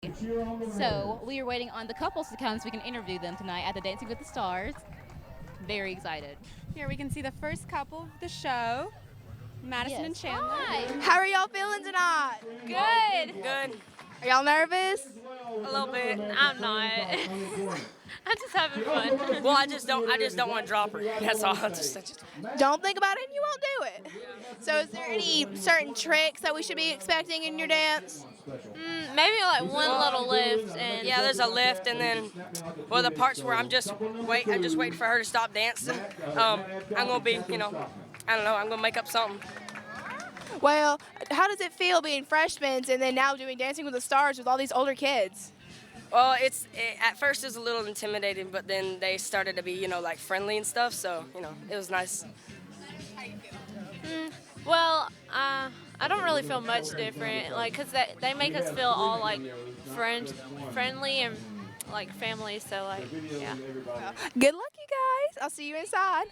So we are waiting on the couples to come so we can interview them tonight at the Dancing with the Stars. Very excited. Here we can see the first couple of the show, Madison and Chandler. Hi. How are y'all feeling tonight? Good. Good. Are y'all nervous? A little bit. I'm not. I'm just having fun. Well, I just don't want to drop her. That's all. I just Don't think about it and you won't do it. So is there any certain tricks that we should be expecting in your dance? Maybe like one little lift and yeah, there's a lift, and then the parts where I'm just waiting for her to stop dancing. I'm gonna be, I don't know, I'm gonna make up something. Well, how does it feel being freshmen and then now doing Dancing with the Stars with all these older kids? Well, at first it was a little intimidating, but then they started to be, like friendly and stuff. So, it was nice. well, I don't really feel much different, like, cause they make us feel all like friendly and like family. So like, yeah. Good luck, you guys. I'll see you inside.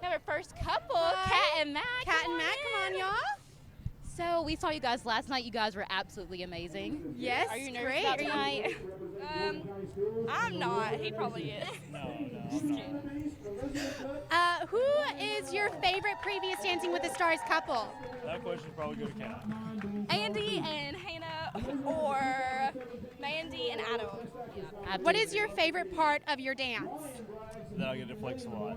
We have our first couple, Kat and Matt. Kat and Matt, come on, y'all. So we saw you guys last night. You guys were absolutely amazing. Yes, Are you nervous great. about tonight? I'm not. He probably is. Who is your favorite previous Dancing with the Stars couple? That question's probably go to Kat. Andy and Hannah, or Mandy and Adam? Absolutely. What is your favorite part of your dance? That I get to flex a lot.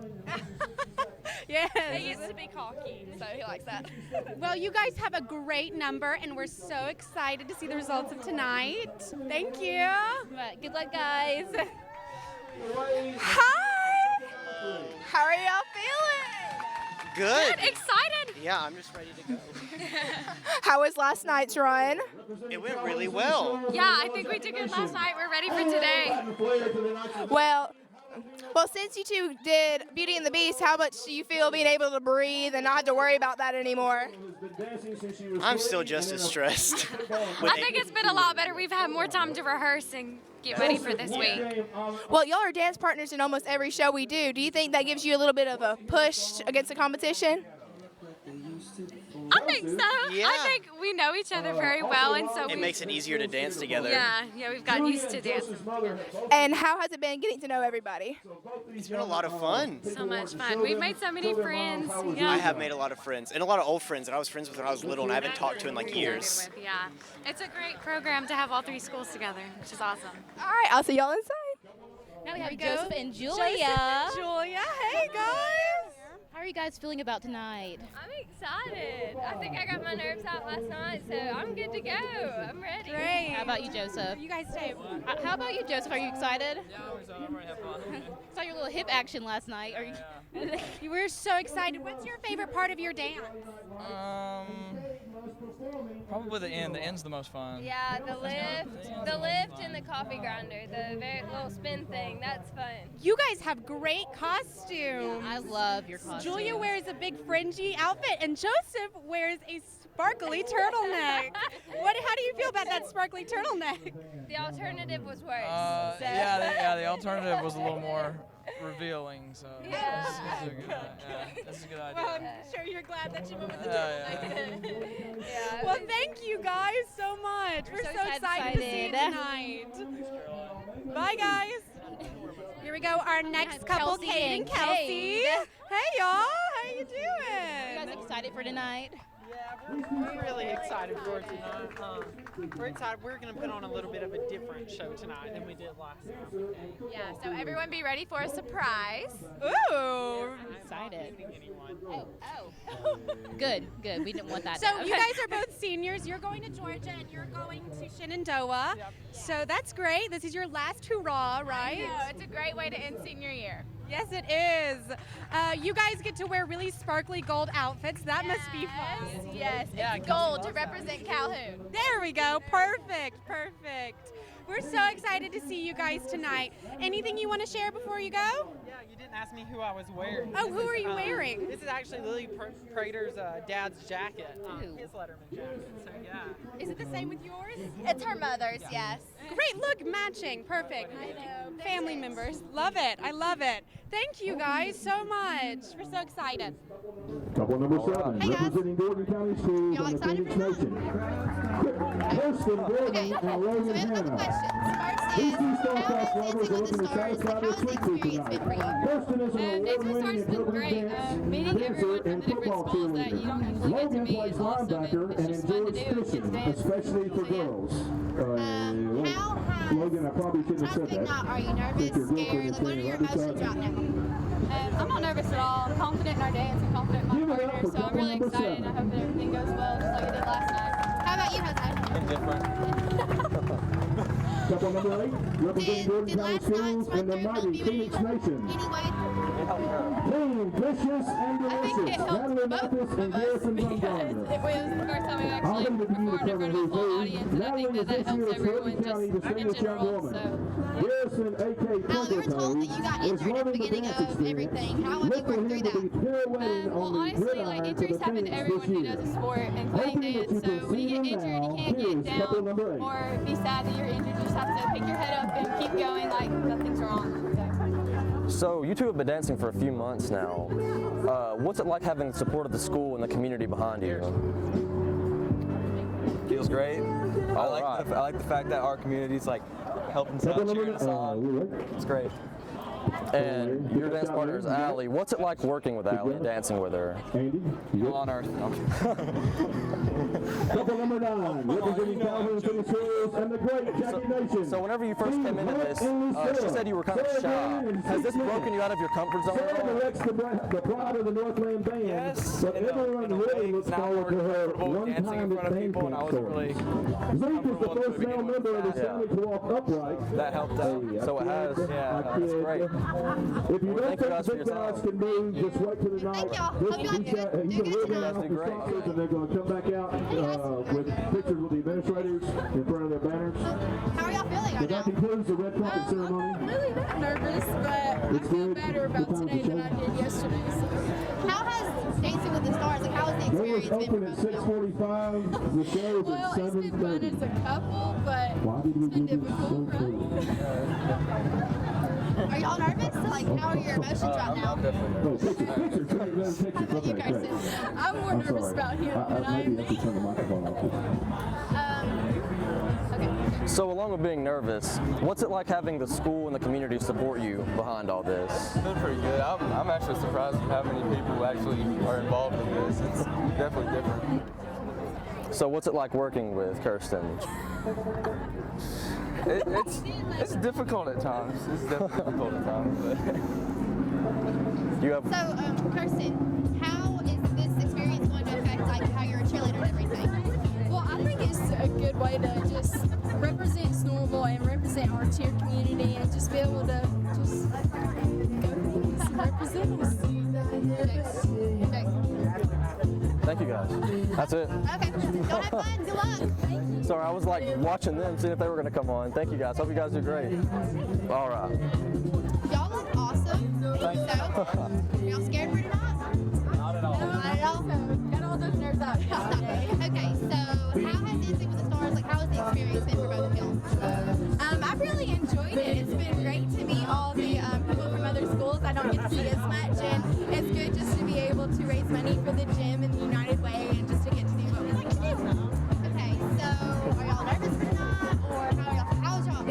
Yes. He used to be cocky, so he likes that. Well, you guys have a great number, and we're so excited to see the results of tonight. Thank you. But good luck, guys. Hi. How are y'all feeling? Good. Excited. Yeah, I'm just ready to go. How was last night's run? It went really well. Yeah, I think we did good last night. We're ready for today. Well, since you two did Beauty and the Beast, how much do you feel being able to breathe and not have to worry about that anymore? I'm still just as stressed. I think it's been a lot better. We've had more time to rehearse and get ready for this week. Well, y'all are dance partners in almost every show we do. Do you think that gives you a little bit of a push against the competition? I think so. Yeah. I think we know each other very well, and so It makes it easier to dance together. Yeah, we've gotten used to dancing together. And how has it been getting to know everybody? It's been a lot of fun. So much fun. We've made so many friends. Yeah. I have made a lot of friends, and a lot of old friends that I was friends with when I was little, and I haven't talked to in like years. Yeah, it's a great program to have all three schools together, which is awesome. All right, I'll see y'all inside. Now we have we go. Joseph and Julia. Joseph and Julia, hey guys. How are you guys feeling about tonight? I'm excited. I think I got my nerves out last night, so I'm good to go. I'm ready. Great. How about you, Joseph? You guys stay. How about you, Joseph? Are you excited? Yeah, I'm ready to have fun. Saw your little hip action last night. Are you? We're so excited. What's your favorite part of your dance? Probably the end. The end's the most fun. Yeah, the lift and the coffee grinder, the very little spin thing, that's fun. You guys have great costumes. I love your costume. Julia wears a big fringy outfit, and Joseph wears a sparkly turtleneck. How do you feel about that sparkly turtleneck? The alternative was worse. The alternative was a little more revealing. So Yeah. this is a good idea. Well, I'm sure you're glad that you went with the Yeah, turtleneck. Yeah. Well, thank you guys so much. We're so excited to see you tonight. Bye, guys. Here we go. Our next couple, Kelsey Kate and and Kelsey. Cade. Hey, y'all. How you You guys doing? excited for tonight? We're really excited for it tonight. We're excited. We're going to put on a little bit of a different show tonight than we did last night. Yeah, so everyone be ready for a surprise. Ooh. Excited. Anyone. Oh. Good. We didn't want that. So you guys are both seniors. You're going to Georgia and you're going to Shenandoah. Yep. So that's great. This is your last hurrah, right? No, it's a great way to end senior year. Yes, it is. You guys get to wear really sparkly gold outfits. That must be fun. Yes, Yeah, it's gold to represent Calhoun. There we go. Perfect. We're so excited to see you guys tonight. Anything you want to share before you go? Yeah, you didn't ask me who I was wearing. Oh, who are you wearing? This is actually Lily Prater's dad's jacket, Ooh. his Letterman jacket. So yeah. Is it the same with yours? It's her mother's, yes. Great, look, matching. Perfect. Family members. Love it. I love it. Thank you guys so much. We're so excited. Couple number 7, Hey, guys. representing Gordon County Schools Y'all and the excited Phoenix for that? Nation. Kirsten Gordon Okay, and so we Logan have a couple Hannah. questions. These First two is, how Star-Crossed has lovers Dancing are with looking the to Stars, satisfy their how's the sweet tooth experience tonight. been for you? Kirsten is an award-winning and children's great. dance Meeting dancer everyone from and the different football schools that you cheerleader. don't usually get to Logan meet plays is awesome, linebacker and and it's just fun to enjoys do. Kids fishing, dance. especially for So, yeah. girls. How has Logan, I probably shouldn't have said opening that. night, are you nervous, Think your girlfriend scared? is Like, what are saying your right beside emotions right now? I'm not nervous at all. I'm confident in our dance and confident in my Give it up partner, for so I'm really couple excited. number I hope that everything goes well, just like it did last night. How about you, Jose? Indifferent. Couple number 8, representing Gordon Did County last Schools night's and the run-through help mighty you Phoenix Nation. anyway? Clean, vicious, and I think delicious. it helped Natalie both Mathis of and us Garrison because Bumgarner. it was the first time I've I'll actually leave it to you to performed in cover front of a who's full who. audience, and I Natalie think was that this helps year's everyone Gordon County just in Distinguished Young general. Woman. So. Garrison, a.k.a. We were told that you got is injured at the loving the beginning dance of experience. everything. How would you Look for work him through to that? be pirouetting Well, on the honestly, like gridiron for injuries the happen to Phoenix everyone this who year. does a sport and playing Hoping that dance. you So can when you see get them injured, you now. can't Here's get couple down number 8. or be sad that you're injured. You just have to pick your head up and keep going like nothing's wrong. So you two have been dancing for a few months now. What's it like having the support of the school and the community behind you? Feels great. I like the fact that our community's like helping us out, cheering us on. It's great. And your dance partner is Allie. What's it like working with Allie and dancing with her? Andy? Hell on earth. Couple number 9, representing Calhoun City Schools and the great Jackie Nation. So whenever you first came into this, she said you were kind of shy. Has this broken you out of your comfort zone at all? The pride of the Northland Band. Yes. But everyone really looks forward to her dancing one-time in front of band people, and I wasn't really Zeke is the first male member of the Sonic to walk upright. That helped out. So it has. Yeah, that's great. If you don't think the big guys can move, just wait for the night. He's going to leave them out the sponsors, and they're going to come back out with pictures with the administrators in front of their banners. How are y'all feeling So right that now? concludes the red carpet ceremony. I'm not really that nervous, but I feel better about today than I did yesterday. So. How has Dancing with the Stars, like how has the Doors experience open been at for both of y'all? 6:45. The show is Well, at it's been fun 7:30. as a couple, but Why did we it's been do this so difficult, Are y'all nervous? Like, how are your emotions right now? Oh, pictures. Okay, You guys great. I'm more I'm nervous sorry. about him than I Maybe I am. should turn the microphone off. Okay. So along with being nervous, what's it like having the school and the community support you behind all this? It's been pretty good. I'm actually surprised at how many people actually are involved in this. It's definitely different. So what's it like working with Kirsten? It's difficult at times. It's definitely difficult at times. But You have. So, Kirsten, how is this experience going to affect like how you're a cheerleader and everything? Well, I think it's a good way to just represent Snorville and represent our cheer community and just be able to just go things and represent us. Thank you guys. That's it. Okay. Go have fun. Good luck. Sorry, I was like watching them, seeing if they were going to come on. Thank you guys. Hope you guys do great. All right. Y'all look awesome. So, are y'all scared for tonight? not at all. Not at all. Got all those nerves out. Okay, so how has Dancing with the Stars, like how has the experience been for both of y'all? I've really enjoyed it. It's been great to meet all the people from other schools I don't get to see as much, and it's good just to be able to raise money for the gym in the United Way and just to get to do what we like to do. Okay, so are y'all nervous for tonight, or how's y'all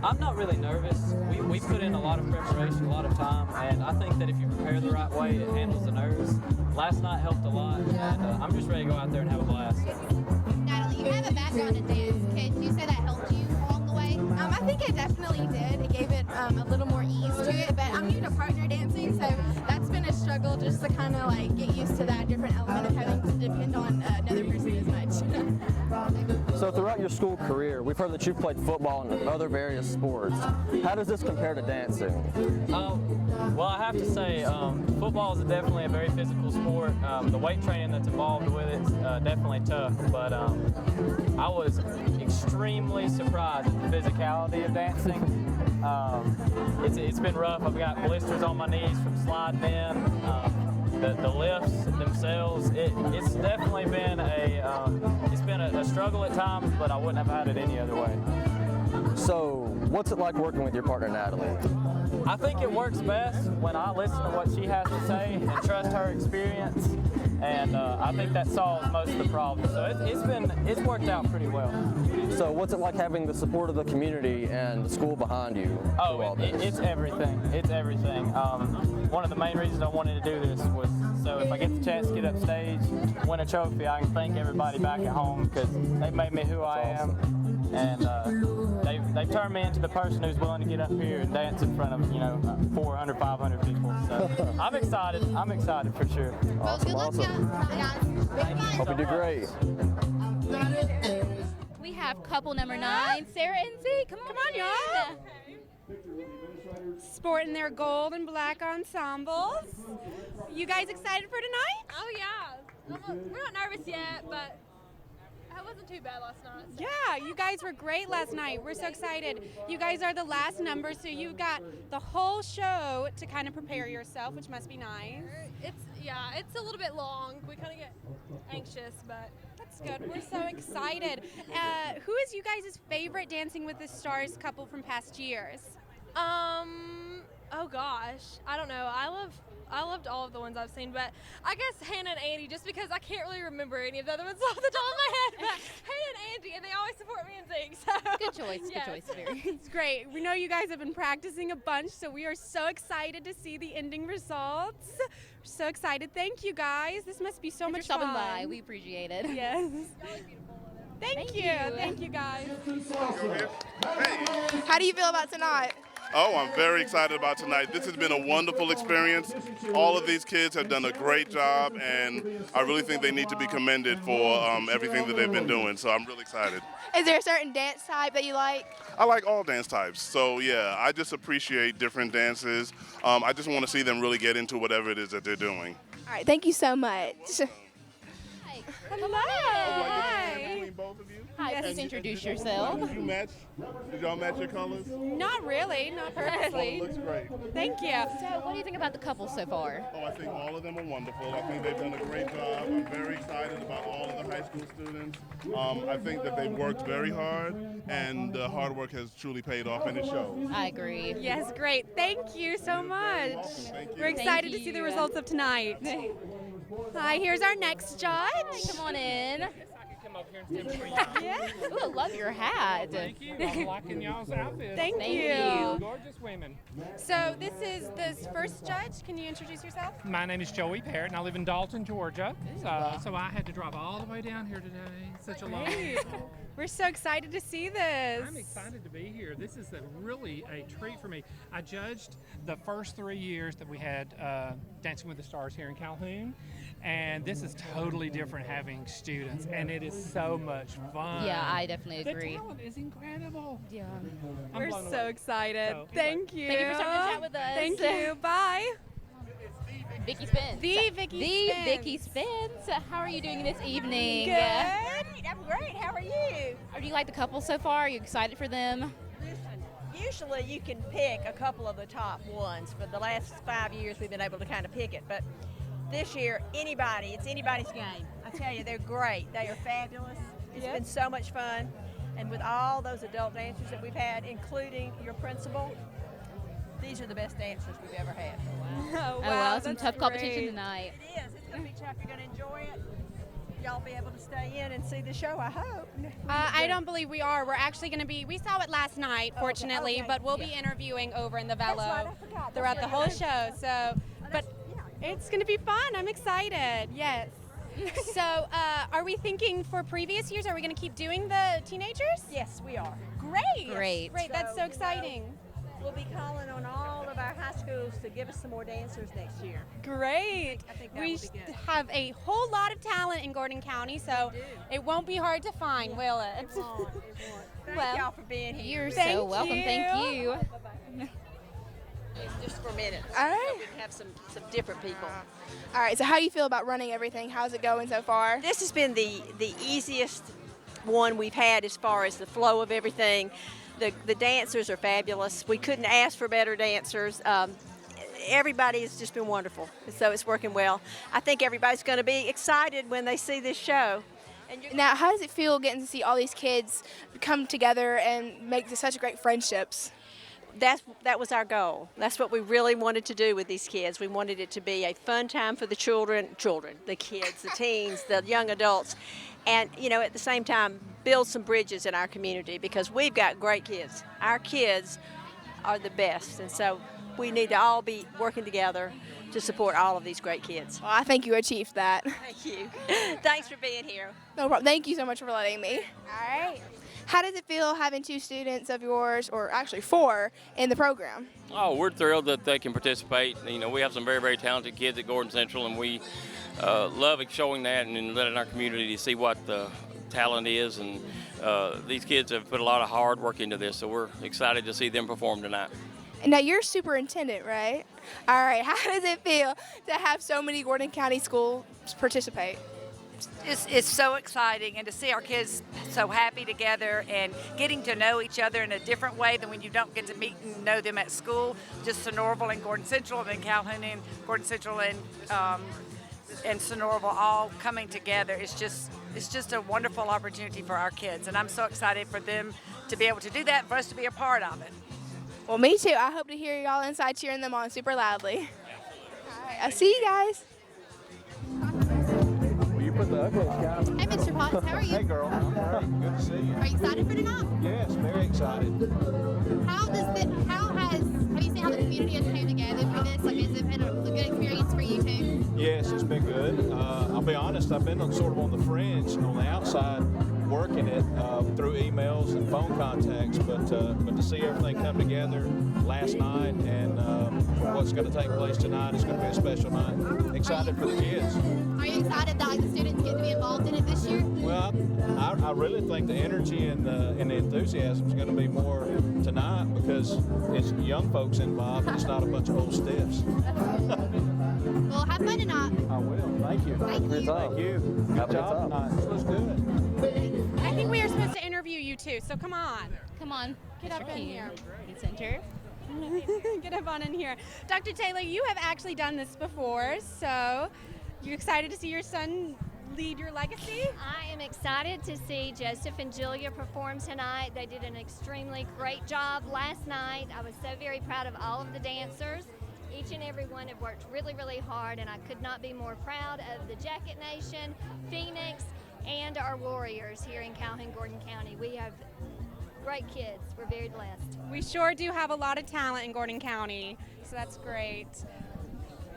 I'm not really nervous. We put in a lot of preparation, a lot of time, and I think that if you prepare the right way, it handles the nerves. Last night helped a lot, and I'm just ready to go out there and have a blast. Natalie, you have a background in dance. Can you say that helped you along the way? I think it definitely did. It gave it a little more ease to it, but I'm new to partner dancing, so that's been a struggle just to kind of like get used to that different element of having to depend on another person as much. So throughout your school career, we've heard that you've played football and other various sports. How does this compare to dancing? Well, I have to say, football is definitely a very physical sport. The weight training that's involved with it's definitely tough, but I was extremely surprised at the physicality of dancing. It's been rough. I've got blisters on my knees from sliding in. The lifts themselves, it's definitely been a struggle at times, but I wouldn't have had it any other way. So, what's it like working with your partner, Natalie? I think it works best when I listen to what she has to say and trust her experience and I think that solves most of the problems. So it's worked out pretty well. So what's it like having the support of the community and the school behind you? Oh, it's everything. It's everything. One of the main reasons I wanted to do this was so if I get the chance to get up stage, win a trophy, I can thank everybody back at home because they made me who I am, and they've turned me into the person who's willing to get up here and dance in front of 400, 500 people. So I'm excited. I'm excited for sure. Awesome. Hope you do great. We have couple number 9, Sarah and Z. Come on, y'all. Sporting their gold and black ensembles. You guys excited for tonight? Oh yeah. We're not nervous yet, but it wasn't too bad last night. So. Yeah, you guys were great last night. We're so excited. You guys are the last number, so you've got the whole show to kind of prepare yourself, which must be nice. It's a little bit long. We kind of get anxious, but that's good. We're so excited. Who is you guys' favorite Dancing with the Stars couple from past years? Oh gosh, I don't know. I loved all of the ones I've seen, but I guess Hannah and Andy, just because I can't really remember any of the other ones off the top of my head. But Hannah and Andy, and they always support me and sing. So good choice. Yes. Good choice, Mary. It's great. We know you guys have been practicing a bunch, so we are so excited to see the ending results. We're so excited. Thank you guys. This must be so much fun. Thanks for stopping by. We appreciate it. Yes. Thank you. Thank you, guys. How do you feel about tonight? Oh, I'm very excited about tonight. This has been a wonderful experience. All of these kids have done a great job, and I really think they need to be commended for everything that they've been doing, so I'm really excited. Is there a certain dance type that you like? I like all dance types, so yeah, I just appreciate different dances. I just want to see them really get into whatever it is that they're doing. All right, thank you so much. Hello. Hi. Both of you? Hi, please introduce yourself. Did you match? Did y'all match your colors? Not really, not purposely. Well, it looks great. Thank you. So what do you think about the couple so far? Oh, I think all of them are wonderful. I think they've done a great job. I'm very excited about all of the high school students. I think that they've worked very hard, and the hard work has truly paid off, and it shows. I agree. Yes, great. Thank you so much. Thank you. We're excited to see the results of tonight. Hi, here's our next judge. Hi, come on in. Yeah. Ooh, I love your hat. Thank you. I'm liking y'all's outfit. Thank you. Gorgeous women. So this is the first judge. Can you introduce yourself? My name is Joey Parrott, and I live in Dalton, Georgia. So I had to drive all the way down here today. Such a long way. We're so excited to see this. I'm excited to be here. This is really a treat for me. I judged the first 3 years that we had Dancing with the Stars here in Calhoun, and this is totally different having students, and it is so much fun. Yeah, I definitely agree. The talent is incredible. Yeah. We're so excited. So, Thank you. Thank you for starting the chat with us. Thank you. Bye. Vicky Spence. The Vicky Spence. How are you doing this evening? Good. I'm great. How are you? Do you like the couple so far? Are you excited for them? Usually you can pick a couple of the top ones. For the last 5 years we've been able to kind of pick it. But this year, it's anybody's game. I tell you, they're great. They are fabulous. It's been so much fun. And with all those adult dancers that we've had, including your principal, these are the best dancers we've ever had. Oh, wow, some tough competition tonight. It is. It's going to be tough. You're going to enjoy it. Y'all be able to stay in and see the show, I hope. I don't believe we are. We're actually going to be, we saw it last night, fortunately, okay. but we'll be interviewing over in the Velo That's right, I forgot. throughout the whole show. So, but it's going to be fun. I'm excited. Yes. So, are we thinking for previous years, are we going to keep doing the teenagers? Yes, we are. Great. Great. Great. That's so exciting. We'll be calling on all of our high schools to give us some more dancers next year. Great. I think that We will be good. have a whole lot of talent in Gordon County, so it won't be hard to find, will it? Thank y'all for being here. You're so welcome. Thank you. Just for a minute. All right. So we can have some different people. All right, so how do you feel about running everything? How's it going so far? This has been the easiest one we've had as far as the flow of everything. The dancers are fabulous. We couldn't ask for better dancers. Everybody has just been wonderful, so it's working well. I think everybody's going to be excited when they see this show. Now, how does it feel getting to see all these kids come together and make such great friendships? that was our goal. That's what we really wanted to do with these kids. We wanted it to be a fun time for the children, the kids, the teens, the young adults, and at the same time build some bridges in our community because we've got great kids. Our kids are the best, and so we need to all be working together to support all of these great kids. Well, I think you achieved that. Thank you. Thanks for being here. No problem. Thank you so much for letting me. All right. How does it feel having 2 students of yours, or actually 4, in the program? Oh, we're thrilled that they can participate. We have some very, very talented kids at Gordon Central, and we love showing that and letting our community see what the talent is. And these kids have put a lot of hard work into this, so we're excited to see them perform tonight. Now, you're superintendent, right? All right. How does it feel to have so many Gordon County schools participate? It's so exciting, and to see our kids so happy together and getting to know each other in a different way than when you don't get to meet and know them at school. Just Sonoraville and Gordon Central, and then Calhoun and Gordon Central and Sonoraville all coming together. It's just a wonderful opportunity for our kids, and I'm so excited for them to be able to do that and for us to be a part of it. Well, me too. I hope to hear y'all inside cheering them on super loudly. All right. I'll see you guys. Put the cap. Hey, Mr. Potts, how are you? Hey, girl. I'm great. Good to see you. Are you excited for tonight? Yes, very excited. Have you seen how the community has came together for this? Like, has it been a good experience for you too? Yes, it's been good. I'll be honest, I've been sort of on the fringe, on the outside, working it through emails and phone contacts, but to see everything come together last night and what's going to take place tonight is going to be a special night. Excited for the kids. Are you excited that the students get to be involved in it this year? Well, I really think the energy and the enthusiasm is going to be more tonight because it's young folks involved. It's not a bunch of old stiffs. Well, have fun tonight. I will. Thank you. Thank you. Thank you. Good job tonight. This was good. I think we are supposed to interview you too, so come on. Come on. Get up in here. Center. Get up on in here. Dr. Taylor, you have actually done this before, so you excited to see your son lead your legacy? I am excited to see Joseph and Julia perform tonight. They did an extremely great job last night. I was so very proud of all of the dancers. Each and every one have worked really, really hard, and I could not be more proud of the Jacket Nation, Phoenix, and our Warriors here in Calhoun, Gordon County. We have great kids. We're very blessed. We sure do have a lot of talent in Gordon County, so that's great.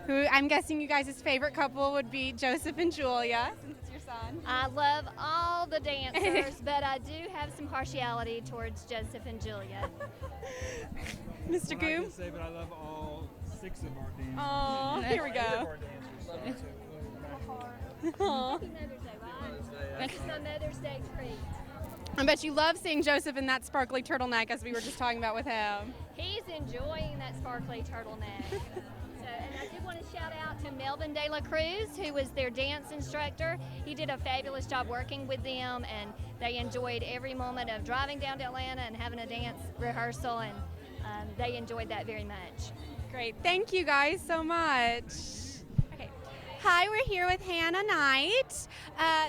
Who I'm guessing you guys' favorite couple would be Joseph and Julia, since it's your son. I love all the dancers, but I do have some partiality towards Joseph and Julia. Mr. Goom? I can say, but I love all 6 of our dancers. Oh, here we go. Aw. That's my Mother's Day treat. I bet you love seeing Joseph in that sparkly turtleneck, as we were just talking about with him. He's enjoying that sparkly turtleneck. And I did want to shout out to Melvin De La Cruz, who was their dance instructor. He did a fabulous job working with them, and they enjoyed every moment of driving down to Atlanta and having a dance rehearsal, and they enjoyed that very much. Great. Thank you guys so much. Okay. Hi, we're here with Hannah Knight,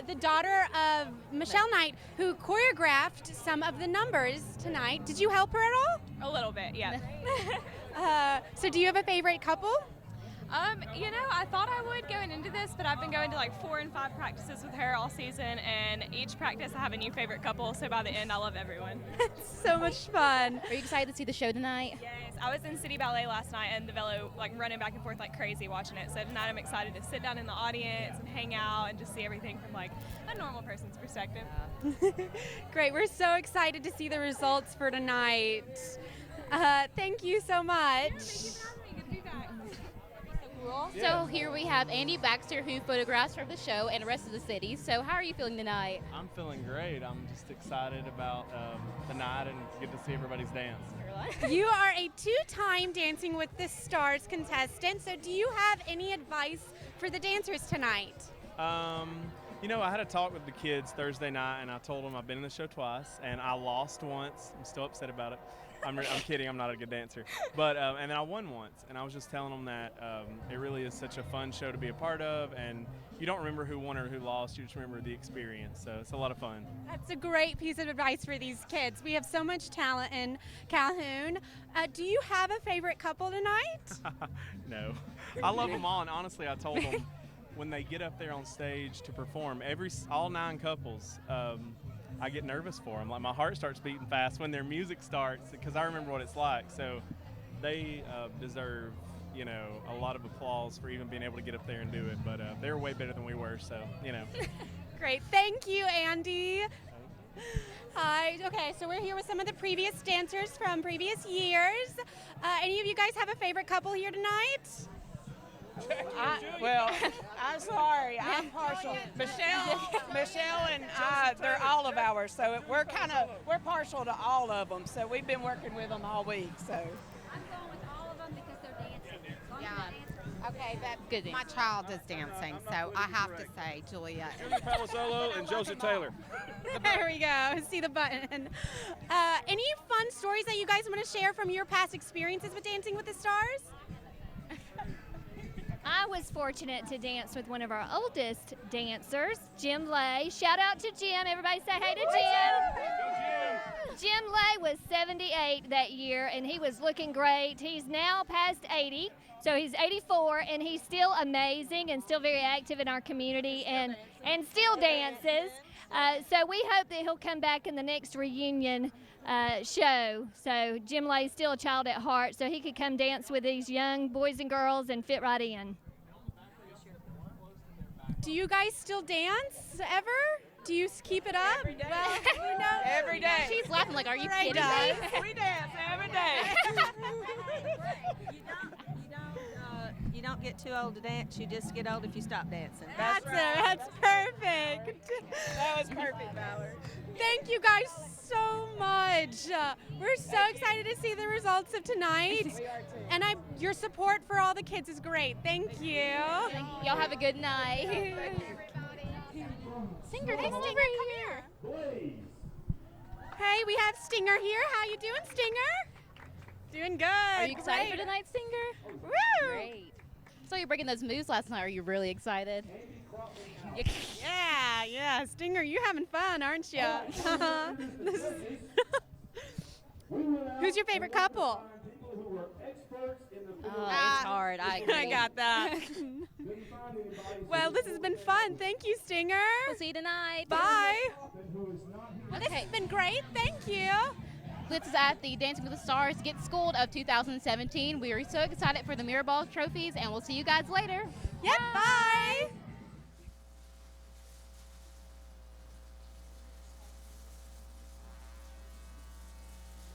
the daughter of Michelle Knight, who choreographed some of the numbers tonight. Did you help her at all? A little bit, yeah. So do you have a favorite couple? I thought I would going into this, but I've been going to like 4 and 5 practices with her all season, and each practice I have a new favorite couple, so by the end I love everyone. So much fun. Are you excited to see the show tonight? Yes, I was in City Ballet last night and the velo like running back and forth like crazy watching it, so tonight I'm excited to sit down in the audience and hang out and just see everything from like a normal person's perspective. Great, we're so excited to see the results for tonight. Thank you so much. So here we have Andy Baxter, who photographs from the show and the rest of the city. So how are you feeling tonight? I'm feeling great. I'm just excited about the night and get to see everybody's dance. You are a 2-time Dancing with the Stars contestant, so do you have any advice for the dancers tonight? I had a talk with the kids Thursday night, and I told them I've been in the show twice, and I lost once. I'm still upset about it. I'm kidding. I'm not a good dancer. But and then I won once, and I was just telling them that it really is such a fun show to be a part of, and you don't remember who won or who lost. You just remember the experience. So it's a lot of fun. That's a great piece of advice for these kids. We have so much talent in Calhoun. Do you have a favorite couple tonight? No, I love them all, and honestly, I told them when they get up there on stage to perform, all 9 couples. I get nervous for them. Like my heart starts beating fast when their music starts because I remember what it's like. So they deserve, a lot of applause for even being able to get up there and do it. But they're way better than we were. So, Great. Thank you, Andy. Hi. Okay, so we're here with some of the previous dancers from previous years. Any of you guys have a favorite couple here tonight? Well, I'm sorry. I'm partial. Michelle and I, they're all of ours, so we're partial to all of them. So we've been working with them all week. So. I'm going with all of them because they're dancing. Yeah. Okay, but Good my child is dancing, so I have to say Julia. Palisolo and Joseph Taylor. There we go. See the button. Any fun stories that you guys want to share from your past experiences with Dancing with the Stars? I was fortunate to dance with one of our oldest dancers, Jim Lay. Shout out to Jim. Everybody say hey to Jim. Jim Lay was 78 that year, and he was looking great. He's now past 80, so he's 84, and he's still amazing and still very active in our community and still dances. So we hope that he'll come back in the next reunion show. So Jim Lay's still a child at heart, so he could come dance with these young boys and girls and fit right in. Do you guys still dance ever? Do you keep it up? Every day. Well, Every day. She's laughing like, are you Ray kidding does. me? We dance every day. You don't get too old to dance. You just get old if you stop dancing. That's perfect. That was perfect, Valerie. Thank you guys so much. We're so excited to see the results of tonight. And your support for all the kids is great. Thank you. Y'all have a good night. Singer, Hey, come over Stinger, come here. Hey, we have Stinger here. How you doing, Stinger? Doing good. Are you excited for Great. tonight's Singer? Woo! Great. So you're breaking those moves last night. Are you really excited? Yeah. Stinger, you having fun, aren't you? Who's your favorite couple? It's hard. I agree. I got that. Well, this has been fun. Thank you, Stinger. We'll see you tonight. Bye. Okay. This has been great. Thank you. This is at the Dancing with the Stars Get Schooled of 2017. We are so excited for the Mirrorball trophies, and we'll see you guys later. Yep, bye.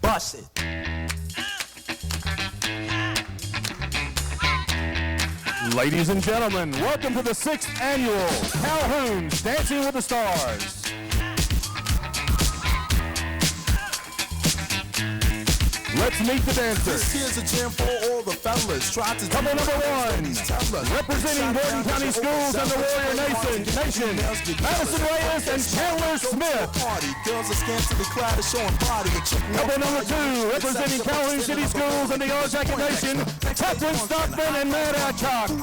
Bust it. Ladies and gentlemen, welcome to the 6th annual Calhoun's Dancing with the Stars. Let's meet the dancers. This here's a jam for all the fellas. Try to Couple number 1, representing Gordon County Schools and the Warrior Nation, Madison Reyes and Chandler Smith. Girls are scantily clad and showing body. Couple number 2, representing Calhoun City Schools and the Yellow Jacket Nation, Captain Stockman and Mad Adcock.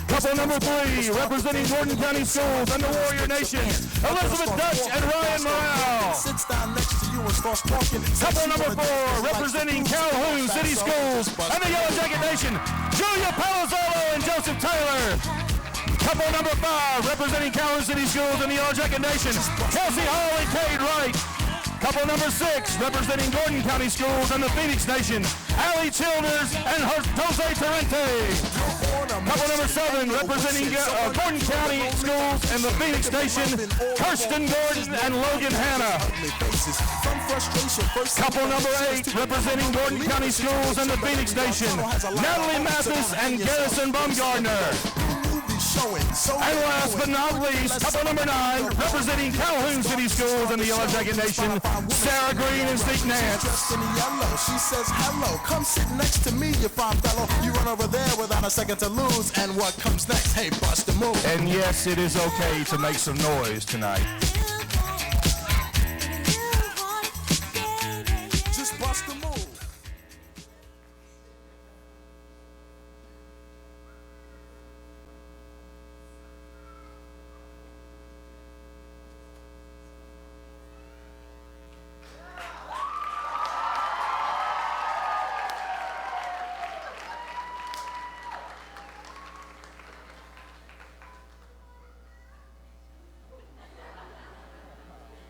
Couple number 3, representing Gordon County Schools and the Warrior Nation, Elizabeth Dutch and Ryan Morale. Sits down next to you and starts talking. Couple number 4, representing Calhoun City Schools and the Yellow Jacket Nation, Julia Palazzolo and Joseph Taylor. Couple number 5, representing Calhoun City Schools and the Yellow Jacket Nation, Kelsey Hall and Cade Wright. Couple number 6, representing Gordon County Schools and the Phoenix Nation, Allie Childers and Jose Torrente. Couple number 7, representing Gordon County Schools and the Phoenix Nation, Kirsten Gordon and Logan Hanna. Couple number 8, representing Gordon County Schools and the Phoenix Nation, Natalie Mathis and Garrison Baumgardner. And last but not least, couple number 9, representing Calhoun City Schools and the Yellow Jacket Nation, Sarah Green and Zeke Nance. Dressed in yellow, she says hello. Come sit next to me, you fine fellow. You run over there without a second to lose. And what comes next? Hey, bust the move. And yes, it is okay to make some noise tonight. bust the move.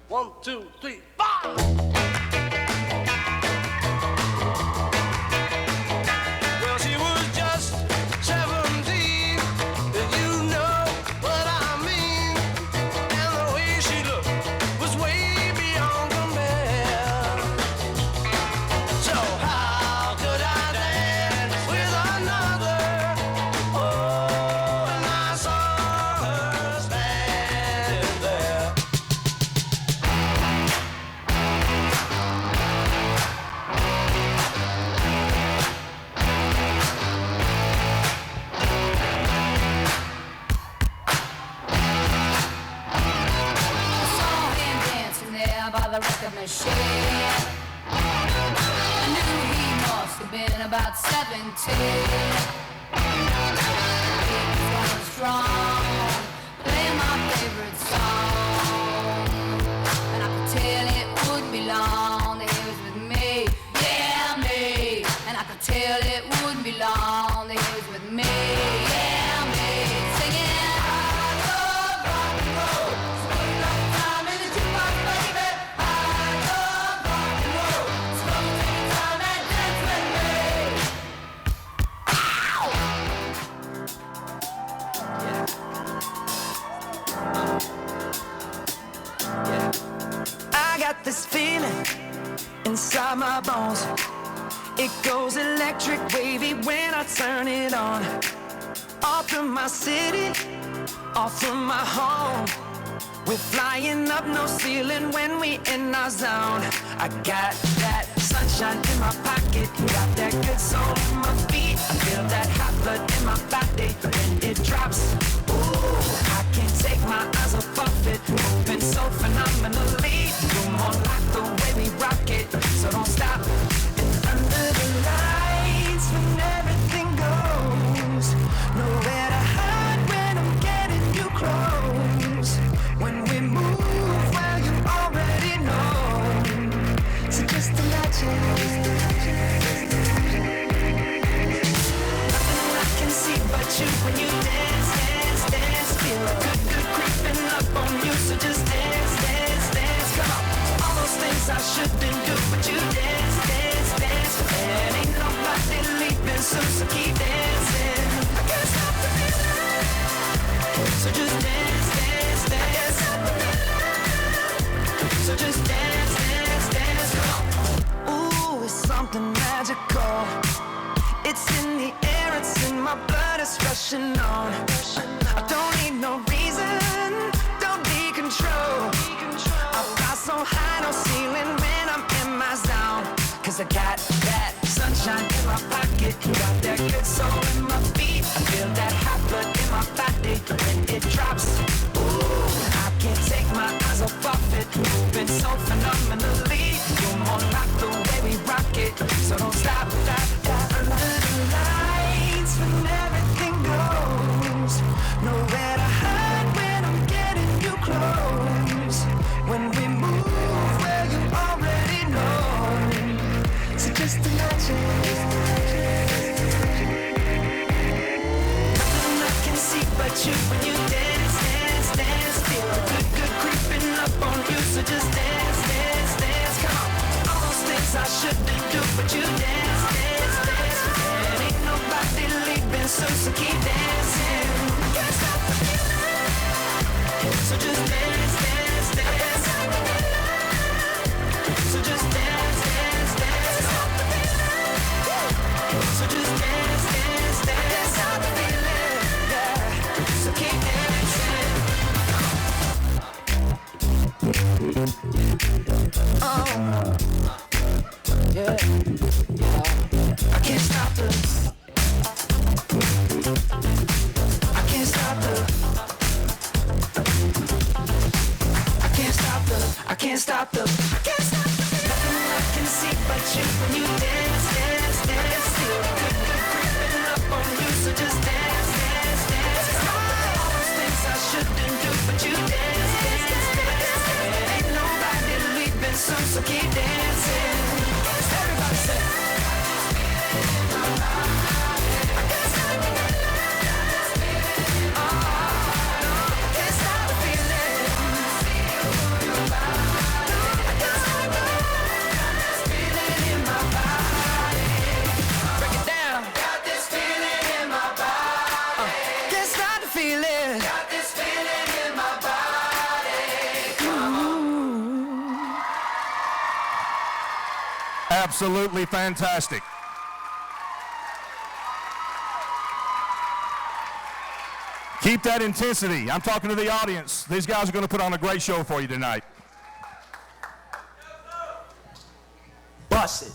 One, two, three, 4. Well, she was just 17, and you know what I mean. And the way she looked was way beyond compare. So how could I dance with another? Oh, and I saw her standing there. By the record machine, I knew he must have been about 17. He was going strong, playing my favorite song, and I could tell it wouldn't be long that he was with me, yeah me. And I could tell it wouldn't be long that he was with me, yeah me. Singing, I love rock and roll. Spend a lot of time in the jukebox, baby. I got this feeling inside my bones. It goes electric wavy when I turn it on. Off from my city, off from my home. We're flying up no ceiling when we in our zone. I got that sunshine in my pocket, got that good soul in my feet. I feel that hot blood in my body when it drops. Ooh, I can't take my eyes off it, moving so phenomenally. You're more like the way we rock it, so don't stop. And under the lights when everything goes, nowhere to hide when I'm getting you close. When we move, well, you already know. So just imagine. Nothing I can see but you when you dance, dance, dance. Feel a good, good creeping up on you. So just dance, dance, dance. Come on. All those things I shouldn't do, but you dance, dance, dance. And ain't nobody leaving soon, so keep dancing. I can't stop the feeling. So just dance, dance, dance. So just dance, dance, dance. Come on. Ooh, it's something magical. It's in the air, it's in my blood, it's rushing on. I don't need no reason, don't be control. I fly so high, no ceiling when I'm in my zone. Cause I got that sunshine in my pocket, got that good soul in my feet. I feel that hot blood in my body when it drops. Ooh, I can't take my eyes off it, moving so phenomenally. You're more like the way we rock it, so don't stop, stop, stop. Under the lights when everything goes, nowhere to hide when I'm getting you close. When we move, well, you already know. So just imagine. Nothing I can see but you when you dance, dance, dance. Feel a good, good creeping up on you. So just dance, dance, dance. Come on. All those things I shouldn't do, but you dance, dance, dance. And ain't nobody leaving soon, so keep dancing. I can't stop the feeling. So just dance, dance, dance. So just dance, dance, dance. So just dance, dance, dance. Stop the feeling, yeah. So keep dancing. Oh, yeah, yeah. I can't stop it. you when you dance, dance, dance. Feel the good, good creeping up on you, so just dance, dance, dance. All those things I shouldn't do, but you dance, dance, dance. Ain't nobody leaving soon, so keep dancing. Everybody say. Absolutely fantastic. Keep that intensity. I'm talking to the audience. These guys are going to put on a great show for you tonight. Bust it.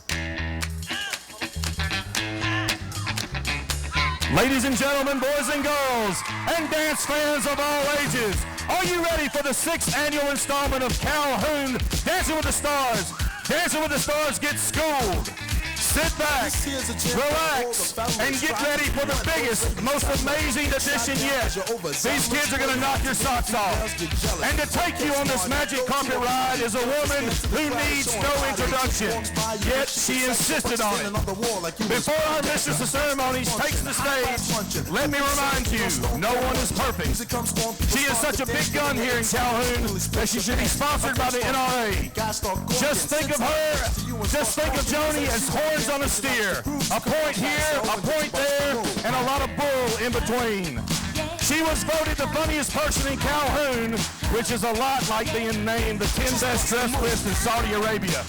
Ladies and gentlemen, boys and girls, and dance fans of all ages, are you ready for the 6th annual installment of Calhoun Dancing with the Stars? Dancing with the Stars gets schooled. Sit back, relax, and get ready for the biggest, most amazing edition yet. These kids are going to knock your socks off. And to take you on this magic carpet ride is a woman who needs no introduction, yet she insisted on it. Before our mistress of ceremonies takes the stage, let me remind you, no one is perfect. She is such a big gun here in Calhoun that she should be sponsored by the NRA. Just think of her, just think of Joni as horns on a steer. A point here, a point there, and a lot of bull in between. She was voted the funniest person in Calhoun, which is a lot like being named the 10 best dressed list in Saudi Arabia.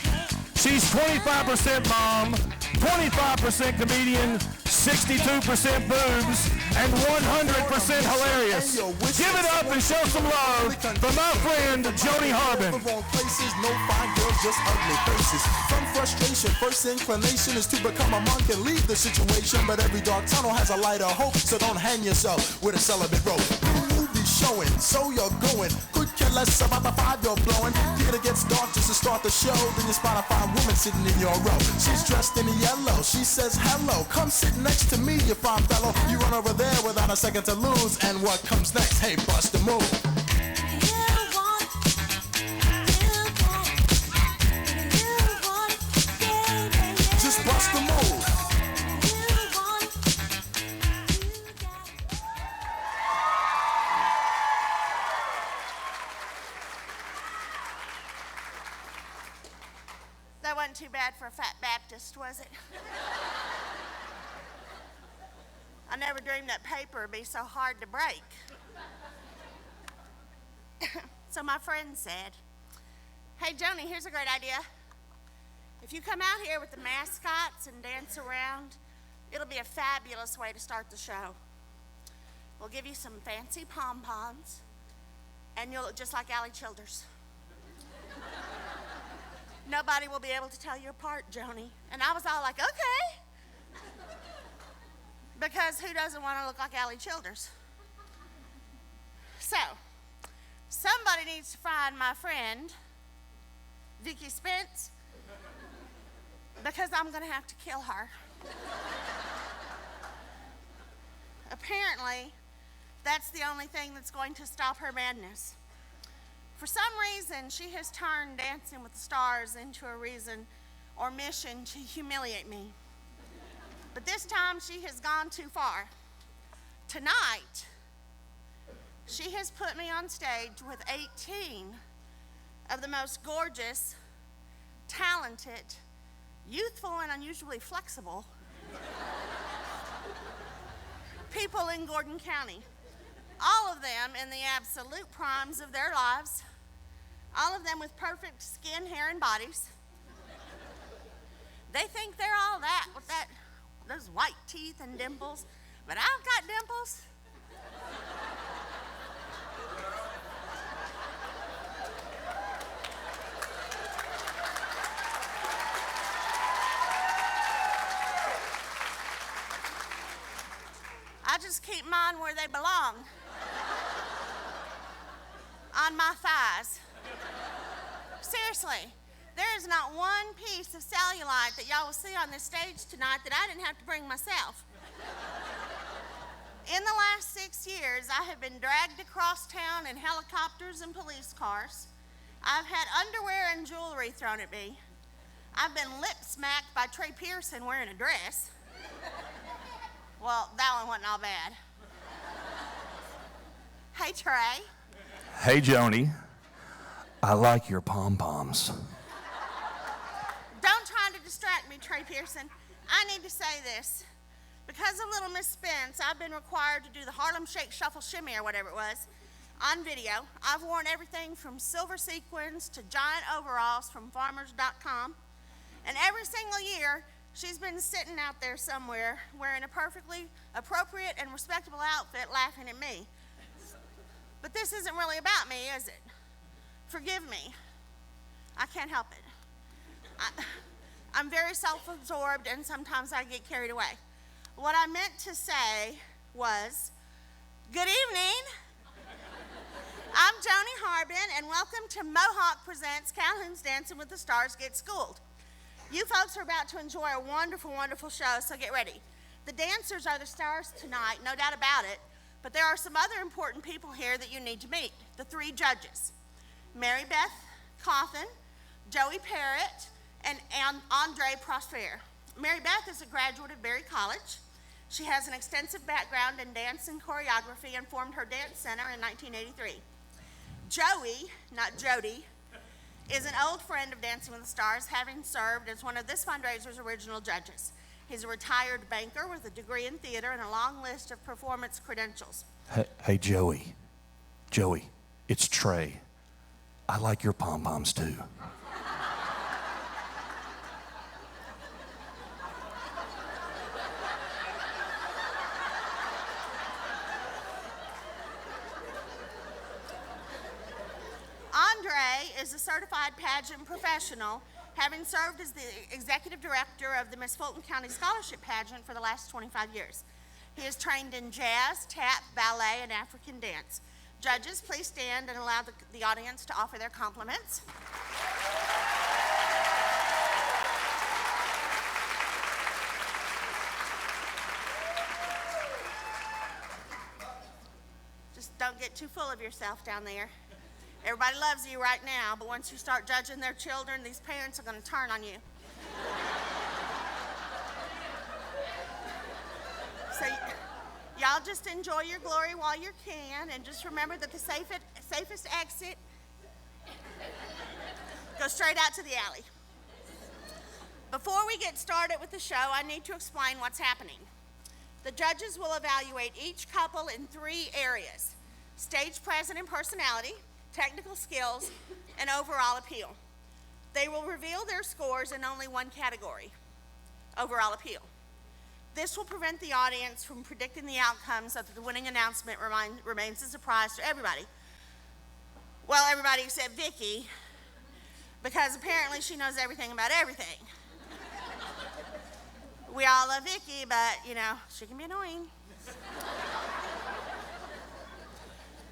She's 25% mom, 25% comedian, 62% boobs, and 100% hilarious. Give it up and show some love for my friend Joni Harbin. Places, no fine girls, just ugly faces. From frustration, first inclination is to become a monk and leave the situation. But every dark tunnel has a light of hope, so don't hang yourself with a celibate rope. Showing, so you're going. Could care less about the 5 you're blowing. Theater gets dark just to start the show. Then you spot a fine woman sitting in your row. She's dressed in yellow. She says hello. Come sit next to me, you fine fellow. You run over there without a second to lose. And what comes next? Hey, bust a move. Just bust a move. That wasn't too bad for a fat Baptist, was it? I never dreamed that paper would be so hard to break. So my friend said, hey, Joni, here's a great idea. If you come out here with the mascots and dance around, it'll be a fabulous way to start the show. We'll give you some fancy pom-poms, and you'll look just like Allie Childers. Nobody will be able to tell you apart, Joni. And I was all like, okay. Because who doesn't want to look like Allie Childers? So, somebody needs to find my friend, Vicky Spence, because I'm going to have to kill her. Apparently, that's the only thing that's going to stop her madness. For some reason, she has turned Dancing with the Stars into a reason or mission to humiliate me. But this time, she has gone too far. Tonight, she has put me on stage with 18 of the most gorgeous, talented, youthful, and unusually flexible people in Gordon County. All of them in the absolute primes of their lives. All of them with perfect skin, hair, and bodies. They think they're all that with those white teeth and dimples, but I've got dimples. I just keep mine where they belong. On my thighs. Seriously, There is not one piece of cellulite that y'all will see on this stage tonight that I didn't have to bring myself. In the last 6 years, I have been dragged across town in helicopters and police cars. I've had underwear and jewelry thrown at me. I've been lip smacked by Trey Pearson wearing a dress. Well, that one wasn't all bad. Hey, Trey. Hey, Joni. I like your pom-poms. Don't try to distract me, Trey Pearson. I need to say this. Because of Little Miss Spence, I've been required to do the Harlem Shake Shuffle Shimmy or whatever it was on video. I've worn everything from silver sequins to giant overalls from farmers.com. And every single year, she's been sitting out there somewhere wearing a perfectly appropriate and respectable outfit laughing at me. But this isn't really about me, is it? Forgive me. I can't help it. I'm very self-absorbed and sometimes I get carried away. What I meant to say was, good evening. I'm Joni Harbin, and welcome to Mohawk Presents Calhoun's Dancing with the Stars Get Schooled. You folks are about to enjoy a wonderful, wonderful show, so get ready. The dancers are the stars tonight, no doubt about it, but there are some other important people here that you need to meet, the 3 judges. Mary Beth Coffin, Joey Parrott, and Andre Prosper. Mary Beth is a graduate of Berry College. She has an extensive background in dance and choreography and formed her dance center in 1983. Joey, not Jody, is an old friend of Dancing with the Stars, having served as one of this fundraiser's original judges. He's a retired banker with a degree in theater and a long list of performance credentials. Hey, Joey. Joey, it's Trey. I like your pom-poms too. Andre is a certified pageant professional, having served as the executive director of the Miss Fulton County Scholarship Pageant for the last 25 years. He is trained in jazz, tap, ballet, and African dance. Judges, please stand and allow the audience to offer their compliments. Just don't get too full of yourself down there. Everybody loves you right now, but once you start judging their children, these parents are going to turn on you. So y'all just enjoy your glory while you can, and just remember that the safest exit goes straight out to the alley. Before we get started with the show, I need to explain what's happening. The judges will evaluate each couple in 3 areas: stage presence and personality, technical skills, and overall appeal. They will reveal their scores in only one category: overall appeal. This will prevent the audience from predicting the outcome so that the winning announcement remains a surprise to everybody. Well, everybody except Vicky, because apparently she knows everything about everything. We all love Vicky, but, you know, she can be annoying.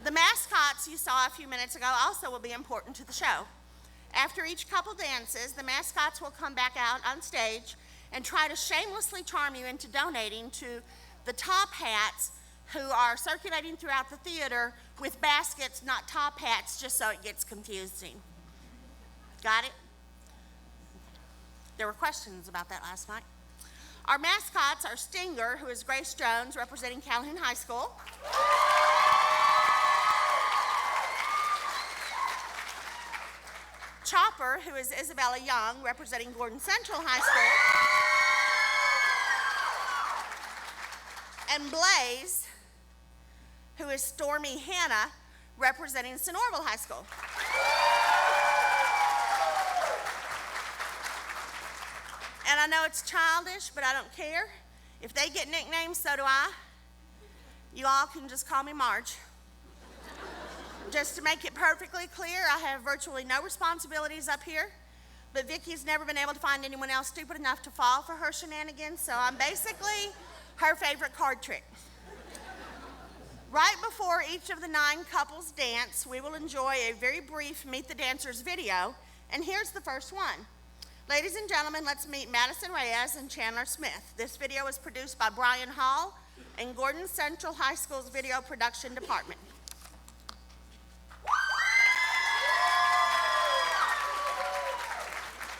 The mascots you saw a few minutes ago also will be important to the show. After each couple dances, the mascots will come back out on stage and try to shamelessly charm you into donating to the top hats who are circulating throughout the theater with baskets, not top hats, just so it gets confusing. Got it? There were questions about that last night. Our mascots are Stinger, who is Grace Jones, representing Calhoun High School. Chopper, who is Isabella Young, representing Gordon Central High School. And Blaze, who is Stormy Hannah, representing Sonorville High School. And I know it's childish, but I don't care. If they get nicknames, so do I. You all can just call me Marge. Just to make it perfectly clear, I have virtually no responsibilities up here, but Vicky's never been able to find anyone else stupid enough to fall for her shenanigans, so I'm basically her favorite card trick. Right before each of the 9 couples dance, we will enjoy a very brief Meet the Dancers video And here's the first one. Ladies and gentlemen, let's meet Madison Reyes and Chandler Smith. This video was produced by Brian Hall and Gordon Central High School's Video Production Department.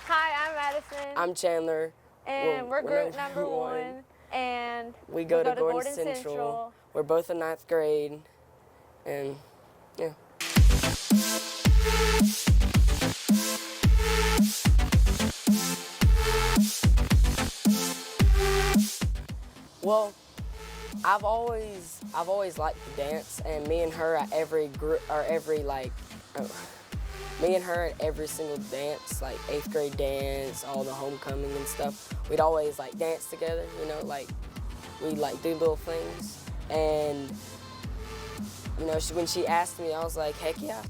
Hi, I'm Madison. I'm Chandler. And we're group number 1. And we go to Gordon Central. We're both in 9th grade. And yeah. Well, I've always liked to dance, and me and her at every group, or me and her at every single dance, like 8th grade dance, all the homecoming and stuff, we'd always like dance together, you know, like we'd like do little things. And you know, when she asked me, I was like, heck yeah.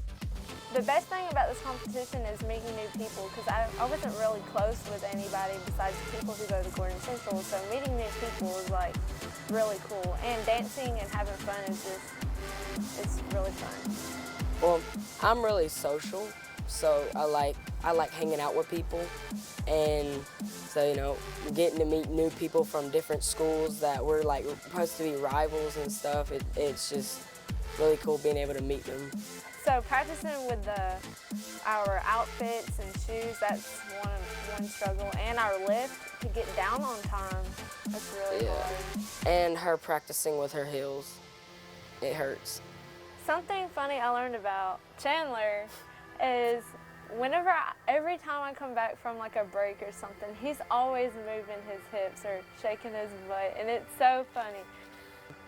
The best thing about this competition is meeting new people, because I wasn't really close with anybody besides people who go to Gordon Central, so meeting new people is like really cool. And dancing and having fun is it's really fun. Well, I'm really social, so I like hanging out with people, and so, you know, getting to meet new people from different schools that we're supposed to be rivals and stuff. It's just really cool being able to meet them. So practicing with our outfits and shoes, that's one struggle, and our lift to get down on time, that's really hard. And her practicing with her heels, it hurts. Something funny I learned about Chandler is every time I come back from like a break or something, he's always moving his hips or shaking his butt, and it's so funny.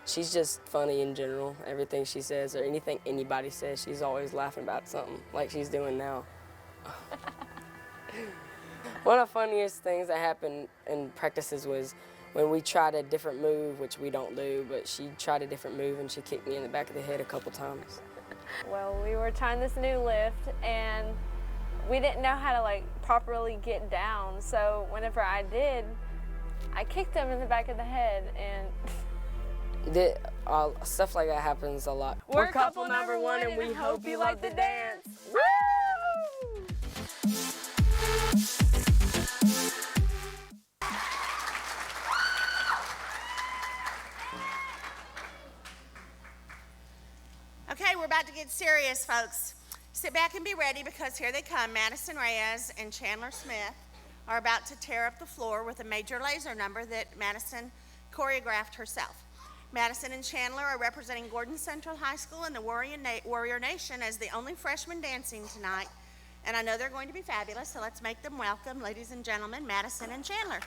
She's just funny in general. Everything she says or anything anybody says, she's always laughing about something, like she's doing now. One of the funniest things that happened in practices was when we tried a different move, which we don't do, but she tried a different move and she kicked me in the back of the head a couple times. Well, we were trying this new lift and we didn't know how to like properly get down, so whenever I did, I kicked him in the back of the head, and stuff like that happens a lot. We're couple number 1 and we hope you like the dance. Woo! Okay, we're about to get serious, folks. Sit back and be ready, because here they come. Madison Reyes and Chandler Smith are about to tear up the floor with a major laser number that Madison choreographed herself. Madison and Chandler are representing Gordon Central High School and the Warrior Nation as the only freshmen dancing tonight. And I know they're going to be fabulous, so let's make them welcome, ladies and gentlemen, Madison and Chandler.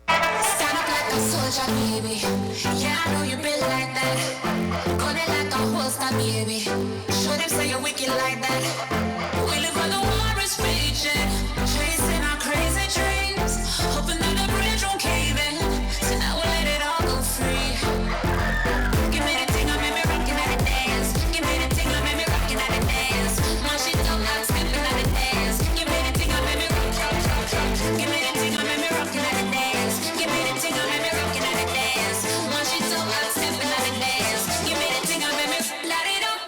Stand up like a soldier, baby. Yeah, I know you built like that. Gun it like a holster, baby. Show them say you're wicked like that. We live on the war is raging, chasing our crazy dreams, hoping that the bridge won't cave in. So now we'll let it all go free. Give me the thing, I make me rockin' at the dance. Give me the thing, I make me rockin' at the dance. Now she don't not skipping at the dance. Give me the thing, I make me rock. Give me the thing, I make me rockin' at the dance. Give me the thing, I make me rockin' at the dance. Now she don't not skipping at the dance. Give me the thing, I make me light it up.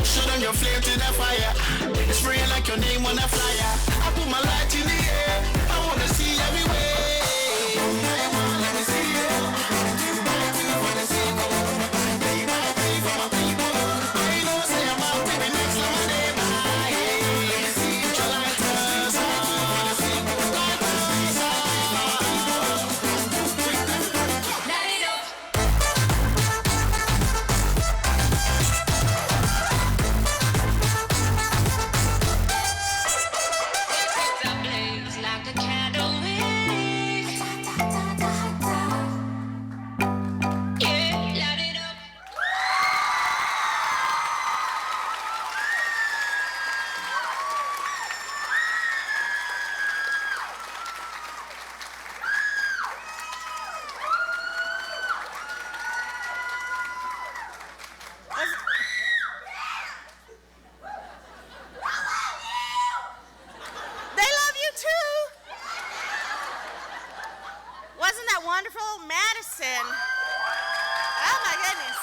Show them your flame to the fire. It's spraying like your name on a flyer. I put my light in the air. I wanna see everywhere. I wanna let me see you. I wanna see you. Play my play for my people. I know say I'm out to be next to my neighbor. Let me see you light us up. Light us up. Light it up. Madison. Oh my goodness.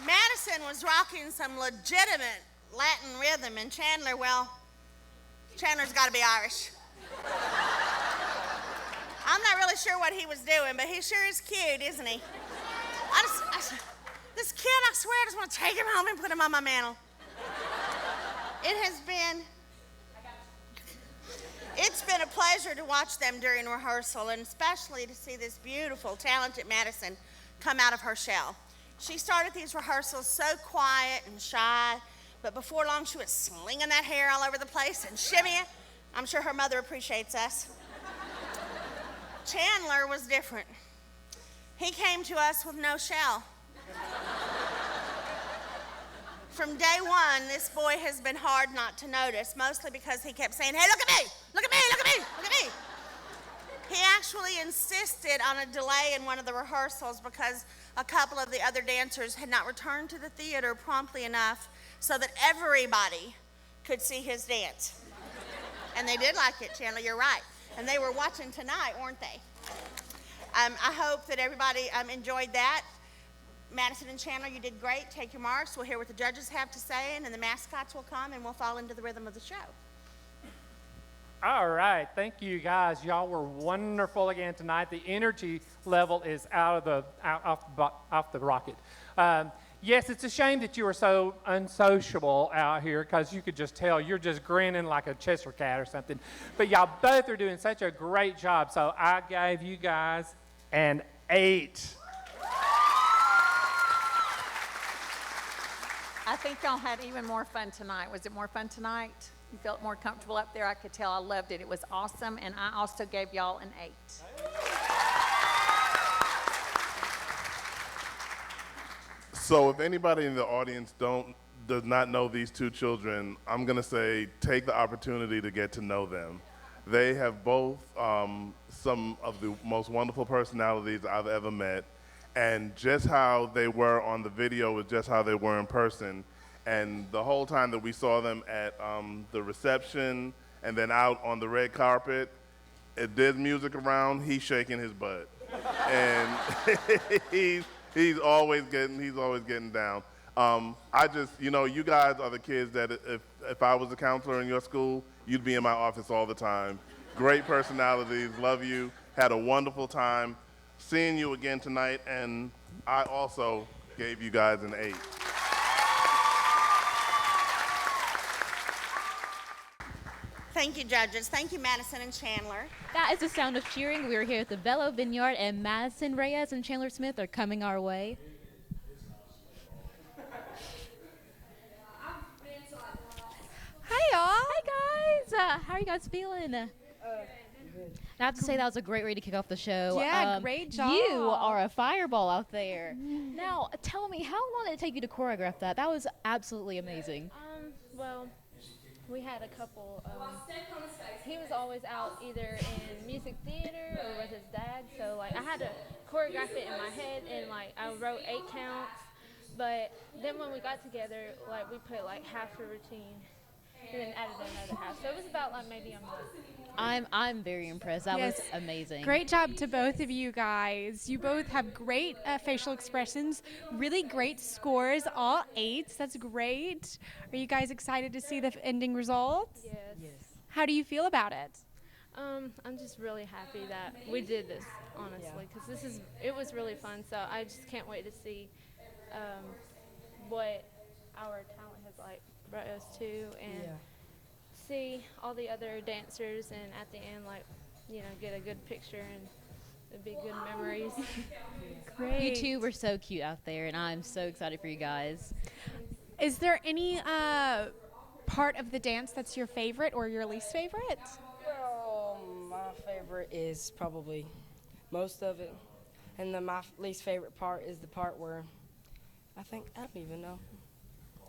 Madison was rocking some legitimate Latin rhythm, and Chandler, well, Chandler's got to be Irish. I'm not really sure what he was doing, but he sure is cute, isn't he? This kid, I swear, I just want to take him home and put him on my mantle. It's been a pleasure to watch them during rehearsal, and especially to see this beautiful, talented Madison come out of her shell. She started these rehearsals so quiet and shy, but before long she was slinging that hair all over the place and shimmying. I'm sure her mother appreciates us. Chandler was different. He came to us with no shell. From day one, this boy has been hard not to notice, mostly because he kept saying, hey, look at me, look at me, look at me, look at me. He actually insisted on a delay in one of the rehearsals because a couple of the other dancers had not returned to the theater promptly enough so that everybody could see his dance. And they did like it, Chandler, you're right. And they were watching tonight, weren't they? I hope that everybody enjoyed that. Madison and Chandler, you did great. Take your marks. We'll hear what the judges have to say, and then the mascots will come, and we'll fall into the rhythm of the show. All right, thank you guys. Y'all were wonderful again tonight. The energy level is off the rocket. Yes, it's a shame that you were so unsociable out here because you could just tell you're just grinning like a Cheshire cat or something. But y'all both are doing such a great job, so I gave you guys an 8. I think y'all had even more fun tonight. Was it more fun tonight? You felt more comfortable up there? I could tell. I loved it. It was awesome, and I also gave y'all an 8. So if anybody in the audience does not know these two children, I'm going to say take the opportunity to get to know them. They have both some of the most wonderful personalities I've ever met. And just how they were on the video was just how they were in person. And the whole time that we saw them at the reception and then out on the red carpet, if there's music around, he's shaking his butt. And he's always getting down. I just, you guys are the kids that if I was a counselor in your school, you'd be in my office all the time. Great personalities, love you, had a wonderful time. Seeing you again tonight, and I also gave you guys an 8. Thank you, judges. Thank you, Madison and Chandler. That is the sound of cheering. We're here at the Velo Vineyard, and Madison Reyes and Chandler Smith are coming our way. Hi, y'all. Hi, guys. How are you guys feeling? I have to say that was a great way to kick off the show. Yeah, great job. You are a fireball out there. Now, tell me, how long did it take you to choreograph that? That was absolutely amazing. Well, we had a couple. He was always out either in music theater or with his dad, so like I had to choreograph it in my head, and like I wrote 8 counts. But then when we got together, like we put like half the routine, and then added another half. So it was about like maybe a month. I'm very impressed. That was amazing. Great job to both of you guys. You both have great facial expressions, really great scores, all 8s. That's great. Are you guys excited to see the ending results? Yes. How do you feel about it? I'm just really happy that we did this, honestly, because it was really fun. So I just can't wait to see what our talent has like brought us to, and see all the other dancers, and at the end, like, get a good picture, and it'd be good memories. Great. You two were so cute out there, and I'm so excited for you guys. Is there any part of the dance that's your favorite or your least favorite? Well, my favorite is probably most of it. And then my least favorite part is the part where I don't even know.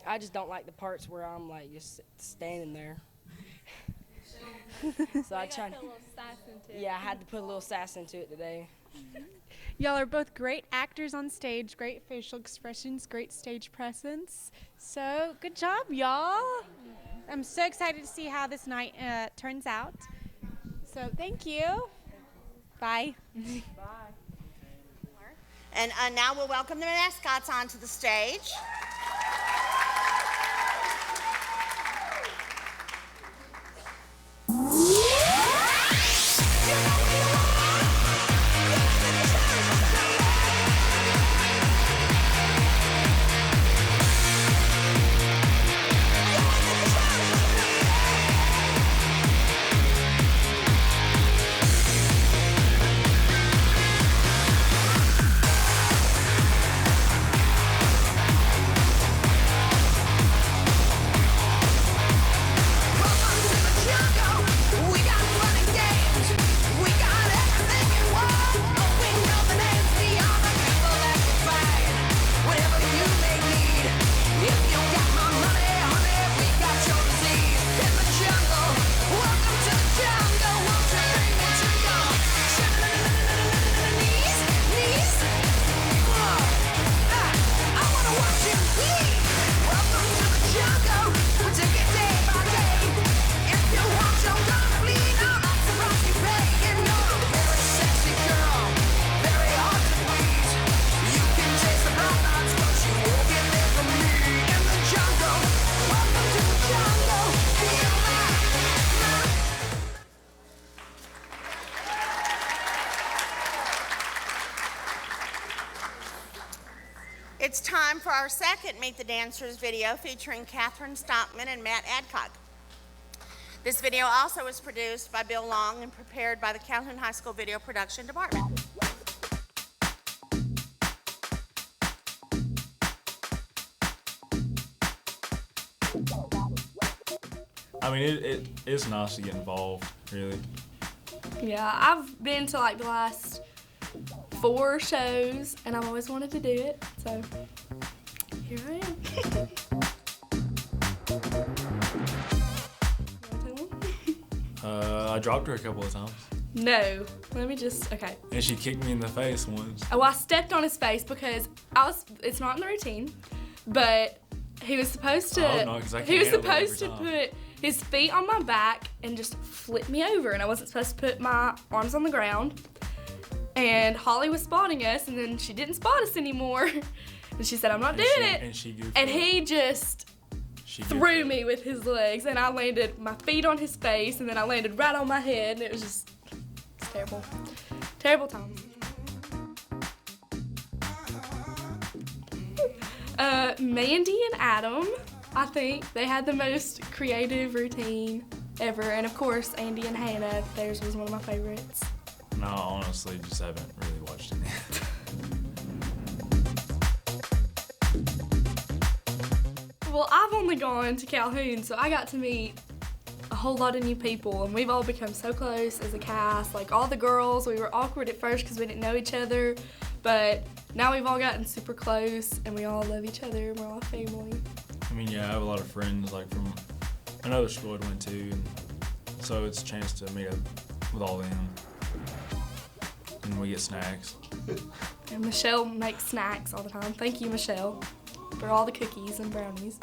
I just don't like the parts where I'm like just standing there. So I tried. Yeah, I had to put a little sass into it today. Y'all are both great actors on stage, great facial expressions, great stage presence. So good job, y'all. I'm so excited to see how this night turns out. So thank you. Bye. Bye. And now we'll welcome the mascots onto the stage. It's time for our second Meet the Dancers video featuring Catherine Stockman and Matt Adcock. This video also was produced by Bill Long and prepared by the Calhoun High School Video Production Department. I mean, it is nice to get involved, really. Yeah, I've been to like the last 4 shows, and I've always wanted to do it, so here I am. I dropped her a couple of times. No, let me just, okay. And she kicked me in the face once. Oh, I stepped on his face because it's not in the routine, but he was supposed to, Oh, no, 'cause I can't he was handle that supposed every to time. put his feet on my back and just flip me over, and I wasn't supposed to put my arms on the ground. And Holly was spotting us, and then she didn't spot us anymore. And she said, I'm not doing it. And she goofed And up. he just threw me with his legs, and I landed my feet on his face, and then I landed right on my head, and it was just terrible. Terrible times. Mandy and Adam, I think they had the most creative routine ever, and of course Andy and Hannah, theirs was one of my favorites. No, honestly, just haven't really watched it yet. Well, I've only gone to Calhoun, so I got to meet a whole lot of new people, and we've all become so close as a cast. Like all the girls, we were awkward at first because we didn't know each other, but now we've all gotten super close, and we all love each other, and we're all family. I mean, yeah, I have a lot of friends like from another school I went to, and so it's a chance to meet up with all them. And we get snacks. And Michelle makes snacks all the time. Thank you, Michelle, for all the cookies and brownies.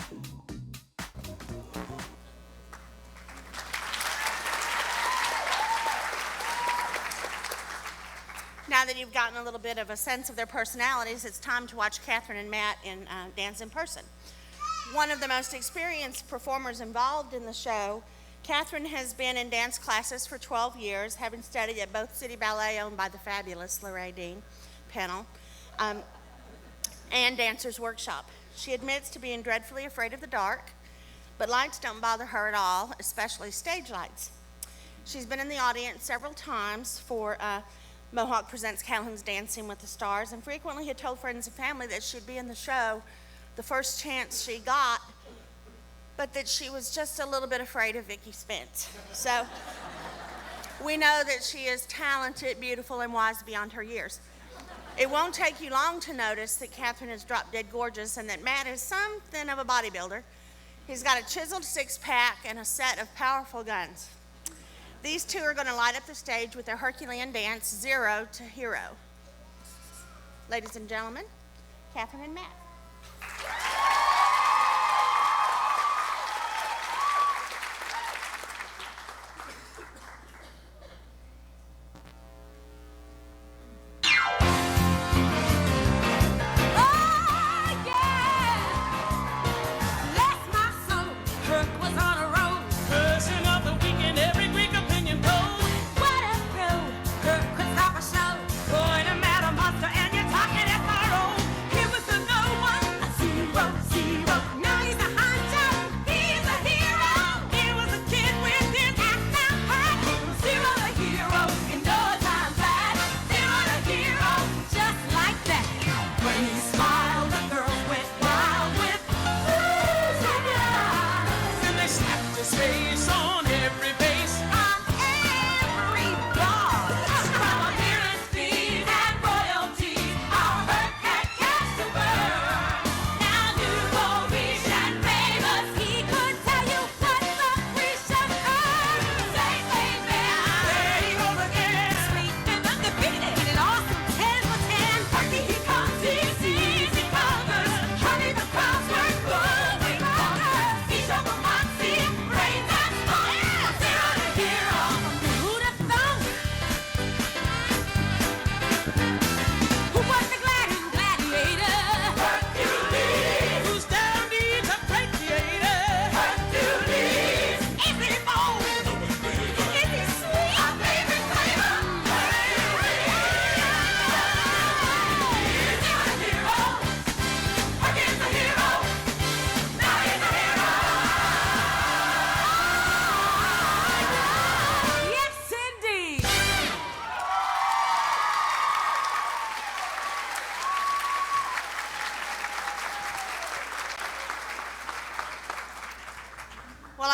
Now that you've gotten a little bit of a sense of their personalities, it's time to watch Catherine and Matt dance in person. One of the most experienced performers involved in the show, Catherine has been in dance classes for 12 years, having studied at both City Ballet, owned by the fabulous Lorraine Dean Pennell, and Dancers Workshop. She admits to being dreadfully afraid of the dark, but lights don't bother her at all, especially stage lights. She's been in the audience several times for Mohawk Presents Calhoun's Dancing with the Stars, and frequently had told friends and family that she'd be in the show the first chance she got, but that she was just a little bit afraid of Vicki Spence. So we know that she is talented, beautiful, and wise beyond her years. It won't take you long to notice that Catherine is drop dead gorgeous and that Matt is something of a bodybuilder. He's got a chiseled six-pack and a set of powerful guns. These two are going to light up the stage with their Herculean dance, Zero to Hero. Ladies and gentlemen, Catherine and Matt.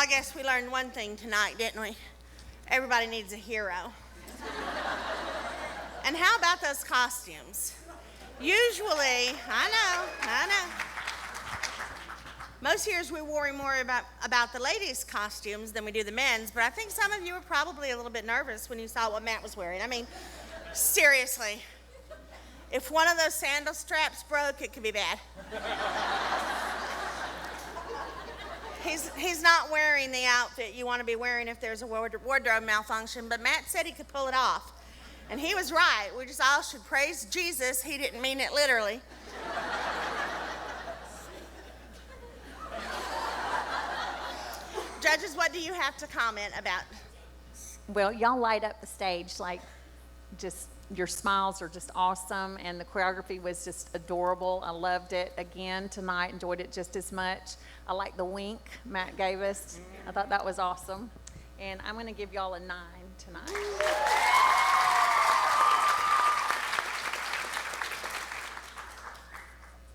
I guess we learned one thing tonight, didn't we? Everybody needs a hero. And how about those costumes? Usually, I know. Most years we worry more about the ladies' costumes than we do the men's, but I think some of you were probably a little bit nervous when you saw what Matt was wearing. I mean, seriously, if one of those sandal straps broke, it could be bad. He's not wearing the outfit you want to be wearing if there's a wardrobe malfunction, but Matt said he could pull it off. And he was right. We just all should praise Jesus. He didn't mean it literally. Judges, what do you have to comment about? Well, y'all light up the stage like just your smiles are just awesome, and the choreography was just adorable. I loved it again tonight, enjoyed it just as much. I like the wink Matt gave us. I thought that was awesome. And I'm going to give y'all a 9 tonight.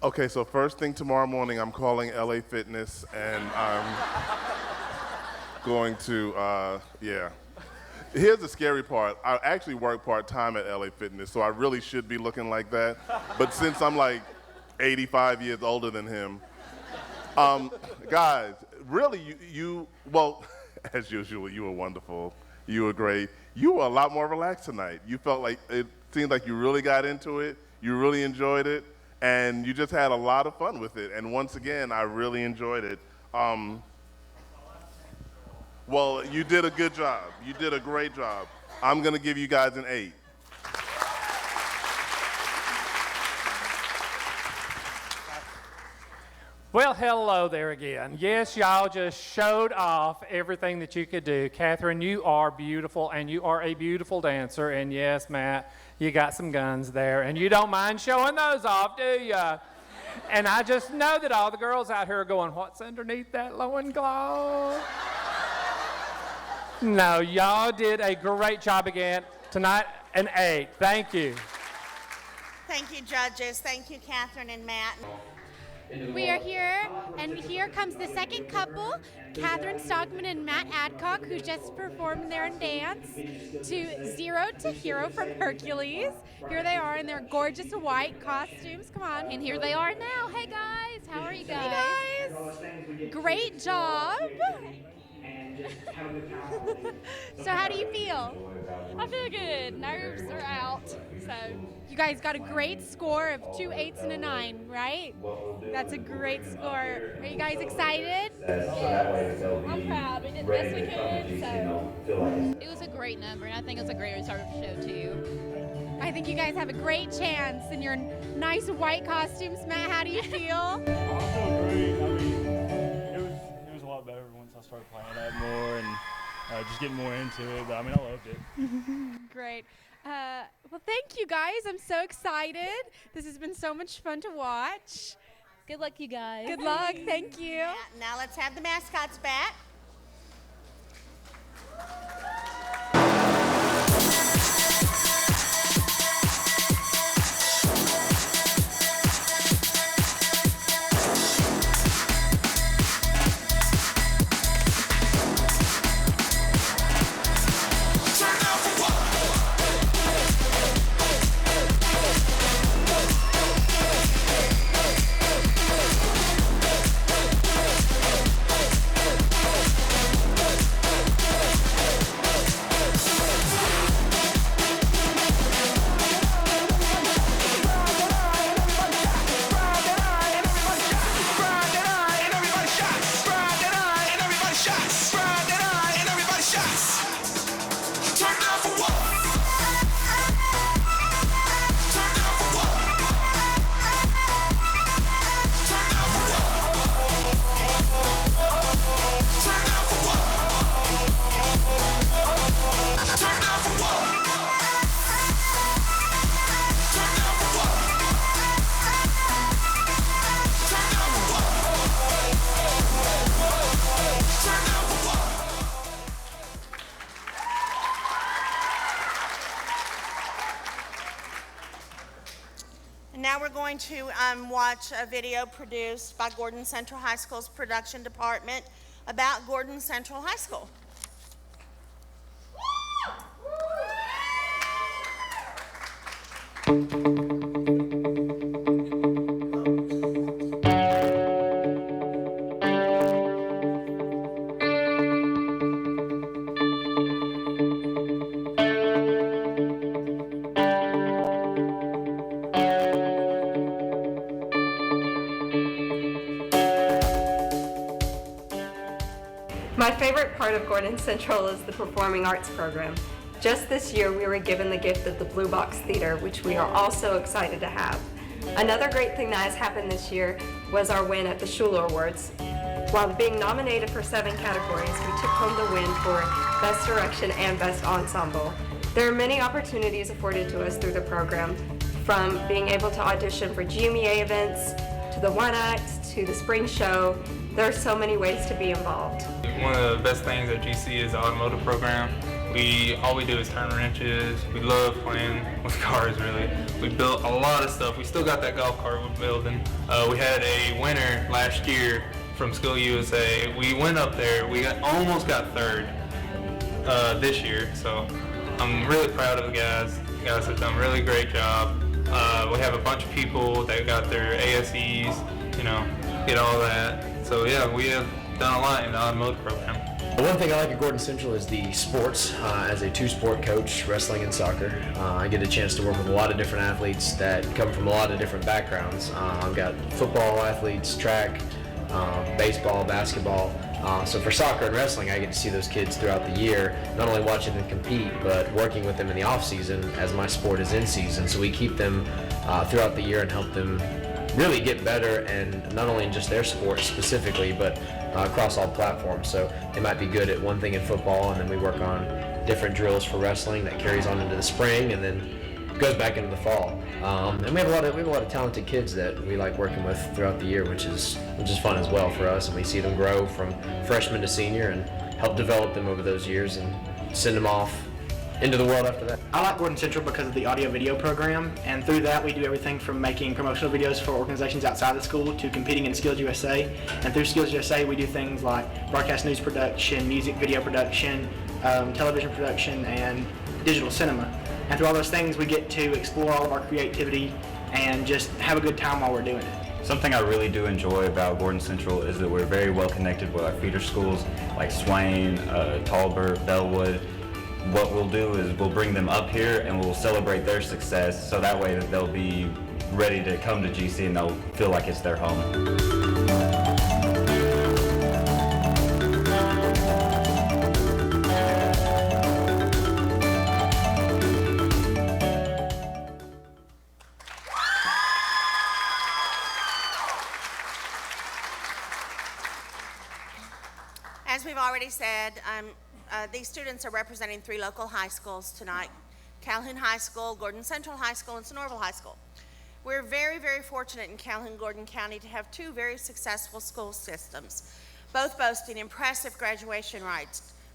Okay, so first thing tomorrow morning, I'm calling LA Fitness, and I'm going to, yeah. Here's the scary part. I actually work part-time at LA Fitness, so I really should be looking like that. But since I'm like 85 years older than him, guys, really, well, as usual, you were wonderful. You were great. You were a lot more relaxed tonight. You felt like, it seemed like you really got into it. You really enjoyed it. And you just had a lot of fun with it. And once again, I really enjoyed it. Well, you did a good job. You did a great job. I'm going to give you guys an 8. Well, hello there again. Yes, y'all just showed off everything that you could do. Catherine, you are beautiful, and you are a beautiful dancer. And yes, Matt, you got some guns there, and you don't mind showing those off, do you? And I just know that all the girls out here are going, what's underneath that loincloth? No, y'all did a great job again. Tonight, an 8. Thank you. Thank you, judges. Thank you, Catherine and Matt. We are here, and here comes the second couple, Catherine Stockman and Matt Adcock, who just performed their dance to Zero to Hero from Hercules. Here they are in their gorgeous white costumes. Come on. And here they are now. Hey, guys. How are you guys? Hey, guys. Great job. So how do you feel? I feel good. Nerves are out. So you guys got a great score of 2 8s and a 9, right? That's a great score. Are you guys excited? Yes. I'm proud. We did the best we could. So it was a great number, and I think it was a great restart of the show too. I think you guys have a great chance in your nice white costumes. Matt, how do you feel? I feel great. I mean, it was a lot better once I started playing that more and just getting more into it. But I mean, I loved it. Great. Well, thank you guys. I'm so excited. This has been so much fun to watch. Good luck, you guys. Good luck. Thank you. Now let's have the mascots back. Now we're going to watch a video produced by Gordon Central High School's production department about Gordon Central High School. My favorite part of Gordon Central is the performing arts program. Just this year, we were given the gift of the Blue Box Theater, which we are all so excited to have. Another great thing that has happened this year was our win at the Schuler Awards. While being nominated for 7 categories, we took home the win for Best Direction and Best Ensemble. There are many opportunities afforded to us through the program, from being able to audition for GMEA events, to the One Act, to the Spring Show. There are so many ways to be involved. One of the best things at GC is the automotive program. All we do is turn wrenches. We love playing with cars, really. We built a lot of stuff. We still got that golf cart we're building. We had a winner last year from School USA. We went up there. We almost got 3rd this year. So I'm really proud of the guys. The guys have done a really great job. We have a bunch of people that got their ASEs, get all that. So yeah, we have done a lot in the automotive program. The one thing I like at Gordon Central is the sports. As a 2-sport coach, wrestling and soccer, I get a chance to work with a lot of different athletes that come from a lot of different backgrounds. I've got football athletes, track, baseball, basketball. So for soccer and wrestling, I get to see those kids throughout the year, not only watching them compete, but working with them in the off season as my sport is in season. So we keep them throughout the year and help them really get better, and not only in just their sport specifically, but across all platforms. So they might be good at one thing in football, and then we work on different drills for wrestling that carries on into the spring, and then goes back into the fall. And we have a lot of talented kids that we like working with throughout the year, which is fun as well for us. And we see them grow from freshman to senior and help develop them over those years and send them off into the world after that. I like Gordon Central because of the audio-video program, and through that we do everything from making promotional videos for organizations outside the school to competing in Skills USA. And through Skills USA we do things like broadcast news production, music video production, television production, and digital cinema. And through all those things we get to explore all of our creativity and just have a good time while we're doing it. Something I really do enjoy about Gordon Central is that we're very well connected with our feeder schools like Swain, Talbot, Bellwood. What we'll do is we'll bring them up here and we'll celebrate their success, so that way that they'll be ready to come to GC and they'll feel like it's their home. As we've already said, these students are representing 3 local high schools tonight: Calhoun High School, Gordon Central High School, and Sonoraville High School. We're very, very fortunate in Calhoun-Gordon County to have 2 very successful school systems, both boasting impressive graduation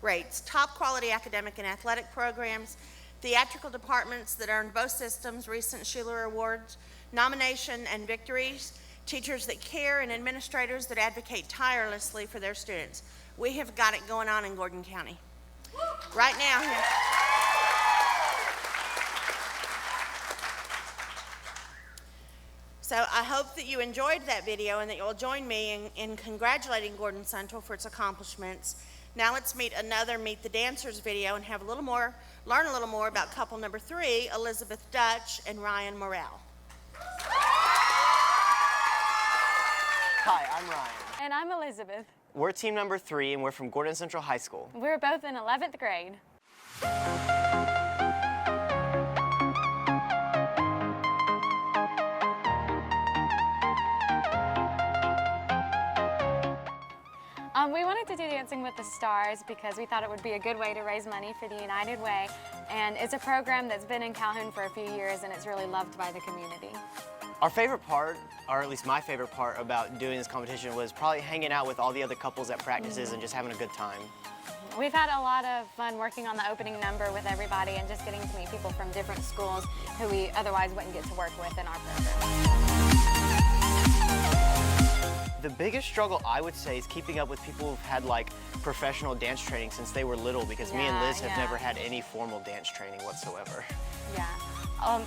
rates, top quality academic and athletic programs, theatrical departments that earned both systems recent Schuler Awards, nomination and victories, teachers that care, and administrators that advocate tirelessly for their students. We have got it going on in Gordon County. Right now. So I hope that you enjoyed that video and that you'll join me in congratulating Gordon Central for its accomplishments. Now let's meet another Meet the Dancers video and have learn a little more about couple number 3, Elizabeth Dutch and Ryan Morrell. Hi, I'm Ryan. And I'm Elizabeth. We're team number 3 and we're from Gordon Central High School. We're both in 11th grade. We wanted to do Dancing with the Stars because we thought it would be a good way to raise money for the United Way, and it's a program that's been in Calhoun for a few years and it's really loved by the community. Our favorite part, or at least my favorite part about doing this competition, was probably hanging out with all the other couples at practices and just having a good time. We've had a lot of fun working on the opening number with everybody and just getting to meet people from different schools who we otherwise wouldn't get to work with in our program. The biggest struggle, I would say, is keeping up with people who've had like professional dance training since they were little, because me and Liz have never had any formal dance training whatsoever. Yeah.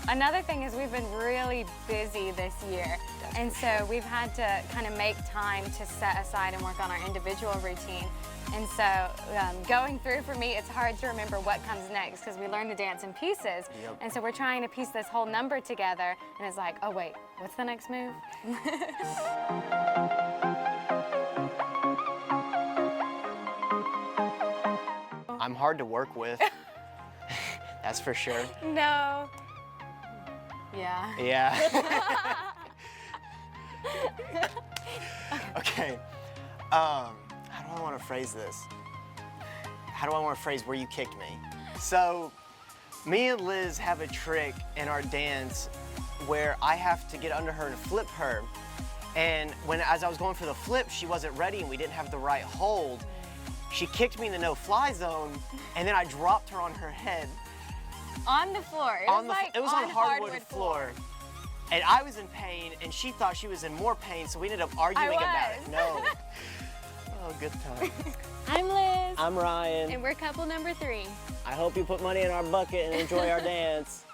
Another thing is we've been really busy this year, and so we've had to kind of make time to set aside and work on our individual routine. And so going through for me, it's hard to remember what comes next because we learn to dance in pieces. Yep. And so we're trying to piece this whole number together, and it's like, oh wait, what's the next move? I'm hard to work with. That's for sure. No. Yeah. Yeah. Okay. How do I want to phrase this? How do I want to phrase where you kicked me? So, me and Liz have a trick in our dance where I have to get under her and flip her. And as I was going for the flip, she wasn't ready and we didn't have the right hold. She kicked me in the no-fly zone, and then I dropped her on her head. On the floor. It was on hardwood floor. And I was in pain, and she thought she was in more pain, so we ended up arguing about it. No. Oh, good time. I'm Liz. I'm Ryan. And we're couple number 3. I hope you put money in our bucket and enjoy our dance.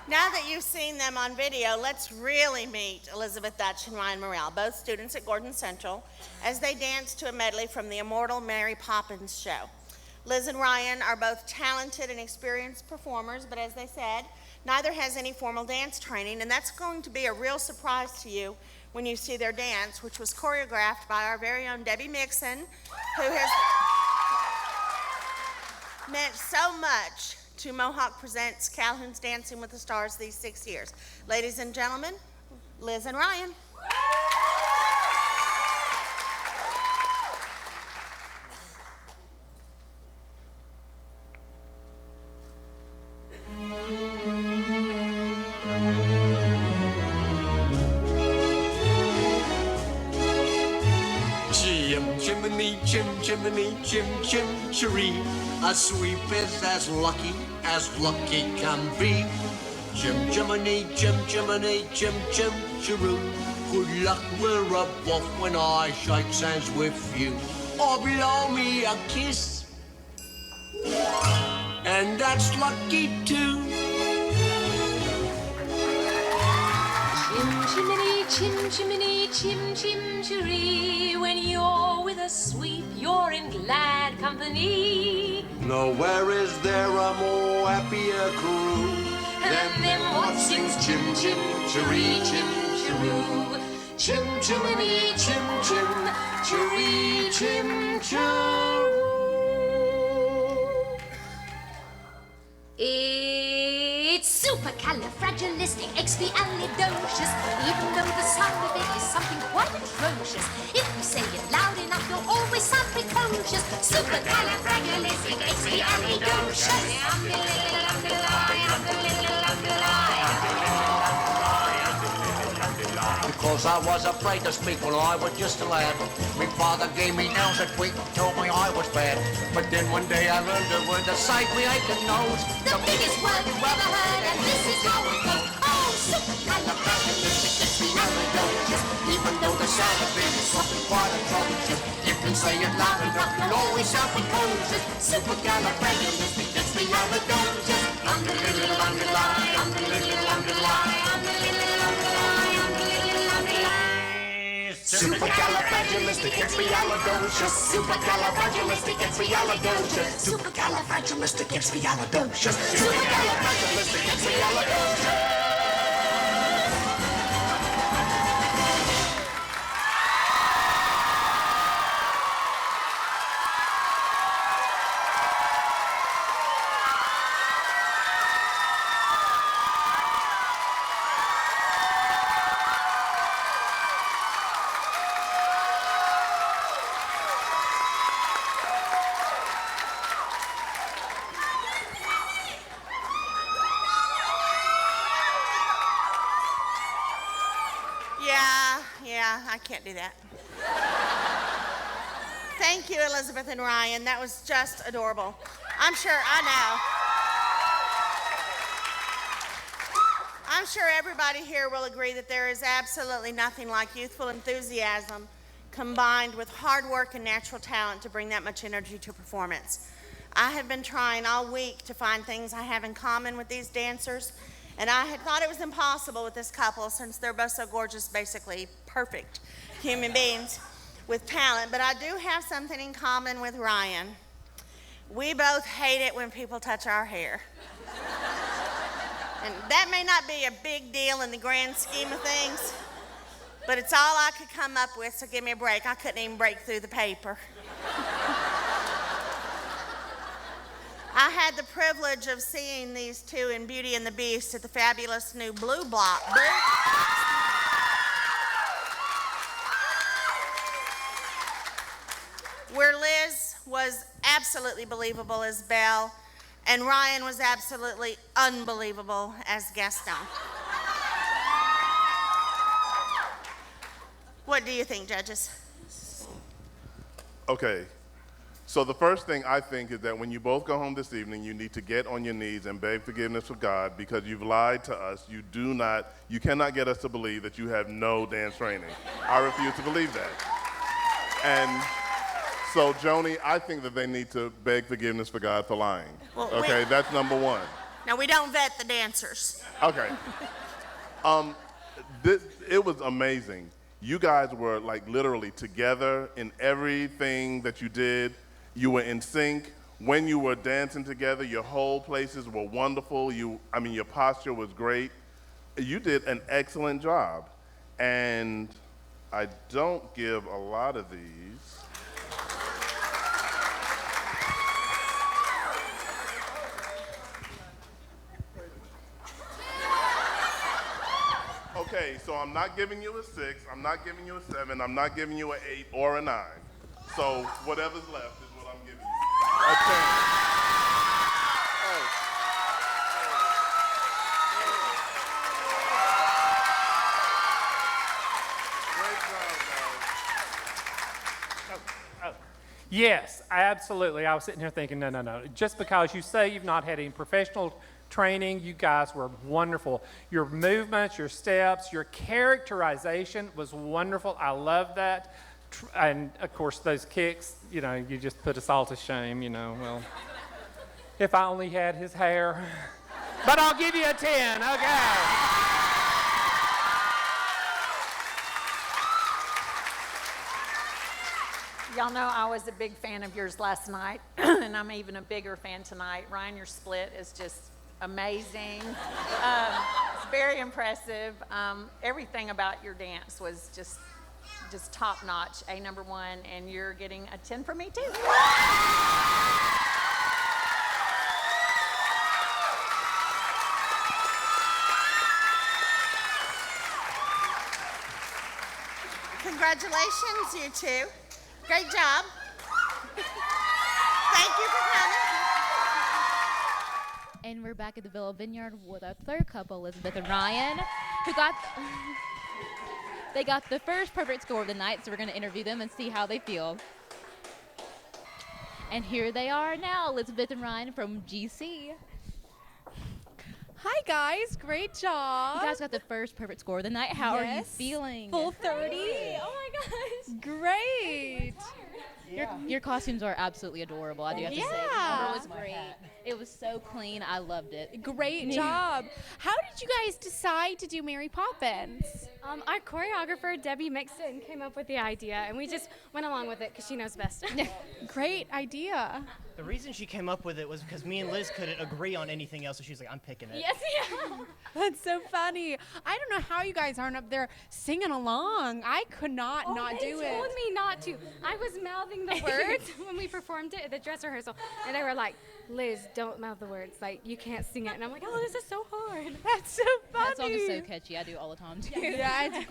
Now that you've seen them on video, let's really meet Elizabeth Dutch and Ryan Morrell, both students at Gordon Central, as they dance to a medley from the immortal Mary Poppins show. Liz and Ryan are both talented and experienced performers, but as they said, neither has any formal dance training, and that's going to be a real surprise to you when you see their dance, which was choreographed by our very own Debbie Mixon, who has meant so much to Mohawk Presents Calhoun's Dancing with the Stars these 6 years. Ladies and gentlemen, Liz and Ryan. Jiminy, Jim, Chiree. A sweep is as lucky can be. Jiminy, Jim, Chiroo. Good luck, we're above when I shake hands with you. Or blow me a kiss. And that's lucky too. Chimney, chiree. When you're with a sweep, you're in glad company. Nowhere is there a more happier crew than them what sings chiree, chiroo. Chimney, chiree, chiroo. It's supercalifragilisticexpialidocious. Even though the sound of it is something quite atrocious, if you say it loud enough, you'll always sound precocious. Because I was afraid to speak when I was just a lad. My father gave me nails that week, told me I was bad. But then one day I learned a word to save me aching nose. The biggest word you've ever heard, and this is how it goes. Oh, supercalifragilisticexpialidocious. Even though the sound of it is something quite atrocious, if you say it loud enough, you'll always sound precocious. Supercalifragilisticexpialidocious. Supercalifragilisticexpialidocious. Supercalifragilisticexpialidocious. Supercalifragilisticexpialidocious. Supercalifragilisticexpialidocious. Yeah, I can't do that. Thank you, Elizabeth and Ryan. That was just adorable. I'm sure, I know. I'm sure everybody here will agree that there is absolutely nothing like youthful enthusiasm combined with hard work and natural talent to bring that much energy to performance. I have been trying all week to find things I have in common with these dancers, and I had thought it was impossible with this couple since they're both so gorgeous, basically perfect human beings with talent, but I do have something in common with Ryan. We both hate it when people touch our hair. And that may not be a big deal in the grand scheme of things, but it's all I could come up with, so give me a break. I couldn't even break through the paper. I had the privilege of seeing these two in Beauty and the Beast at the fabulous new Blue Block. Where Liz was absolutely believable as Belle, and Ryan was absolutely unbelievable as Gaston. What do you think, judges? Okay, so the first thing I think is that when you both go home this evening, you need to get on your knees and beg forgiveness of God because you've lied to us. You cannot get us to believe that you have no dance training. I refuse to believe that. And so, Joni, I think that they need to beg forgiveness for God for lying. Well, okay, that's number one. Now, we don't vet the dancers. Okay. It was amazing. You guys were like literally together in everything that you did. You were in sync. When you were dancing together, your whole places were wonderful. Your posture was great. You did an excellent job. And I don't give a lot of these. Okay, so I'm not giving you a 6, I'm not giving you a 7, I'm not giving you an 8 or a 9. So whatever's left is what I'm giving you. A 10. Oh. Yes, absolutely. I was sitting here thinking, no. Just because you say you've not had any professional training, you guys were wonderful. Your movements, your steps, your characterization was wonderful. I love that. And of course, those kicks, you just put us all to shame, well, if I only had his hair. But I'll give you a 10, okay. Y'all know I was a big fan of yours last night, and I'm even a bigger fan tonight. Ryan, your split is just amazing. It's very impressive. Everything about your dance was just top notch, #1, and you're getting a 10 from me too. Congratulations, you two. Great job. Thank you for coming. And we're back at the Villa Vineyard with our third couple, Elizabeth and Ryan, who they got the first perfect score of the night, so we're going to interview them and see how they feel. And here they are now, Elizabeth and Ryan from GC. Hi, guys. Great job. You guys got the first perfect score of the night. How are you feeling? Full 30. Oh, my gosh. Great. Your costumes are absolutely adorable, I do have to say. The number was great. It was so clean. I loved it. Great job. How did you guys decide to do Mary Poppins? Our choreographer, Debbie Mixon, came up with the idea, and we just went along with it because she knows best. Great idea. The reason she came up with it was because me and Liz couldn't agree on anything else, so she's like, I'm picking it. Yes, yeah. That's so funny. I don't know how you guys aren't up there singing along. I could not do it. They told me not to. I was mouthing the words when we performed it at the dress rehearsal, and they were like, Liz, don't mouth the words. Like, you can't sing it. And I'm like, oh, this is so hard. That's so funny. That song is so catchy. I do it all the time, too. Yeah, it's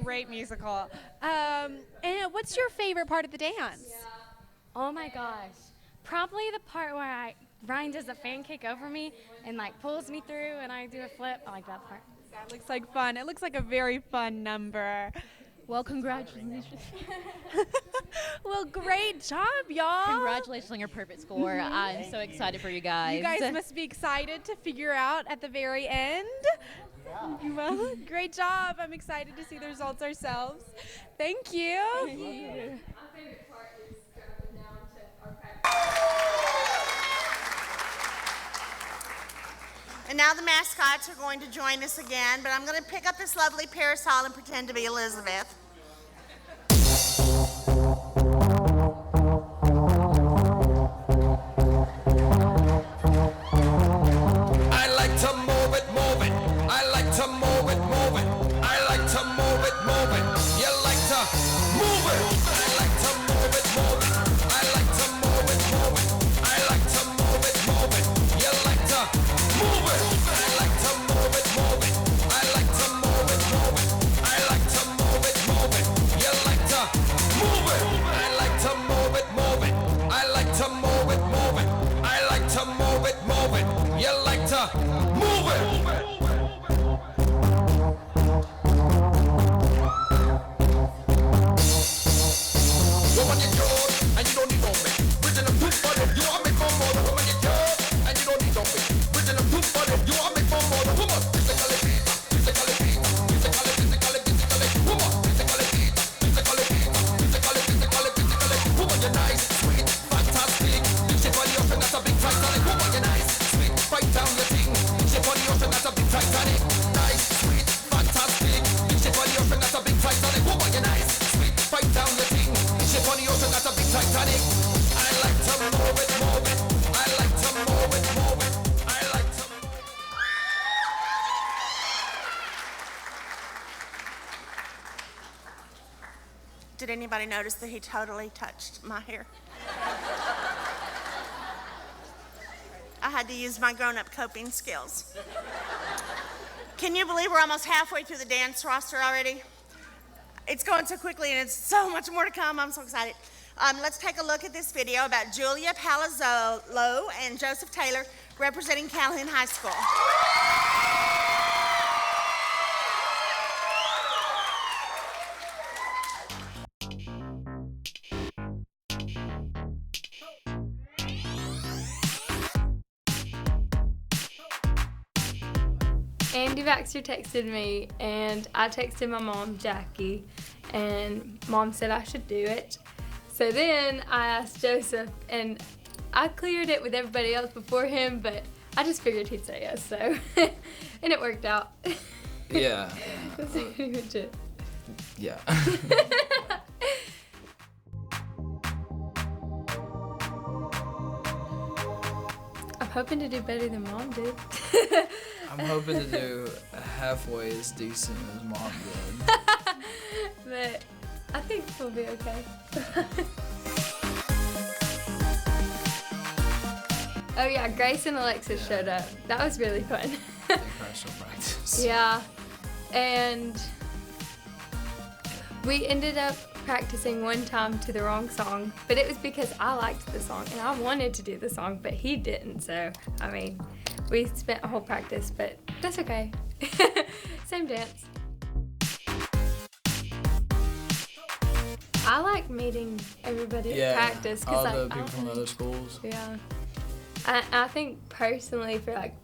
great musical. And what's your favorite part of the dance? Oh, my gosh. Probably the part where Ryan does a fan kick over me and, like, pulls me through and I do a flip. I like that part. That looks like fun. It looks like a very fun number. Well, congratulations. Well, great job, y'all. Congratulations on your perfect score. I'm so excited for you guys. You guys must be excited to figure out at the very end. Well, great job. I'm excited to see the results ourselves. Thank you. Thank you. My favorite part is driving down to our practice. And now the mascots are going to join us again, but I'm going to pick up this lovely parasol and pretend to be Elizabeth. I like to move it, move it. I like to move it, move it. I like to move it, move it. You like to move it. I like to move it, move it. I like to move it, move it. I like to move it, move it. You like to move it. I like to move it, move it. I like to move it, move it. I like to move it, move it. You like to move it. I like to move it, move it. I like to move it, move it. I like to move it, move it. You like to move it. Woman, you're good, and you don't need no man. Bridging them too funny, you want me for more. Woman, you're good, and you don't need no man. Bridging them too funny, you want me for more. Woman, physically beat, physically beat, physically, physically, physically. Woman, physically beat, physically beat, physically, physically, physically. Woman, you're nice, sweet, fantastic. Big ship on the ocean, that's a big Titanic. Woman, you're nice, sweet, fight down your thing. Big ship on the ocean, that's a big Titanic. Nice, sweet, fantastic. Big ship on the ocean, that's a big Titanic. Woman, you're nice, sweet, fight down your thing. Ship on the ocean, that's a big Titanic. I like to move it, move it. I like to move it, move it. I like to move it. Did anybody notice that he totally touched my hair? I had to use my grown-up coping skills. Can you believe we're almost halfway through the dance roster already? It's going so quickly, and it's so much more to come. I'm so excited. Let's take a look at this video about Julia Palazzolo and Joseph Taylor representing Calhoun High School. Andy Baxter texted me, and I texted my mom, Jackie, and Mom said I should do it. So then I asked Joseph, and I cleared it with everybody else before him, but I just figured he'd say yes, so. And it worked out. Yeah. That's pretty much it. Yeah. I'm hoping to do better than Mom did. I'm hoping to do halfway as decent as Mom did. But I think we'll be okay. Oh yeah, Grace and Alexis showed up. That was really fun. Professional practice. Yeah, and we ended up practicing one time to the wrong song, but it was because I liked the song and I wanted to do the song, but he didn't. So, I mean, we spent a whole practice, but that's okay. Same dance. I like meeting everybody at practice. All like, the people from other schools. Yeah. I think personally for like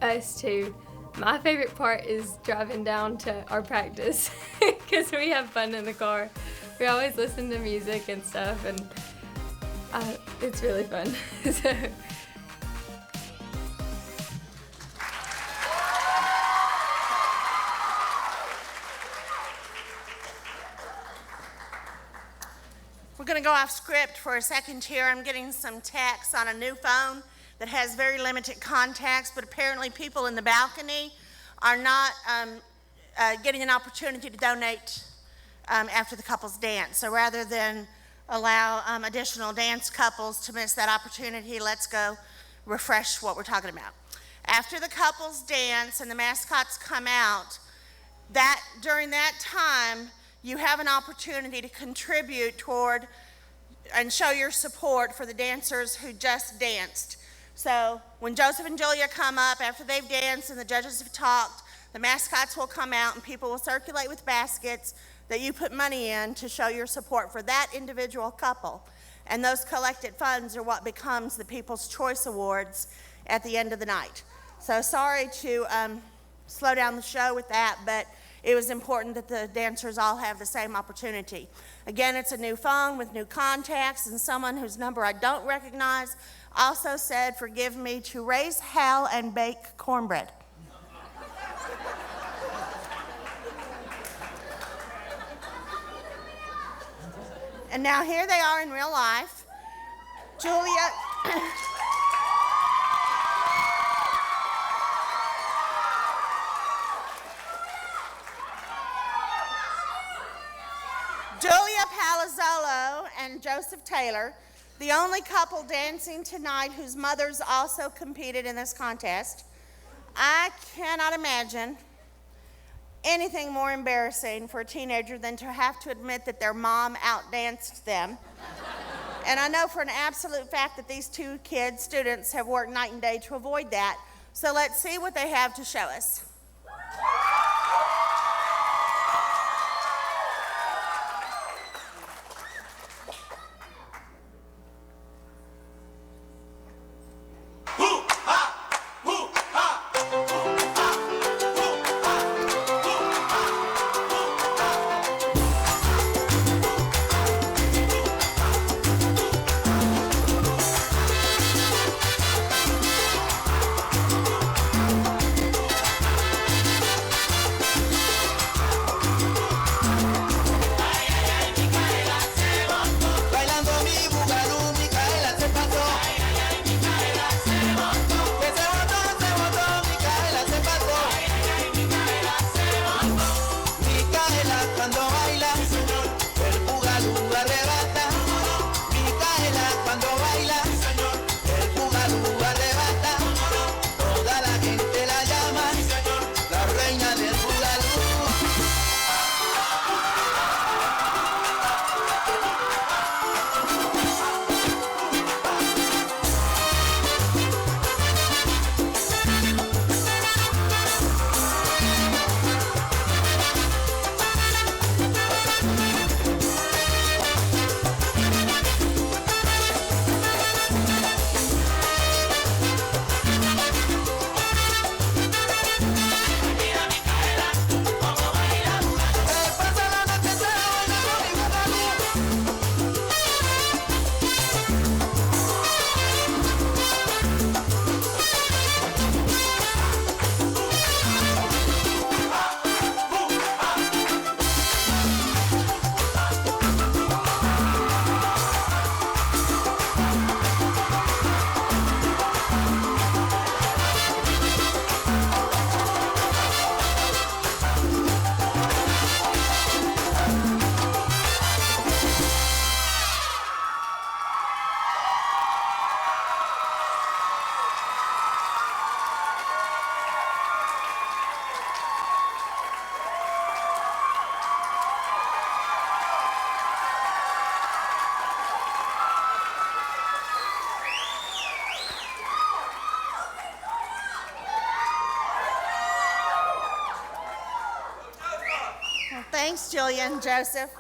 us two, my favorite part is driving down to our practice because we have fun in the car. We always listen to music and stuff, and it's really fun. So. We're going to go off script for a second here. I'm getting some texts on a new phone that has very limited contacts, but apparently people in the balcony are not getting an opportunity to donate after the couples dance. So rather than allow additional dance couples to miss that opportunity, let's go refresh what we're talking about. After the couples dance and the mascots come out, during that time, you have an opportunity to contribute toward and show your support for the dancers who just danced. So when Joseph and Julia come up after they've danced and the judges have talked, the mascots will come out and people will circulate with baskets that you put money in to show your support for that individual couple. And those collected funds are what becomes the People's Choice Awards at the end of the night. So sorry to slow down the show with that, but it was important that the dancers all have the same opportunity. Again, it's a new phone with new contacts, and someone whose number I don't recognize also said, forgive me, to raise hell and bake cornbread. And now here they are in real life. Julia. Julia Palazzolo and Joseph Taylor, the only couple dancing tonight whose mothers also competed in this contest. I cannot imagine anything more embarrassing for a teenager than to have to admit that their mom outdanced them. And I know for an absolute fact that these two kids, students, have worked night and day to avoid that. So let's see what they have to show us. Thanks, Julia and Joseph.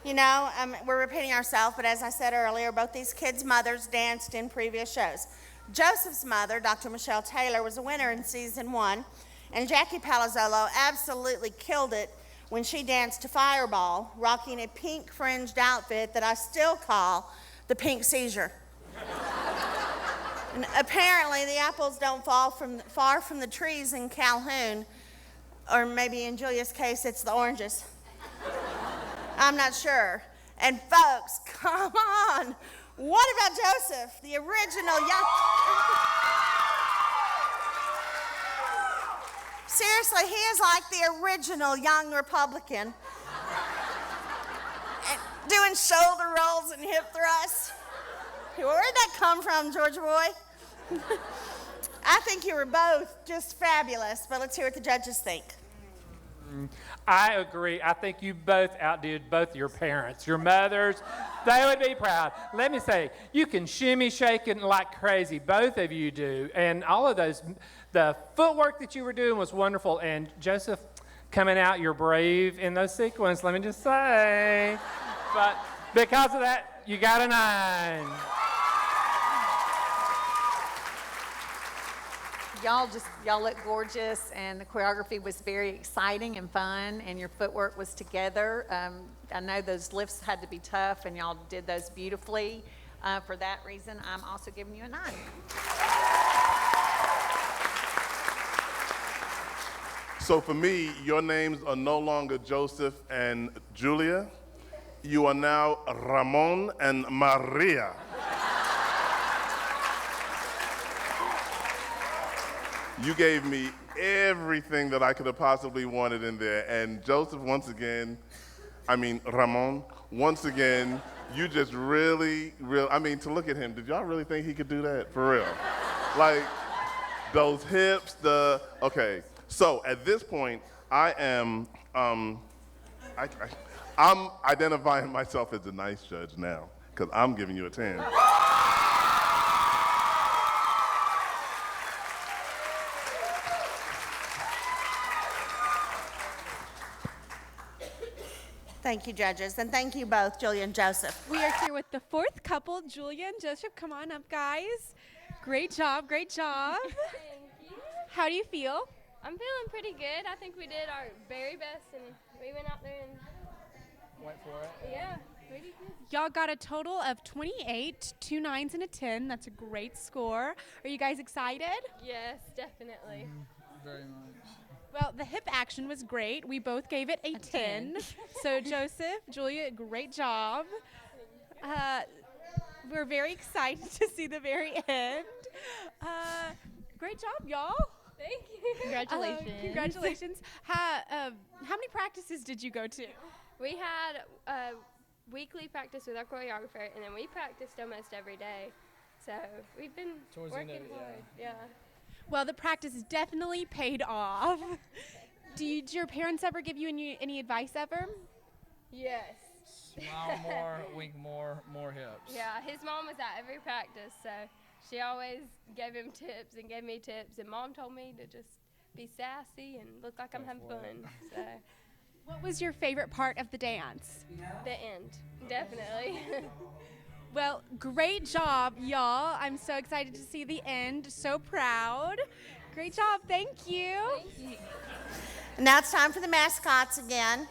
You know, we're repeating ourselves, but as I said earlier, both these kids' mothers danced in previous shows. Joseph's mother, Dr. Michelle Taylor, was a winner in season 1, and Jackie Palazzolo absolutely killed it when she danced to Fireball, rocking a pink fringed outfit that I still call the pink seizure. And apparently, the apples don't fall far from the trees in Calhoun, or maybe in Julia's case, it's the oranges. I'm not sure. And folks, come on. What about Joseph, the original young... Seriously, he is like the original young Republican. Doing shoulder rolls and hip thrusts. Where'd that come from, Georgia boy? I think you were both just fabulous, but let's hear what the judges think. I agree. I think you both outdid both your parents. Your mothers, they would be proud. Let me say, you can shimmy, shake it like crazy. Both of you do. And all of those, the footwork that you were doing was wonderful. And Joseph, coming out. You're brave in those sequins, let me just say. But because of that, you got a 9. Y'all look gorgeous, and the choreography was very exciting and fun, and your footwork was together. I know those lifts had to be tough, and y'all did those beautifully. For that reason, I'm also giving you a 9. So for me, your names are no longer Joseph and Julia. You are now Ramon and Maria. You gave me everything that I could have possibly wanted in there. And Joseph, Ramon, once again, you just really, to look at him, did y'all really think he could do that? For real. Like, those hips, okay. So at this point, I'm identifying myself as a nice judge now, because I'm giving you a 10. Thank you, judges, and thank you both, Julia and Joseph. We are here with the fourth couple, Julia and Joseph. Come on up, guys. Great job, great job. Thank you. How do you feel? I'm feeling pretty good. I think we did our very best, and we went out there and went for it. Yeah, pretty good. Y'all got a total of 28, 2 9s and a 10. That's a great score. Are you guys excited? Yes, definitely. Very much. Well, the hip action was great. We both gave it a 10. So Joseph, Julia, great job. We're very excited to see the very end. Great job, y'all. Thank you. Congratulations. Congratulations. How many practices did you go to? We had weekly practice with our choreographer, and then we practiced almost every day. So we've been working hard. Yeah. Well, the practice definitely paid off. Did your parents ever give you any advice ever? Yes. Smile more, wink more hips. Yeah, his mom was at every practice, so she always gave him tips and gave me tips, and Mom told me to just be sassy and look like I'm having fun. So. What was your favorite part of the dance? The end, definitely. Well, great job, y'all. I'm so excited to see the end. So proud. Great job. Thank you. Thank you. Now it's time for the mascots again.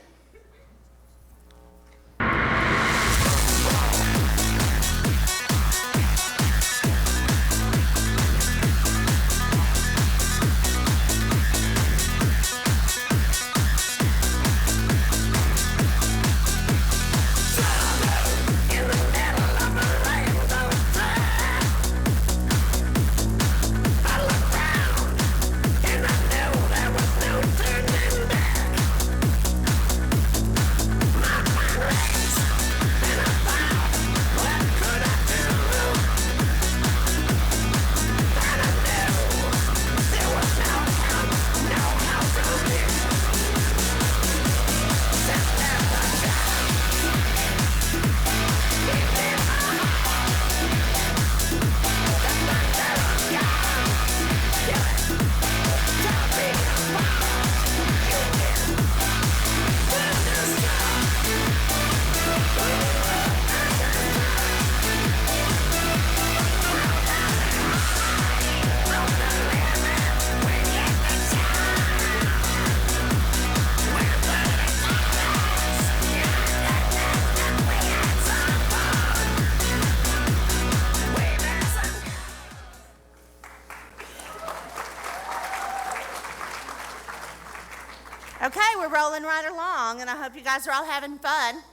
Okay, we're rolling right along, and I hope you guys are all having fun.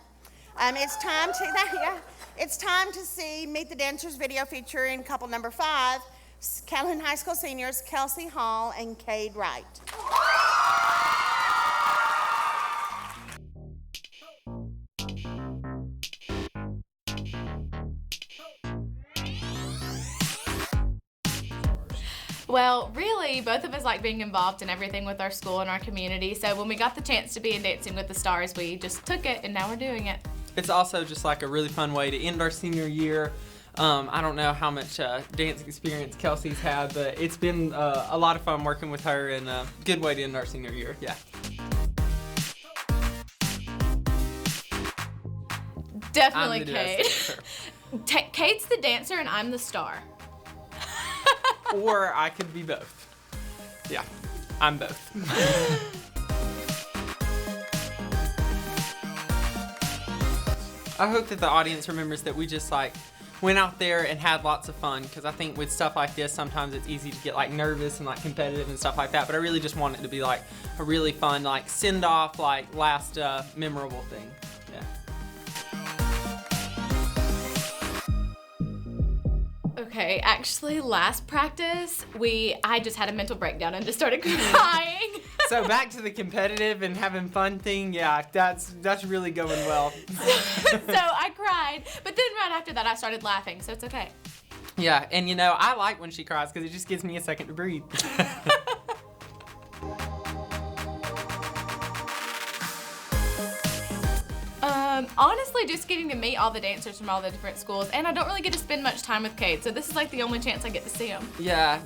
It's time to see Meet the Dancers video featuring couple number 5, Calhoun High School seniors Kelsey Hall and Cade Wright. Well, really, both of us like being involved in everything with our school and our community. So when we got the chance to be in Dancing with the Stars, we just took it, and now we're doing it. It's also just like a really fun way to end our senior year. I don't know how much dance experience Kelsey's had, but it's been a lot of fun working with her, and a good way to end our senior year. Yeah. Definitely I'm the Kate. dancer. Kate's the dancer and I'm the star. Or I could be both. Yeah, I'm both. I hope that the audience remembers that we just like went out there and had lots of fun, because I think with stuff like this sometimes it's easy to get like nervous and like competitive and stuff like that, but I really just want it to be like a really fun like send off, like last memorable thing. Yeah. Okay, actually last practice I just had a mental breakdown and just started crying. So back to the competitive and having fun thing, yeah, that's really going well. So I cried, but then right after that I started laughing, so it's okay. Yeah, and you know, I like when she cries because it just gives me a second to breathe. Honestly, just getting to meet all the dancers from all the different schools, and I don't really get to spend much time with Kate, so this is like the only chance I get to see him. Yeah,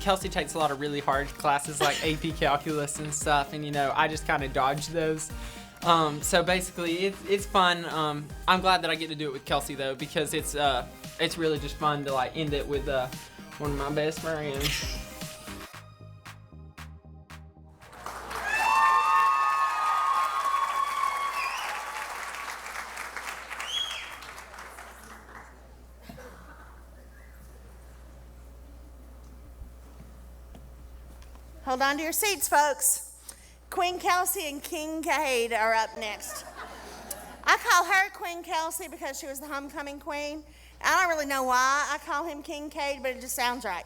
Kelsey takes a lot of really hard classes like AP Calculus and stuff, and you know, I just kind of dodge those. So basically, it's fun. I'm glad that I get to do it with Kelsey though, because it's really just fun to like end it with one of my best friends. Hold on to your seats, folks. Queen Kelsey and King Cade are up next. I call her Queen Kelsey because she was the homecoming queen. I don't really know why I call him King Cade, but it just sounds right.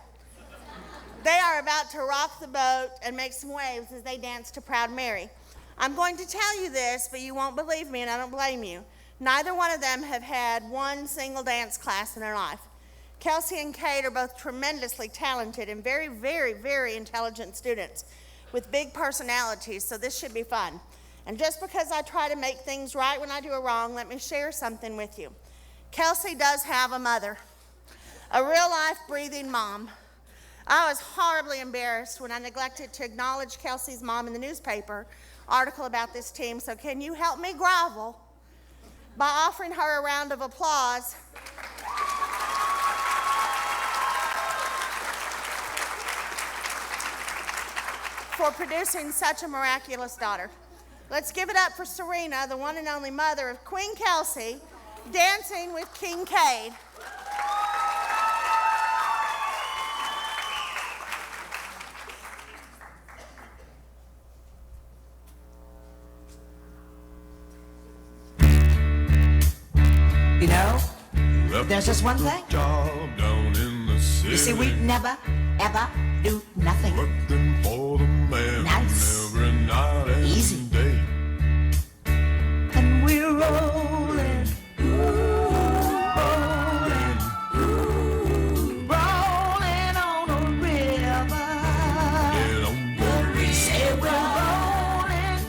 They are about to rock the boat and make some waves as they dance to Proud Mary. I'm going to tell you this, but you won't believe me, and I don't blame you. Neither one of them have had one single dance class in their life. Kelsey and Kate are both tremendously talented and very, very, very intelligent students with big personalities, so this should be fun. And just because I try to make things right when I do a wrong, let me share something with you. Kelsey does have a mother, a real-life breathing mom. I was horribly embarrassed when I neglected to acknowledge Kelsey's mom in the newspaper article about this team, so can you help me grovel by offering her a round of applause? For producing such a miraculous daughter. Let's give it up for Serena, the one and only mother of Queen Kelsey, dancing with King Cade. You know, there's just one thing. You see, we never, ever do nothing nice, easy. And we're rolling, rolling on the river. Say we're rolling,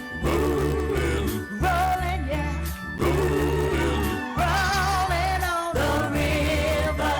yeah, rolling on the river.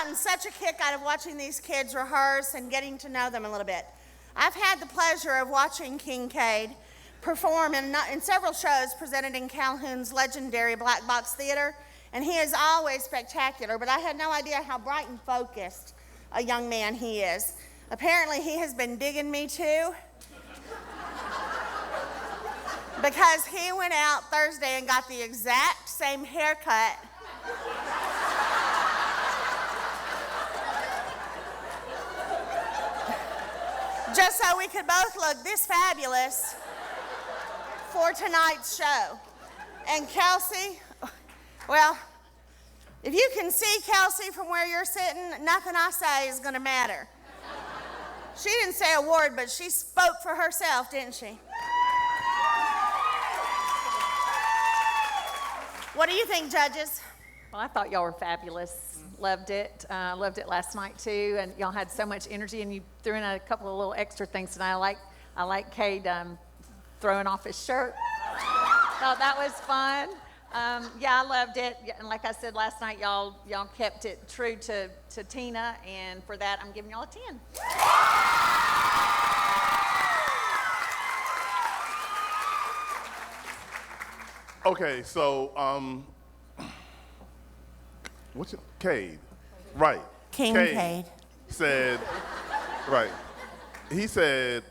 gotten such a kick out of watching these kids rehearse and getting to know them a little bit. I've had the pleasure of watching Kincaid perform in several shows presented in Calhoun's legendary Black Box Theater, and he is always spectacular, but I had no idea how bright and focused a young man he is. Apparently, he has been digging me too, because he went out Thursday and got the exact same haircut just so we could both look this fabulous for tonight's show. And Kelsey, well, if you can see Kelsey from where you're sitting, nothing I say is gonna matter. She didn't say a word, but she spoke for herself, didn't she? What do you think, judges? Well, I thought y'all were fabulous. Loved it. Loved it last night too, and y'all had so much energy. And you threw in a couple of little extra things tonight. I like Cade throwing off his shirt. Thought that was fun. Yeah, I loved it. And like I said last night, y'all kept it true to Tina, and for that, I'm giving y'all a 10. Okay, so what's it? Cade, right? Kincaid said, right. He said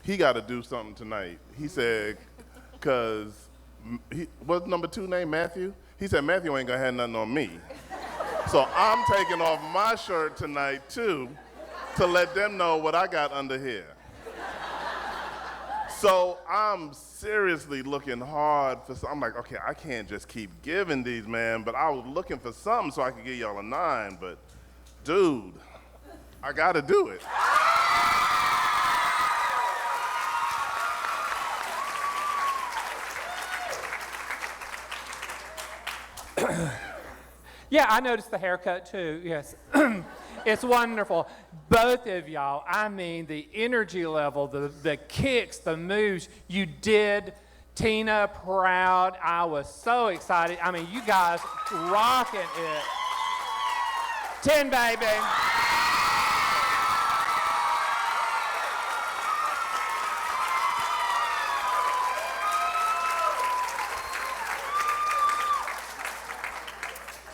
he got to do something tonight. He said, cause what's number 2 name? Matthew. He said Matthew ain't gonna have nothing on me, so I'm taking off my shirt tonight too, to let them know what I got under here. So I'm seriously looking hard for something. I'm like, okay, I can't just keep giving these, man, but I was looking for something so I could give y'all a 9, but dude, I gotta do it. Yeah, I noticed the haircut too, yes. It's wonderful. Both of y'all, I mean, the energy level, the kicks, the moves, you did Tina proud. I was so excited. I mean, you guys rocking it. 10, baby.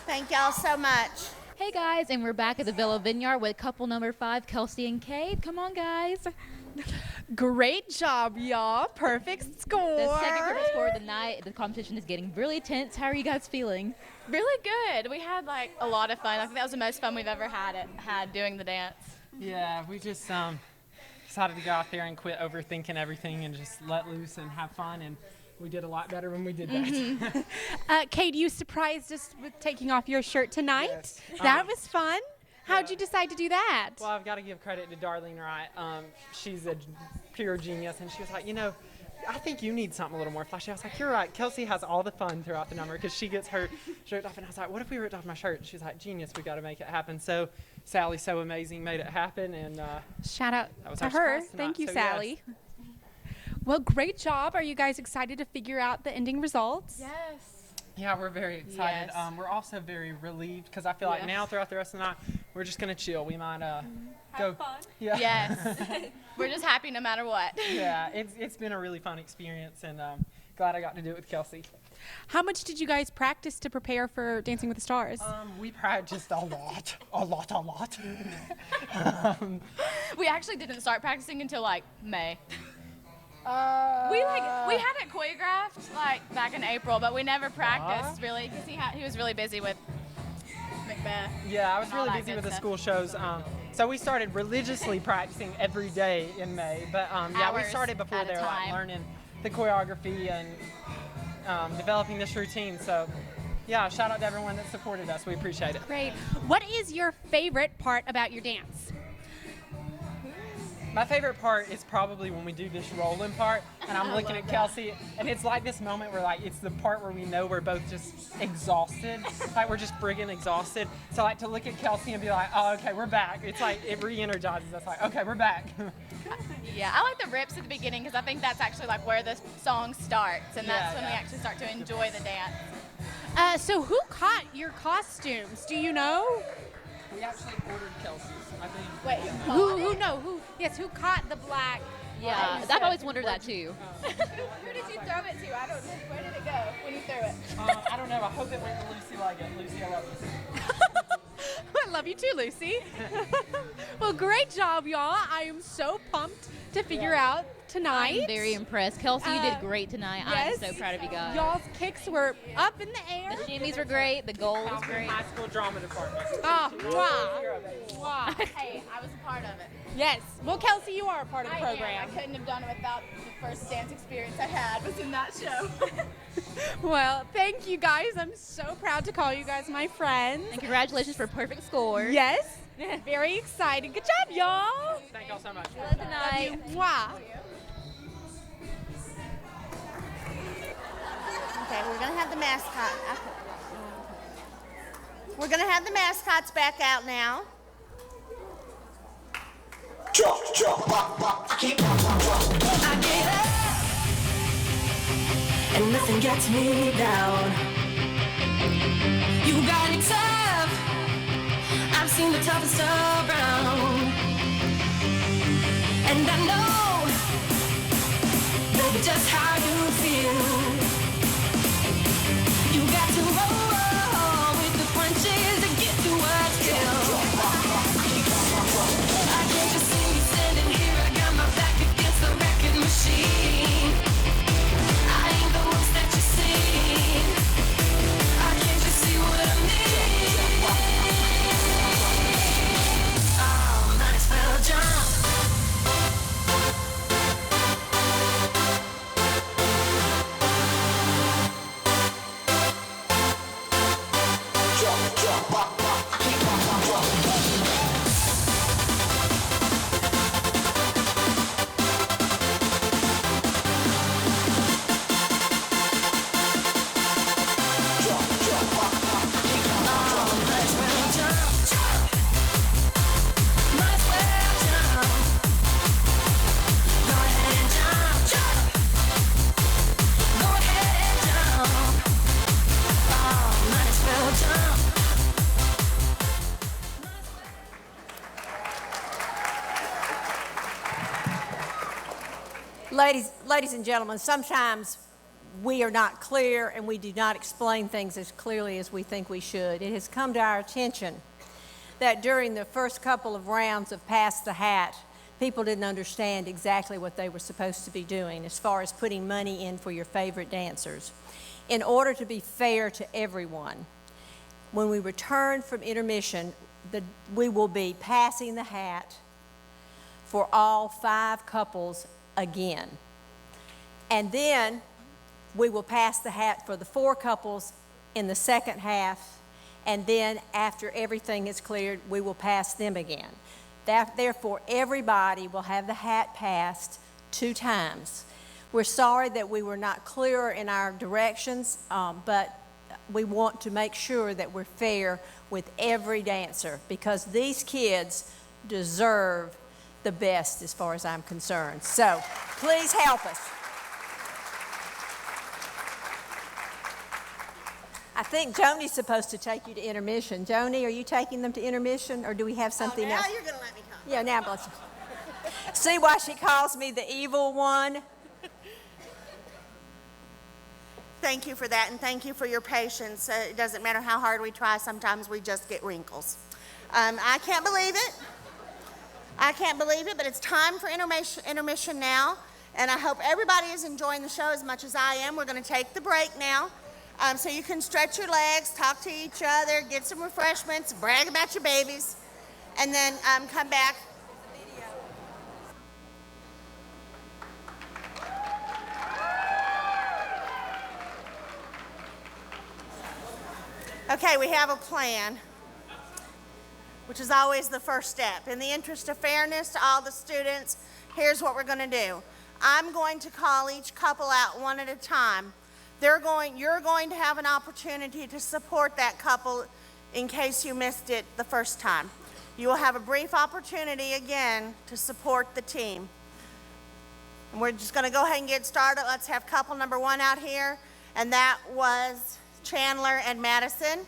Thank y'all so much. Hey guys, and we're back at the Villa Vineyard with couple number 5, Kelsey and Cade. Come on, guys. Great job, y'all. Perfect score. The second perfect score of the night. The competition is getting really tense. How are you guys feeling? Really good. We had like a lot of fun. I think that was the most fun we've ever had doing the dance. Yeah, we just decided to go out there and quit overthinking everything and just let loose and have fun, and we did a lot better when we did that. Mm-hmm. Kate, you surprised us with taking off your shirt tonight. Yes. That was fun. How'd you decide to do that? Well, I've got to give credit to Darlene Wright. She's a pure genius, and she was like, you know, I think you need something a little more flashy. I was like, you're right. Kelsey has all the fun throughout the number because she gets her shirt off. And I was like, what if we ripped off my shirt? And she was like, genius, we got to make it happen. So Sally, so amazing, made it happen. And shout out that was to our her. surprise tonight. Thank you, So, Sally. yes. Well, great job. Are you guys excited to figure out the ending results? Yes. Yeah, we're very excited. Yes. We're also very relieved because I feel like Yes. now throughout the rest of the night, we're just going to chill. We might Have go. fun. Yeah. Yes. We're just happy no matter what. Yeah, it's been a really fun experience, and glad I got to do it with Kelsey. How much did you guys practice to prepare for Dancing with the Stars? We practiced a lot. We actually didn't start practicing until like May. We had it choreographed like back in April, but we never practiced really because he was really busy with Macbeth. Yeah, I was and all really that busy good with the stuff. school shows. So we started religiously practicing every day in May. But yeah, we Hours started before at a there, like time. learning the choreography and developing this routine. So yeah, shout out to everyone that supported us. We appreciate it. Great. What is your favorite part about your dance? My favorite part is probably when we do this rolling part, and I'm I looking love at Kelsey, and it's like this moment where like it's the part where we know we're both just exhausted, like we're just friggin' exhausted. So like to look at Kelsey and be like, oh, okay, we're back. It's like it re-energizes us. Like, okay, we're back. Yeah, I like the rips at the beginning because I think that's actually like where the song starts, and that's Yeah, when we yeah. actually start to enjoy the dance. So who caught your costumes? Do you know? We actually ordered Kelsey's. I think. Wait, who caught the black? Yeah, I've always wondered that too. Who did you throw it to? I don't know. Where did it go when you threw it? I don't know. I hope it went to Lucy like it. Lucy, I love you. I love you too, Lucy. Well, great job, y'all. I am so pumped to figure out tonight. I'm very impressed. Kelsey, you did great tonight. Yes. I'm so proud of you guys. Y'all's kicks were up in the air. The shimmies were great. The goal was Calhoun great. High School Drama Department. Oh, wow. Wow. Hey, I was a part of it. Yes. Well, Kelsey, you are a part of the I program. couldn't have done it without the first dance experience I had was in that show. Well, thank you guys. I'm so proud to call you guys my friends. And congratulations for perfect score. Yes. Very excited. Good job, y'all. Thank y'all so much. Good night. Love you. Mwah. Okay, we're gonna have the mascot. We're gonna have the mascots back out now. I get up, and nothing gets me down. You got it tough. I've seen the toughest around, and I know, baby, just how you feel. You got to roll with the punches to get to what's real. I can't just see me standing here. I got my back against the record machine. I ain't the ones that you see. I can't just see what I need. Oh, might as well jump. Ladies and gentlemen, sometimes we are not clear and we do not explain things as clearly as we think we should. It has come to our attention that during the first couple of rounds of Pass the Hat, people didn't understand exactly what they were supposed to be doing as far as putting money in for your favorite dancers. In order to be fair to everyone, when we return from intermission, we will be passing the hat for all 5 couples again. And then we will pass the hat for the 4 couples in the second half, and then after everything is cleared, we will pass them again. Therefore, everybody will have the hat passed 2 times. We're sorry that we were not clearer in our directions, but we want to make sure that we're fair with every dancer because these kids deserve the best as far as I'm concerned. So please help us. I think Joni's supposed to take you to intermission. Joni, are you taking them to intermission or do we have something else? Now you're gonna let me come. Yeah, now bless you. See why she calls me the evil one? Thank you for that, and thank you for your patience. It doesn't matter how hard we try, sometimes we just get wrinkles. I can't believe it. I can't believe it, but it's time for intermission now, and I hope everybody is enjoying the show as much as I am. We're going to take the break now, so you can stretch your legs, talk to each other, get some refreshments, brag about your babies, and then come back. Okay, we have a plan, which is always the first step. In the interest of fairness to all the students, here's what we're going to do. I'm going to call each couple out one at a time. You're going to have an opportunity to support that couple in case you missed it the first time. You will have a brief opportunity again to support the team. And we're just going to go ahead and get started. Let's have couple number 1 out here, and that was Chandler, and Madison.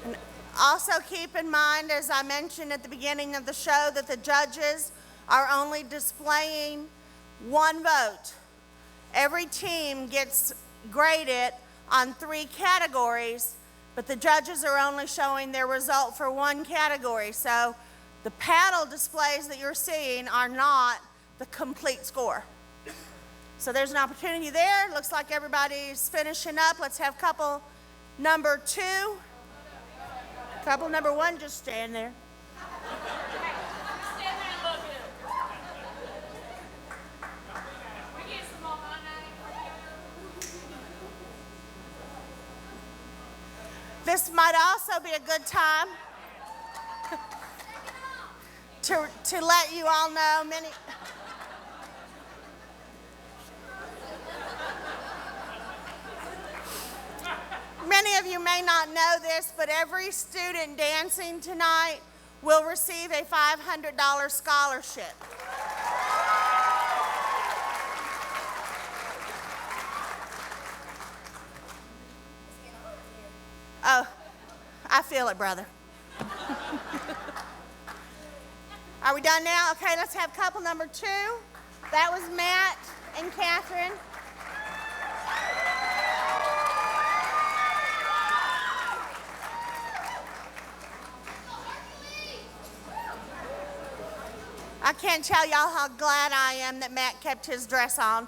And also keep in mind, as I mentioned at the beginning of the show, that the judges are only displaying one vote. Every team gets graded on 3 categories, but the judges are only showing their result for one category. So the paddle displays that you're seeing are not the complete score. So there's an opportunity there. Looks like everybody's finishing up. Let's have couple number 2. Couple number 1, just stand there. This might also be a good time to let you all know many of you may not know this, but every student dancing tonight will receive a $500 scholarship. Oh, I feel it, brother. Are we done now? Okay, let's have couple number 2. That was Matt and Catherine. I can't tell y'all how glad I am that Matt kept his dress on.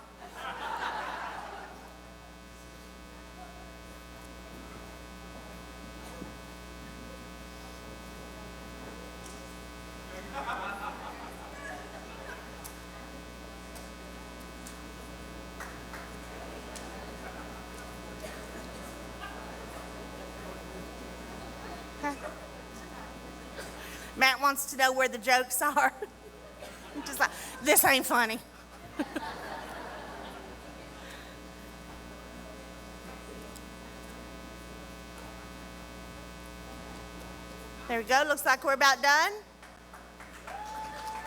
Matt wants to know where the jokes are. I'm just like, this ain't funny. There we go. Looks like we're about done.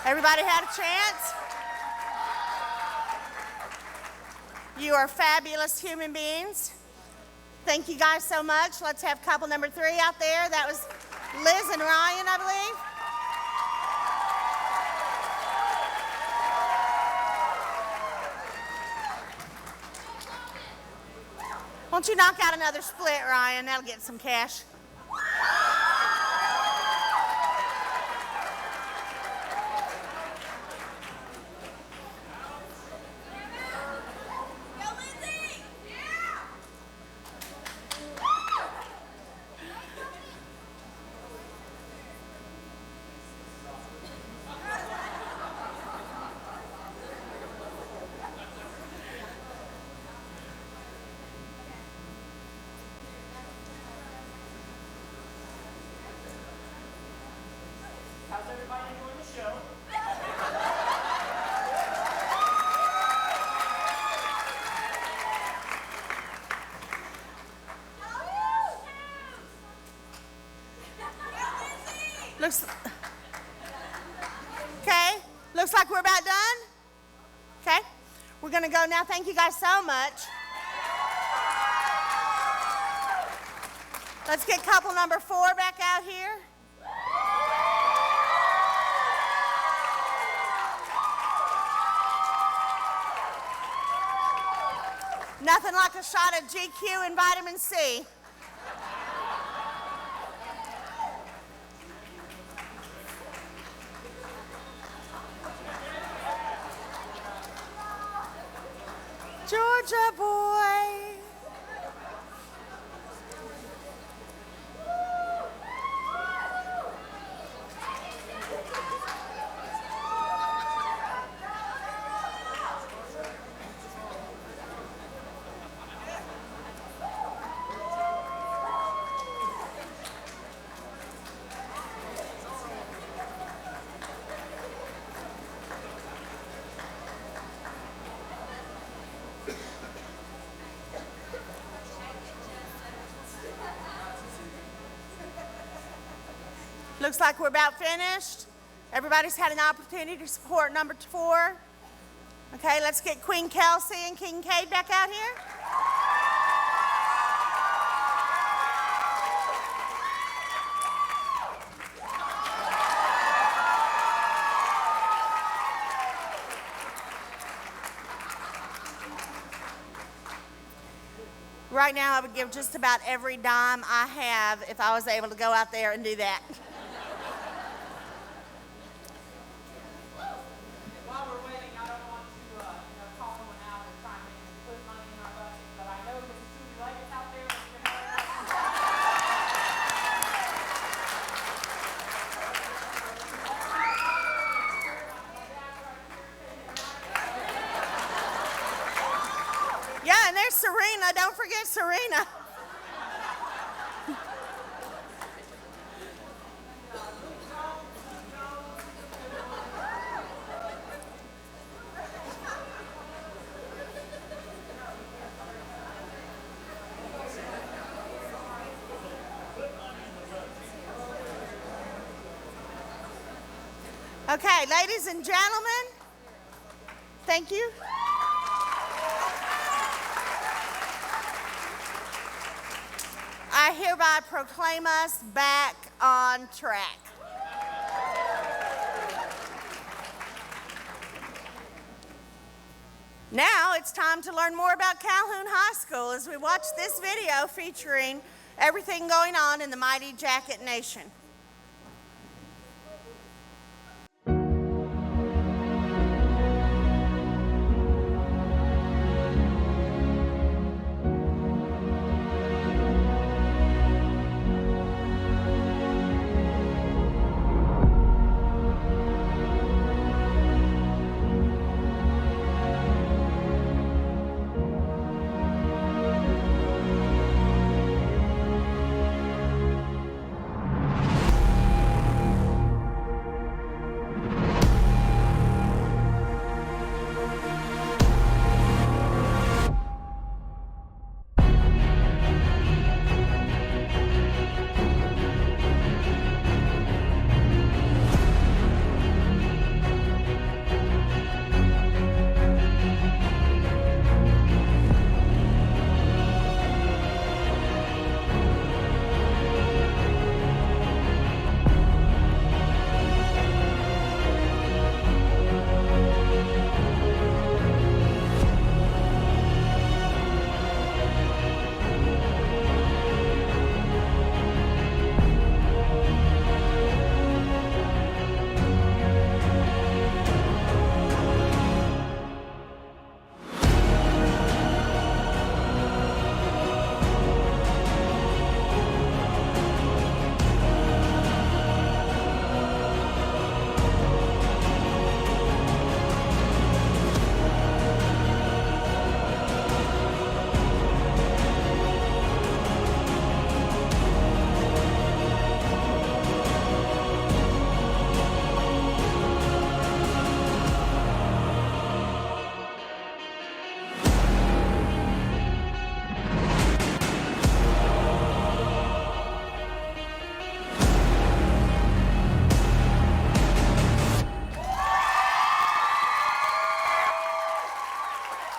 Everybody had a chance? You are fabulous human beings. Thank you guys so much. Let's have couple number 3 out there. That was Liz and Ryan, I believe. Won't you knock out another split, Ryan? That'll get some cash. How's everybody enjoying the show? Looks like we're about done. Okay, we're gonna go now. Thank you guys so much. Let's get couple number 4 back out here. Nothing like a shot of GQ and vitamin C. Georgia boy. Looks like we're about finished. Everybody's had an opportunity to support number 4. Okay, let's get Queen Kelsey and King Cade back out here. Right now, I would give just about every dime I have if I was able to go out there and do that. While we're waiting, I don't want to call someone out and try and put money in our budget, but I know Mrs. Julie Leggett's out there. Yeah, and there's Serena. Don't forget Serena. Okay, ladies and gentlemen, thank you. I hereby proclaim us back on track. Now it's time to learn more about Calhoun High School as we watch this video featuring everything going on in the mighty Jacket Nation.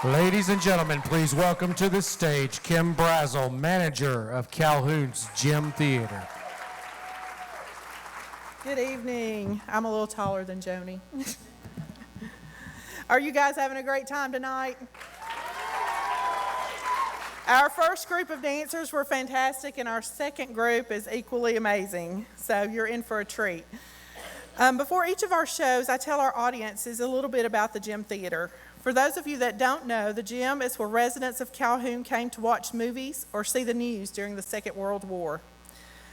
Ladies and gentlemen, please welcome to the stage Kim Brazel, manager of Calhoun's Gym Theater. Good evening. I'm a little taller than Joni. Are you guys having a great time tonight? Our first group of dancers were fantastic, and our second group is equally amazing, so you're in for a treat. Before each of our shows, I tell our audiences a little bit about the Gym Theater. For those of you that don't know, the Gym is where residents of Calhoun came to watch movies or see the news during the Second World War.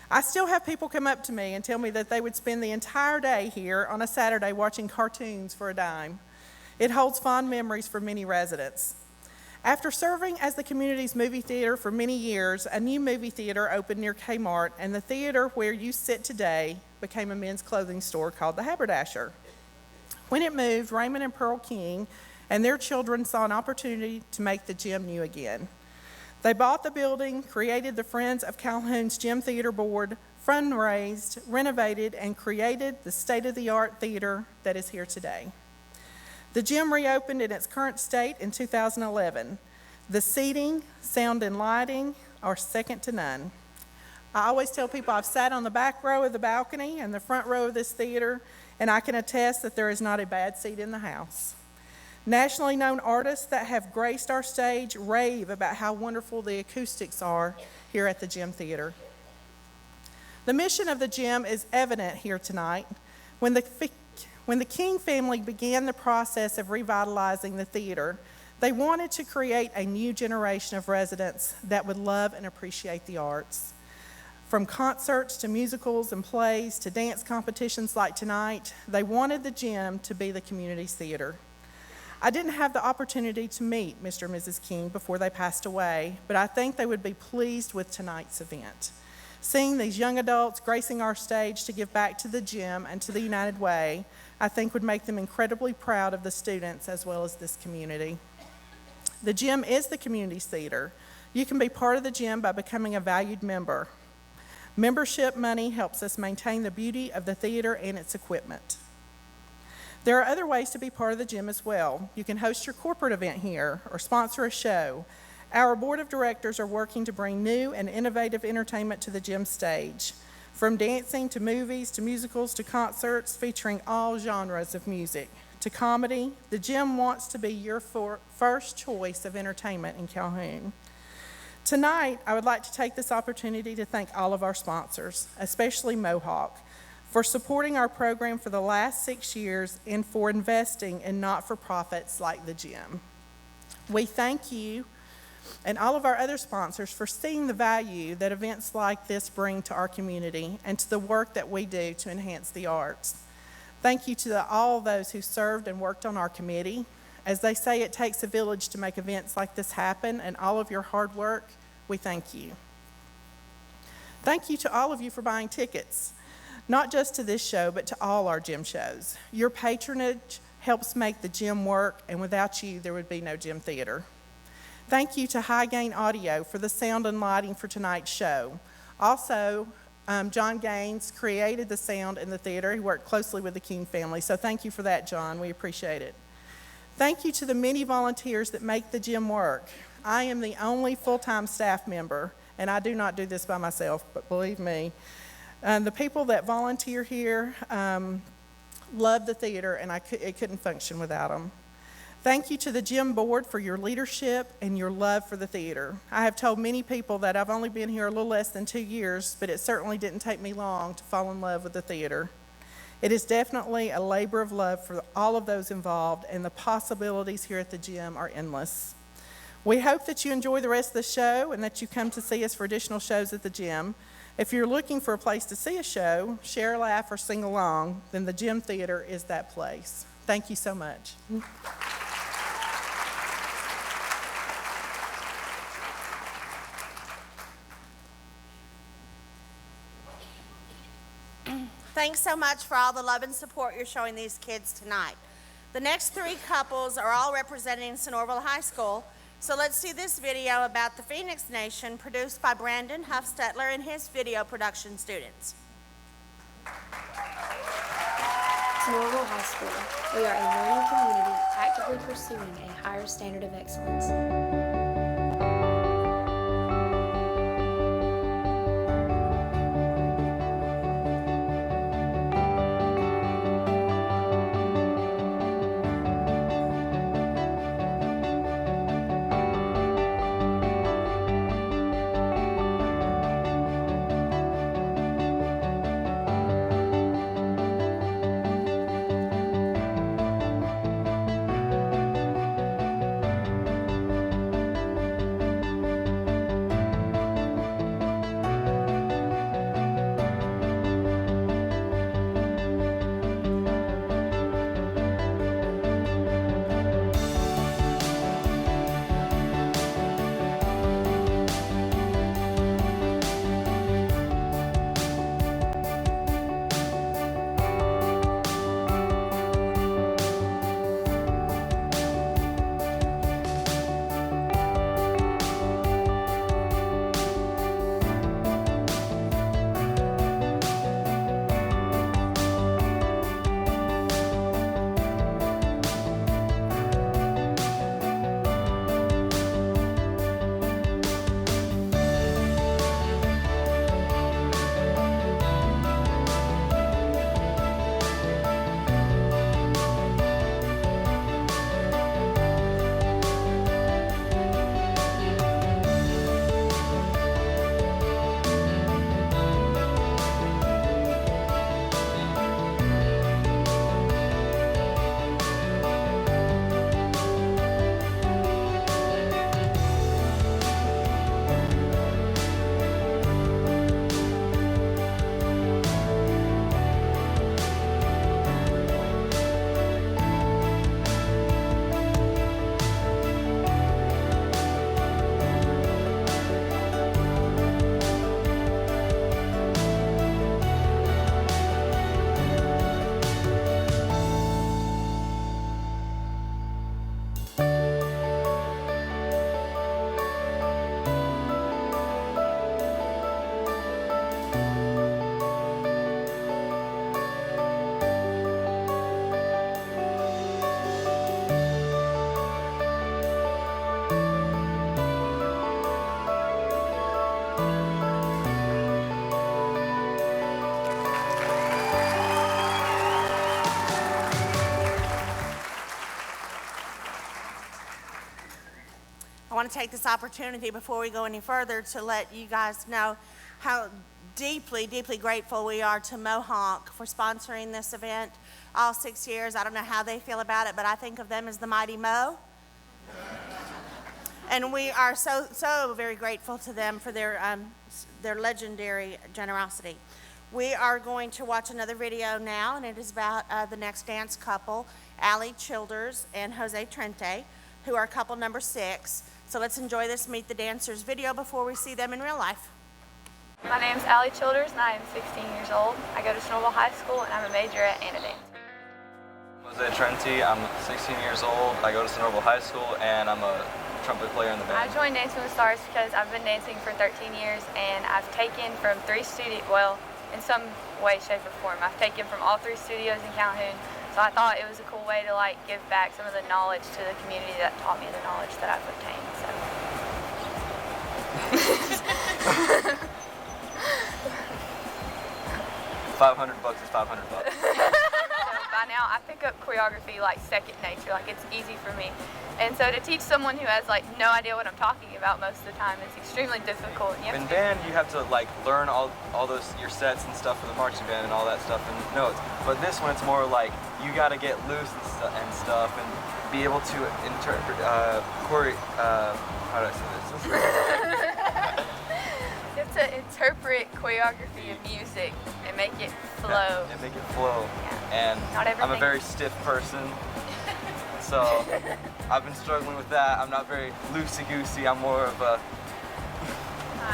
I still have people come up to me and tell me that they would spend the entire day here on a Saturday watching cartoons for a dime. It holds fond memories for many residents. After serving as the community's movie theater for many years, a new movie theater opened near Kmart, and the theater where you sit today became a men's clothing store called the Haberdasher. When it moved, Raymond and Pearl King and their children saw an opportunity to make the gym new again. They bought the building, created the Friends of Calhoun's Gym Theater Board, fundraised, renovated, and created the state-of-the-art theater that is here today. The gym reopened in its current state in 2011. The seating, sound, and lighting are second to none. I always tell people I've sat on the back row of the balcony and the front row of this theater, and I can attest that there is not a bad seat in the house. Nationally known artists that have graced our stage rave about how wonderful the acoustics are here at the Gym Theater. The mission of the gym is evident here tonight. When the King family began the process of revitalizing the theater, they wanted to create a new generation of residents that would love and appreciate the arts. From concerts to musicals and plays to dance competitions like tonight, they wanted the gym to be the community's theater. I didn't have the opportunity to meet Mr. and Mrs. King before they passed away, but I think they would be pleased with tonight's event. Seeing these young adults gracing our stage to give back to the gym and to the United Way, I think would make them incredibly proud of the students as well as this community. The gym is the community's theater. You can be part of the gym by becoming a valued member. Membership money helps us maintain the beauty of the theater and its equipment. There are other ways to be part of the gym as well. You can host your corporate event here or sponsor a show. Our board of directors are working to bring new and innovative entertainment to the gym stage. From dancing to movies to musicals to concerts featuring all genres of music to comedy, the gym wants to be your first choice of entertainment in Calhoun. Tonight, I would like to take this opportunity to thank all of our sponsors, especially Mohawk, for supporting our program for the last 6 years and for investing in not-for-profits like the gym. We thank you and all of our other sponsors for seeing the value that events like this bring to our community and to the work that we do to enhance the arts. Thank you to all those who served and worked on our committee. As they say, it takes a village to make events like this happen, and all of your hard work, we thank you. Thank you to all of you for buying tickets, not just to this show, but to all our gym shows. Your patronage helps make the gym work, and without you, there would be no gym theater. Thank you to High Gain Audio for the sound and lighting for tonight's show. Also, John Gaines created the sound in the theater. He worked closely with the King family, so thank you for that, John. We appreciate it. Thank you to the many volunteers that make the gym work. I am the only full-time staff member, and I do not do this by myself, but believe me, the people that volunteer here love the theater, and it couldn't function without them. Thank you to the gym board for your leadership and your love for the theater. I have told many people that I've only been here a little less than 2 years, but it certainly didn't take me long to fall in love with the theater. It is definitely a labor of love for all of those involved, and the possibilities here at the gym are endless. We hope that you enjoy the rest of the show and that you come to see us for additional shows at the gym. If you're looking for a place to see a show, share a laugh, or sing along, then the Gym Theater is that place. Thank you so much. Thanks so much for all the love and support you're showing these kids tonight. The next 3 couples are all representing Sonoraville High School, so let's see this video about the Phoenix Nation produced by Brandon Huffstetler and his video production students. Sonoraville High School. We are a learning community actively pursuing a higher standard of excellence. want to take this opportunity before we go any further to let you guys know how deeply, deeply grateful we are to Mohawk for sponsoring this event all 6 years. I don't know how they feel about it, but I think of them as the mighty Mo. And we are so, so very grateful to them for their legendary generosity. We are going to watch another video now, and it is about the next dance couple, Allie Childers and Jose Trente, who are couple number 6. So let's enjoy this Meet the Dancers video before we see them in real life. My name's Allie Childers, and I am 16 years old. I go to Snorville High School, and I'm a major at Anna Dance. Jose Trente, I'm 16 years old. I go to Snorville High School, and I'm a trumpet player in the band. I joined Dancing with the Stars because I've been dancing for 13 years, and I've taken from 3 studios, well, in some way, shape, or form. I've taken from all 3 studios in Calhoun, so I thought it was a cool way to like give back some of the knowledge to the community that taught me the knowledge that I've obtained. So. $500 is $500. By now, I pick up choreography like second nature, like it's easy for me. And so to teach someone who has like no idea what I'm talking about most of the time is extremely difficult. And In band, you have to like learn all those your sets and stuff for the marching band and all that stuff and notes. But this one, it's more like you got to get loose and stuff and be able to interpret how do I say this? You have to interpret choreography of music and make it flow. And make it flow. Yeah. And Not I'm a everything- very stiff person. So I've been struggling with that. I'm not very loosey-goosey. I'm more of a...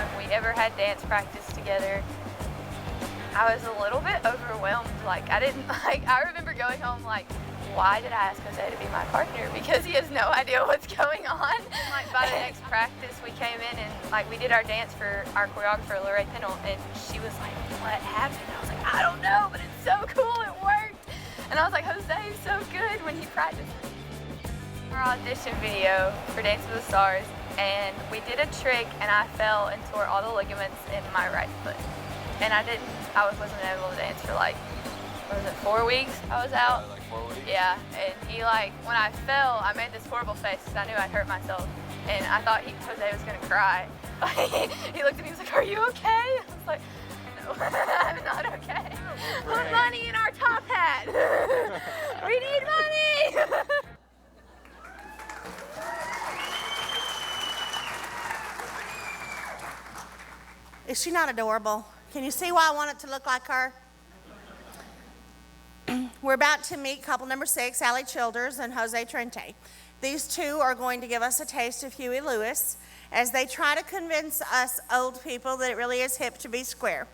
If we ever had dance practice together, I was a little bit overwhelmed. Like I remember going home like, why did I ask Jose to be my partner? Because he has no idea what's going on. Like by the next practice, we came in and like we did our dance for our choreographer, Lorraine Pennell, and she was like, what happened? I was like, I don't know, but it's so cool, it worked. And I was like, Jose is so good when he practices. Our audition video for Dancing with the Stars, and we did a trick and I fell and tore all the ligaments in my right foot. And I wasn't able to dance for like, what was it, 4 weeks I was out? Like 4 weeks? Yeah, and he like, when I fell, I made this horrible face because I knew I'd hurt myself. And I thought Jose was gonna cry. He looked at me, he was like, are you okay? I was like, no, I'm not okay. Put money in our top hat. We need money. Is she not adorable? Can you see why I want it to look like her? We're about to meet couple number 6, Allie Childers and Jose Trente. These two are going to give us a taste of Huey Lewis as they try to convince us old people that it really is hip to be square.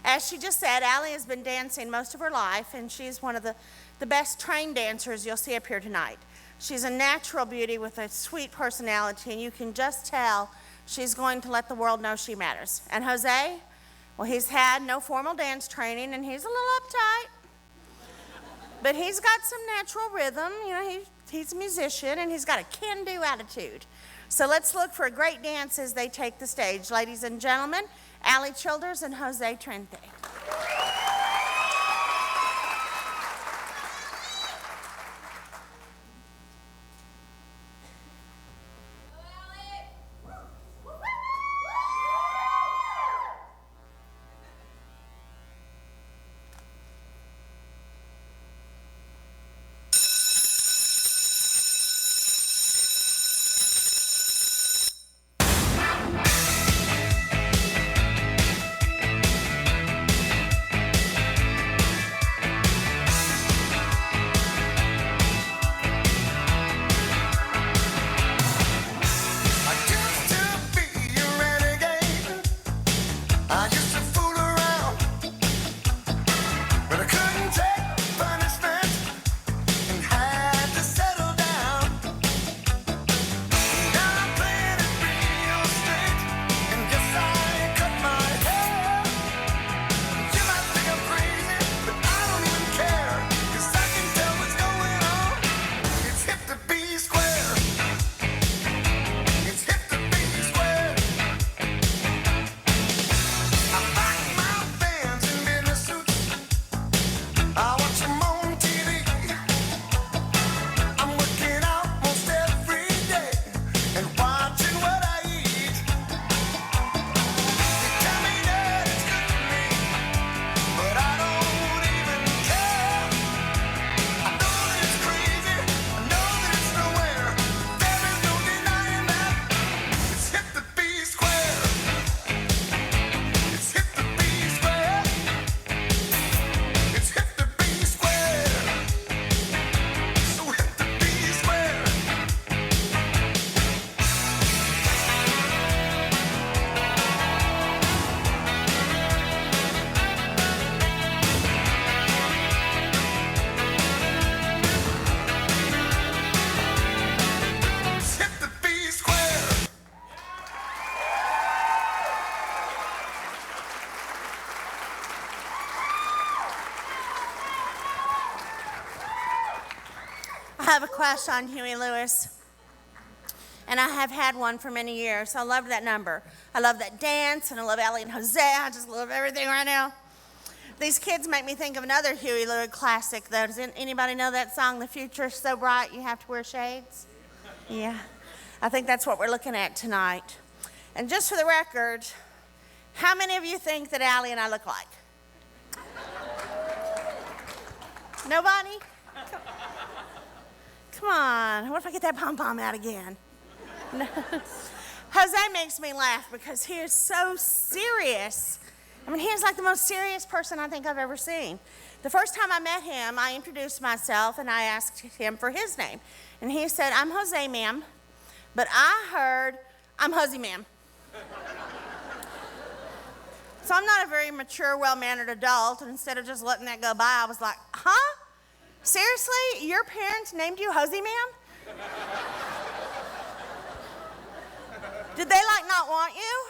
As she just said, Allie has been dancing most of her life, and she's one of the best trained dancers you'll see up here tonight. She's a natural beauty with a sweet personality, and you can just tell she's going to let the world know she matters. And Jose, well, he's had no formal dance training, and he's a little uptight. But he's got some natural rhythm. You know, he's a musician, and he's got a can-do attitude. So let's look for a great dance as they take the stage. Ladies and gentlemen, Allie Childers and Jose Trente. have a crush on Huey Lewis. And I have had one for many years. I love that number. I love that dance, and I love Allie and Jose. I just love everything right now. These kids make me think of another Huey Lewis classic, though. Does anybody know that song, The Future's So Bright You Have to Wear Shades? Yeah. I think that's what we're looking at tonight. And just for the record, how many of you think that Allie and I look like? Nobody? Come on. What if I get that pom-pom out again? No. Jose makes me laugh because he is so serious. I mean, he is like the most serious person I think I've ever seen. The first time I met him, I introduced myself and I asked him for his name. And he said, "I'm Jose, ma'am." But I heard, "I'm Huzzy, ma'am." So I'm not a very mature, well-mannered adult, and instead of just letting that go by, I was like, "Huh? Seriously? Your parents named you Huzzy, ma'am? Did they like not want you?"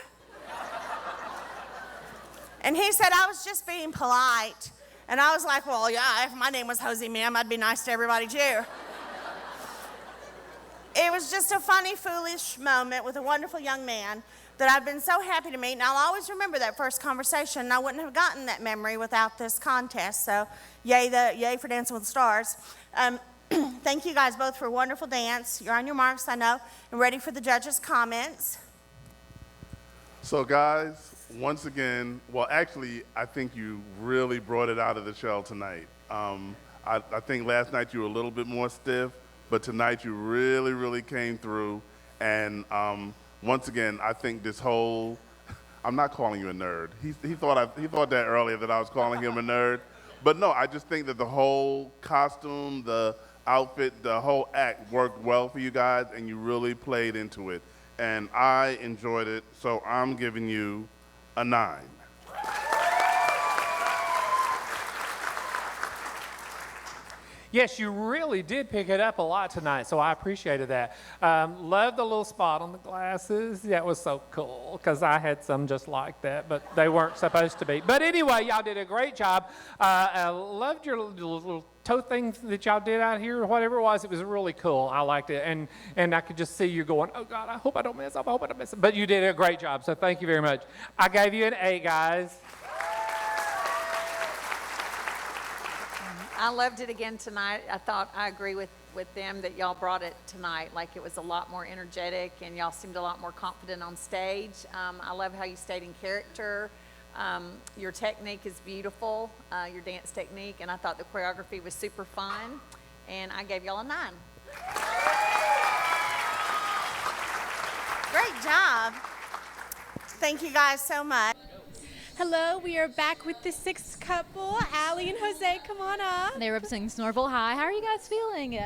And he said, "I was just being polite." And I was like, "Well, yeah, if my name was Hosey, ma'am, I'd be nice to everybody too." It was just a funny, foolish moment with a wonderful young man that I've been so happy to meet. And I'll always remember that first conversation. And I wouldn't have gotten that memory without this contest. So yay for Dancing with the Stars. Thank you guys both for a wonderful dance. You're on your marks, I know, and ready for the judges' comments. So guys, once again, well, actually, I think you really brought it out of the shell tonight. I think last night you were a little bit more stiff, but tonight you really, really came through. And once again, I think this whole, I'm not calling you a nerd. He thought that earlier that I was calling him a nerd. But no, I just think that the whole costume, the outfit, the whole act worked well for you guys, and you really played into it. And I enjoyed it, so I'm giving you a 9. Yes, you really did pick it up a lot tonight, so I appreciated that. Loved the little spot on the glasses. That was so cool, because I had some just like that, but they weren't supposed to be. But anyway, y'all did a great job. I loved your little toe thing that y'all did out here, or whatever it was. It was really cool. I liked it, and I could just see you going, "Oh, God, I hope I don't mess up. I hope I don't mess up." But you did a great job, so thank you very much. I gave you an A, guys. I loved it again tonight. I agree with them that y'all brought it tonight. Like, it was a lot more energetic and y'all seemed a lot more confident on stage. I love how you stayed in character. Your technique is beautiful, your dance technique, and I thought the choreography was super fun, and I gave y'all a 9. Great job. Thank you guys so much. Hello, we are back with the sixth couple. Allie and Jose, come on up. They were representing Snorville High. How are you guys feeling?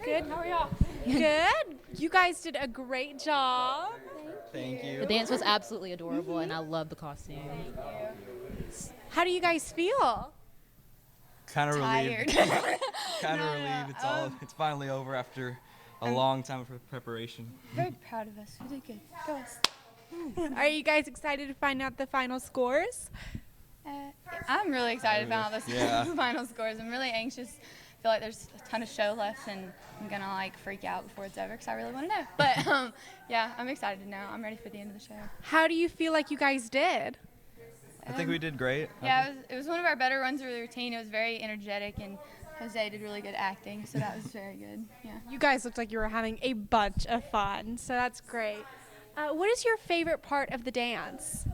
Good. How are y'all? Good. You guys did a great job. Thank you. The dance was absolutely adorable, and I love the costume. How do you guys feel? Kind of relieved. Tired. Kind of relieved. It's finally over after a long time of preparation. Very proud of us. We did good. Go us. Are you guys excited to find out the final scores? I'm really excited about the Yeah. final scores. I'm really anxious. I feel like there's a ton of show left, and I'm gonna like freak out before it's over because I really want to know. But yeah, I'm excited now. I'm ready for the end of the show. How do you feel like you guys did? I think we did great. Yeah, it was one of our better runs of the routine. It was very energetic, and Jose did really good acting, so that was very good. Yeah. You guys looked like you were having a bunch of fun, so that's great. What is your favorite part of the dance?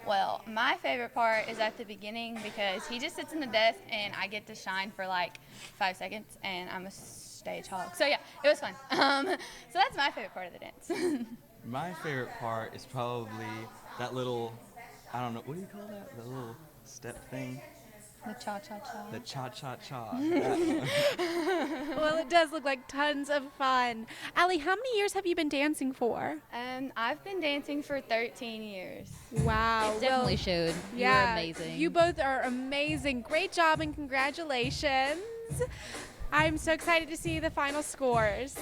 Well, my favorite part is at the beginning because he just sits in the desk and I get to shine for like 5 seconds and I'm a stage hog. So yeah, it was fun. So that's my favorite part of the dance. My favorite part is probably that little, I don't know, what do you call that? The little step thing? The cha-cha-cha. The cha-cha-cha. Well, it does look like tons of fun. Allie, how many years have you been dancing for? I've been dancing for 13 years. Wow. It definitely showed. Yeah, You're amazing. You both are amazing. Great job and congratulations. I'm so excited to see the final scores.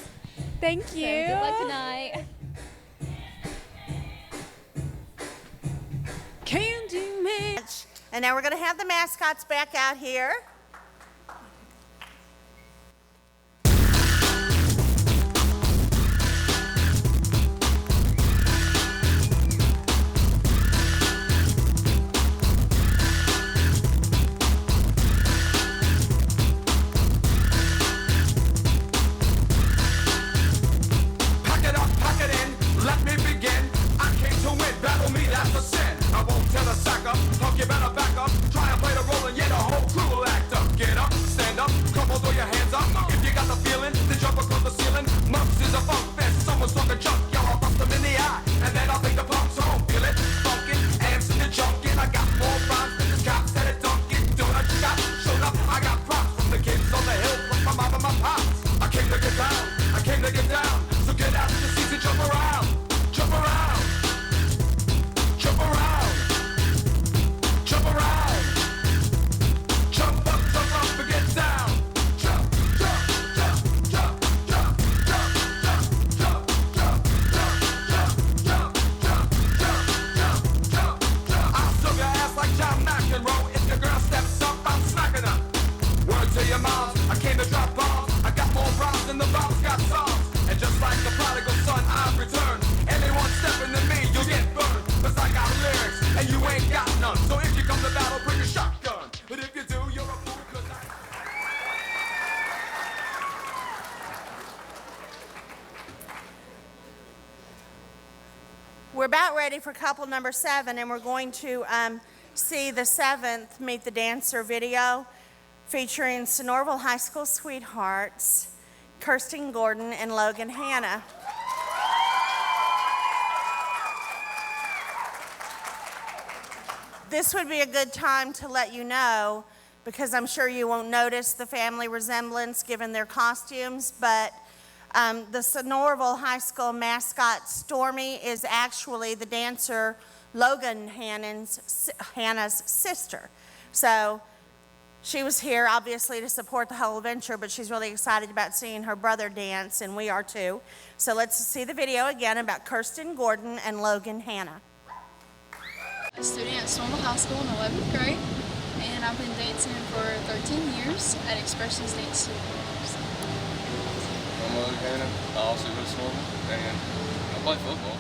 Thank you. Good luck tonight. Candy man. And now we're going to have the mascots back out here. their moms. I came to drop bombs. I got more rhymes than the bombs got songs. And just like the prodigal son, I've returned. Anyone stepping to me, you'll get burned. Cause I got lyrics, and you ain't got none. So if you come to battle, bring a shotgun. But if you do, you're a fool, cause We're about ready for couple number 7, and we're going to see the 7th Meet the Dancer video featuring Sonoraville High School sweethearts, Kirsten Gordon and Logan Hanna. This would be a good time to let you know, because I'm sure you won't notice the family resemblance given their costumes, but the Sonoraville High School mascot Stormy is actually the dancer Logan Hanna's sister. So she was here obviously to support the whole adventure, but she's really excited about seeing her brother dance, and we are too. So let's see the video again about Kirsten Gordon and Logan Hanna. A student at Sonoraville High School in 11th grade, and I've been dancing for 13 years at Expressions Dance Studios. I'm Logan Hanna. I also go to Sonoraville, and I play football.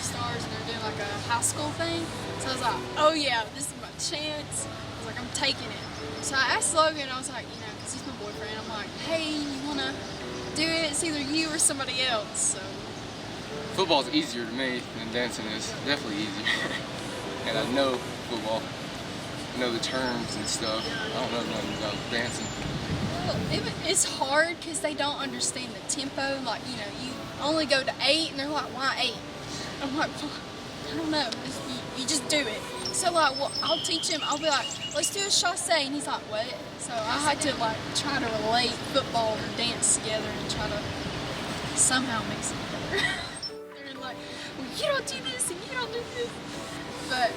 Stars, and they're doing like a high school thing, so I was like, oh yeah, this is my chance. I was like, I'm taking it. So I asked Logan, I was like, you know, because he's my boyfriend, I'm like, hey, you want to do it? It's either you or somebody else. So Football's easier to me than dancing is. Definitely easier. And I know football. I know the terms and stuff. I don't know nothing about dancing. well, it's hard because they don't understand the tempo. Like, you know, you only go to 8, and they're like, why 8? I'm like, well, I don't know. You just do it. So, like, well, I'll teach him. I'll be like, let's do a chasse. And he's like, what? So I had to, like, try to relate football and dance together and try to somehow mix it together. They're like, well, you don't do this and you don't do this. But,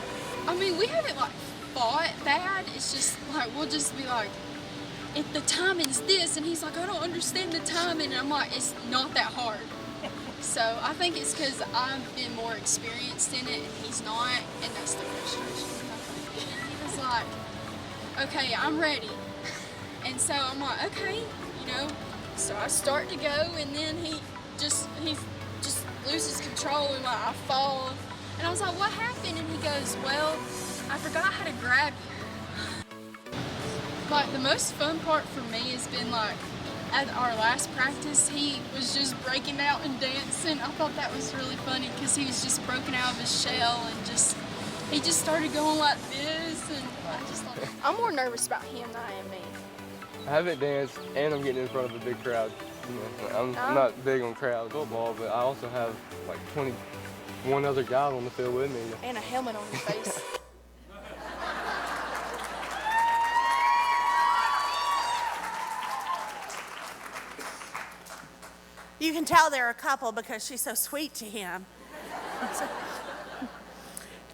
I mean, we haven't, like, fought bad. It's just, like, we'll just be like, if the timing's this, and he's like, I don't understand the timing. And I'm like, it's not that hard. So I think it's because I've been more experienced in it and he's not, and that's the frustration. He was like, okay, I'm ready. And so I'm like, okay, you know. So I start to go, and then he just loses control, and like I fall. And I was like, what happened? And he goes, well, I forgot how to grab you. Like, the most fun part for me has been, like, at our last practice, he was just breaking out and dancing. I thought that was really funny because he was just broken out of his shell and he just started going like this, and I just thought, I'm more nervous about him than I am me. I haven't danced, and I'm getting in front of a big crowd. You know, I'm not big on crowd football, but I also have like 21 other guys on the field with me. And a helmet on your face. You can tell they're a couple because she's so sweet to him.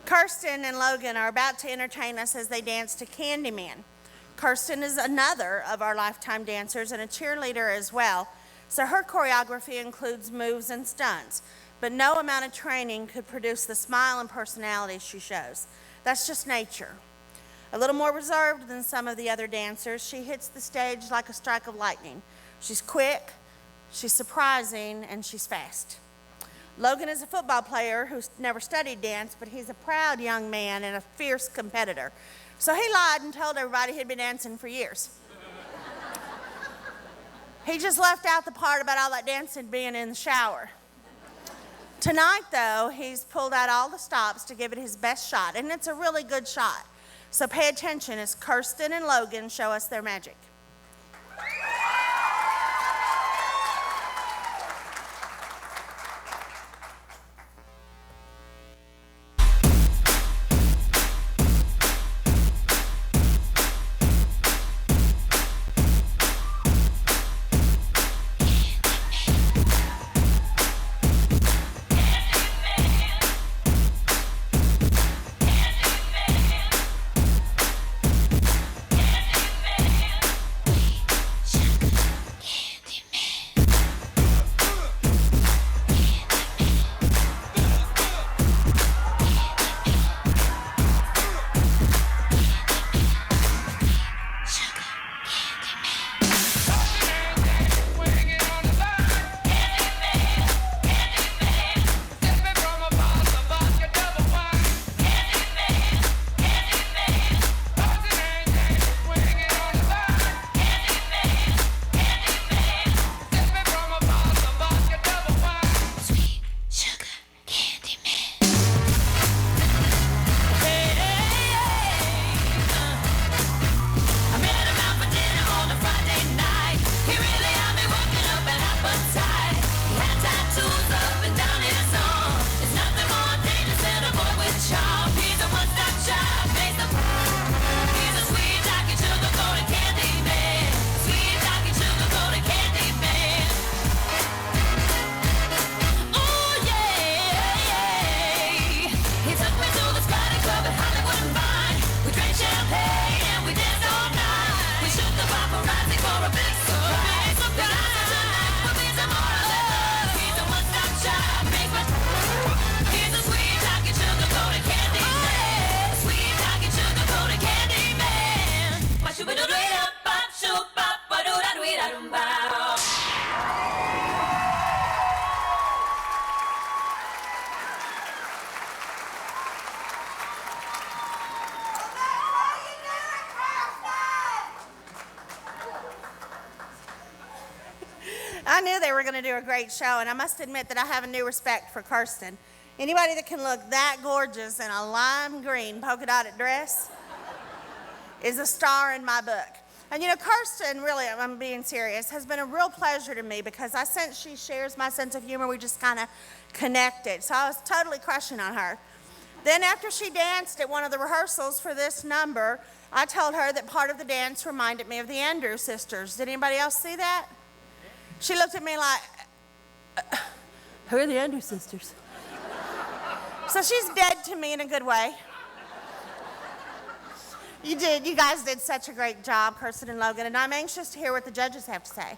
Kirsten and Logan are about to entertain us as they dance to Candyman. Kirsten is another of our lifetime dancers and a cheerleader as well, so her choreography includes moves and stunts, but no amount of training could produce the smile and personality she shows. That's just nature. A little more reserved than some of the other dancers, she hits the stage like a strike of lightning. She's quick, she's surprising, and she's fast. Logan is a football player who's never studied dance, but he's a proud young man and a fierce competitor. So he lied and told everybody he'd been dancing for years. He just left out the part about all that dancing being in the shower. Tonight, though, he's pulled out all the stops to give it his best shot, and it's a really good shot. So pay attention as Kirsten and Logan show us their magic. I knew they were going to do a great show, and I must admit that I have a new respect for Kirsten. Anybody that can look that gorgeous in a lime green polka dotted dress is a star in my book. And you know, Kirsten, really, I'm being serious, has been a real pleasure to me because I sense she shares my sense of humor. We just kind of connected. So I was totally crushing on her. Then after she danced at one of the rehearsals for this number, I told her that part of the dance reminded me of the Andrews sisters. Did anybody else see that? She looked at me like, who are the Andrews sisters? So she's dead to me in a good way. You guys did such a great job, Kirsten and Logan, and I'm anxious to hear what the judges have to say.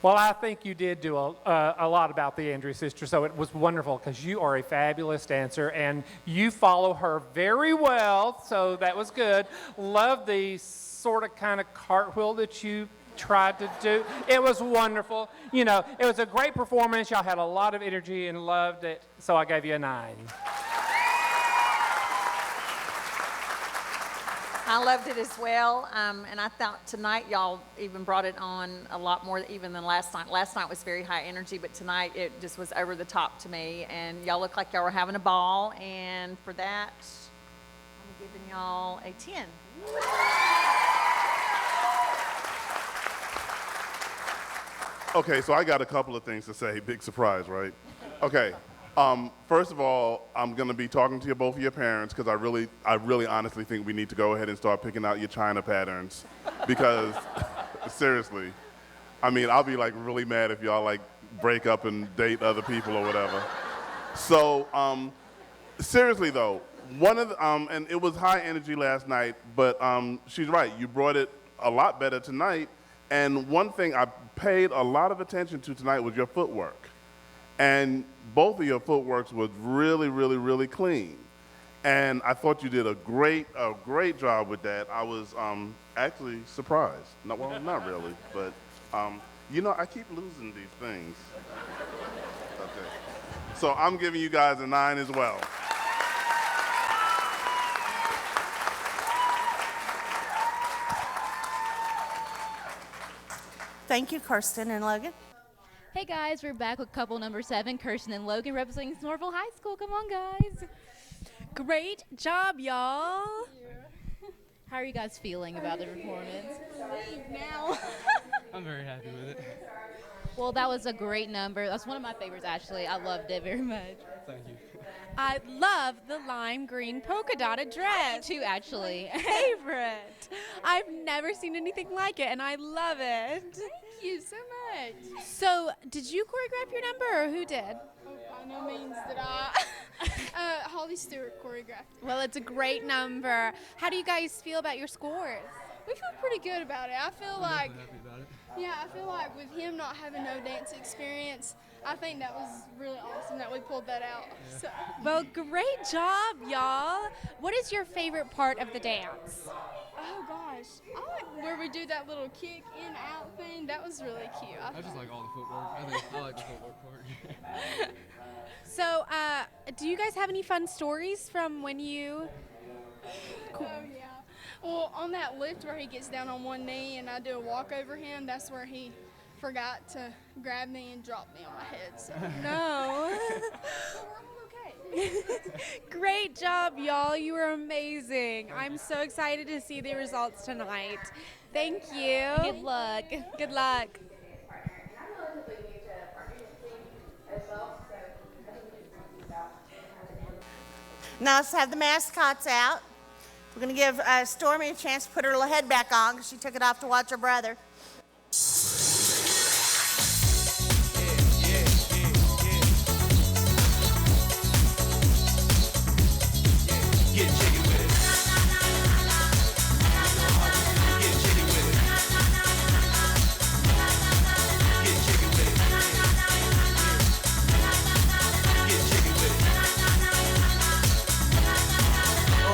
Well, I think you did do a lot about the Andrews sisters, so it was wonderful because you are a fabulous dancer and you follow her very well, so that was good. Love the sort of kind of cartwheel that you tried to do. It was wonderful. You know, it was a great performance. Y'all had a lot of energy and loved it, so I gave you a 9. I loved it as well, and I thought tonight y'all even brought it on a lot more even than last night. Last night was very high energy, but tonight it just was over the top to me, and y'all looked like y'all were having a ball, and for that, I'm giving y'all a 10. Okay, so I got a couple of things to say. Big surprise, right? Okay. First of all, I'm going to be talking to both of your parents because I really honestly think we need to go ahead and start picking out your China patterns because, seriously, I mean, I'll be like really mad if y'all like break up and date other people or whatever. So, seriously though, and it was high energy last night, but she's right. You brought it a lot better tonight. And one thing I paid a lot of attention to tonight was your footwork. And both of your footworks was really, really, really clean. And I thought you did a great job with that. I was actually surprised. Well, not really, but you know, I keep losing these things. Okay. So I'm giving you guys a 9 as well. Thank you, Kirsten and Logan. Hey guys, we're back with couple number 7, Kirsten and Logan, representing Snorville High School. Come on, guys. Great job, y'all. How are you guys feeling about the performance? Now. I'm very happy with it. Well, that was a great number. That's one of my favorites, actually. I loved it very much. Thank you. I love the lime green polka dotted dress. Me too, actually. Favorite. I've never seen anything like it, and I love it. Thank you so much. So, did you choreograph your number, or who did? By no means did I. Holly Stewart choreographed. Well, it's a great number. How do you guys feel about your scores? We feel pretty good about it. I feel like, happy about it. yeah, I feel like with him not having no dance experience, I think that was really awesome that we pulled that out. Yeah. So. Well, great job, y'all. What is your favorite part of the dance? Oh gosh, I like where we do that little kick in out thing. That was really cute. I just like all the footwork. I like the footwork part. So, do you guys have any fun stories from when you? Oh yeah. Well, on that lift where he gets down on one knee and I do a walk over him, that's where he forgot to grab me and drop me on my head. So. No. We're all okay. Great job, y'all. You were amazing. I'm so excited to see the results tonight. Thank you. Good luck. Good luck. Now let's have the mascots out. We're going to give Stormy a chance to put her little head back on because she took it off to watch her brother. Get jiggy with it. Get jiggy with it. Get jiggy with it. Get jiggy with it.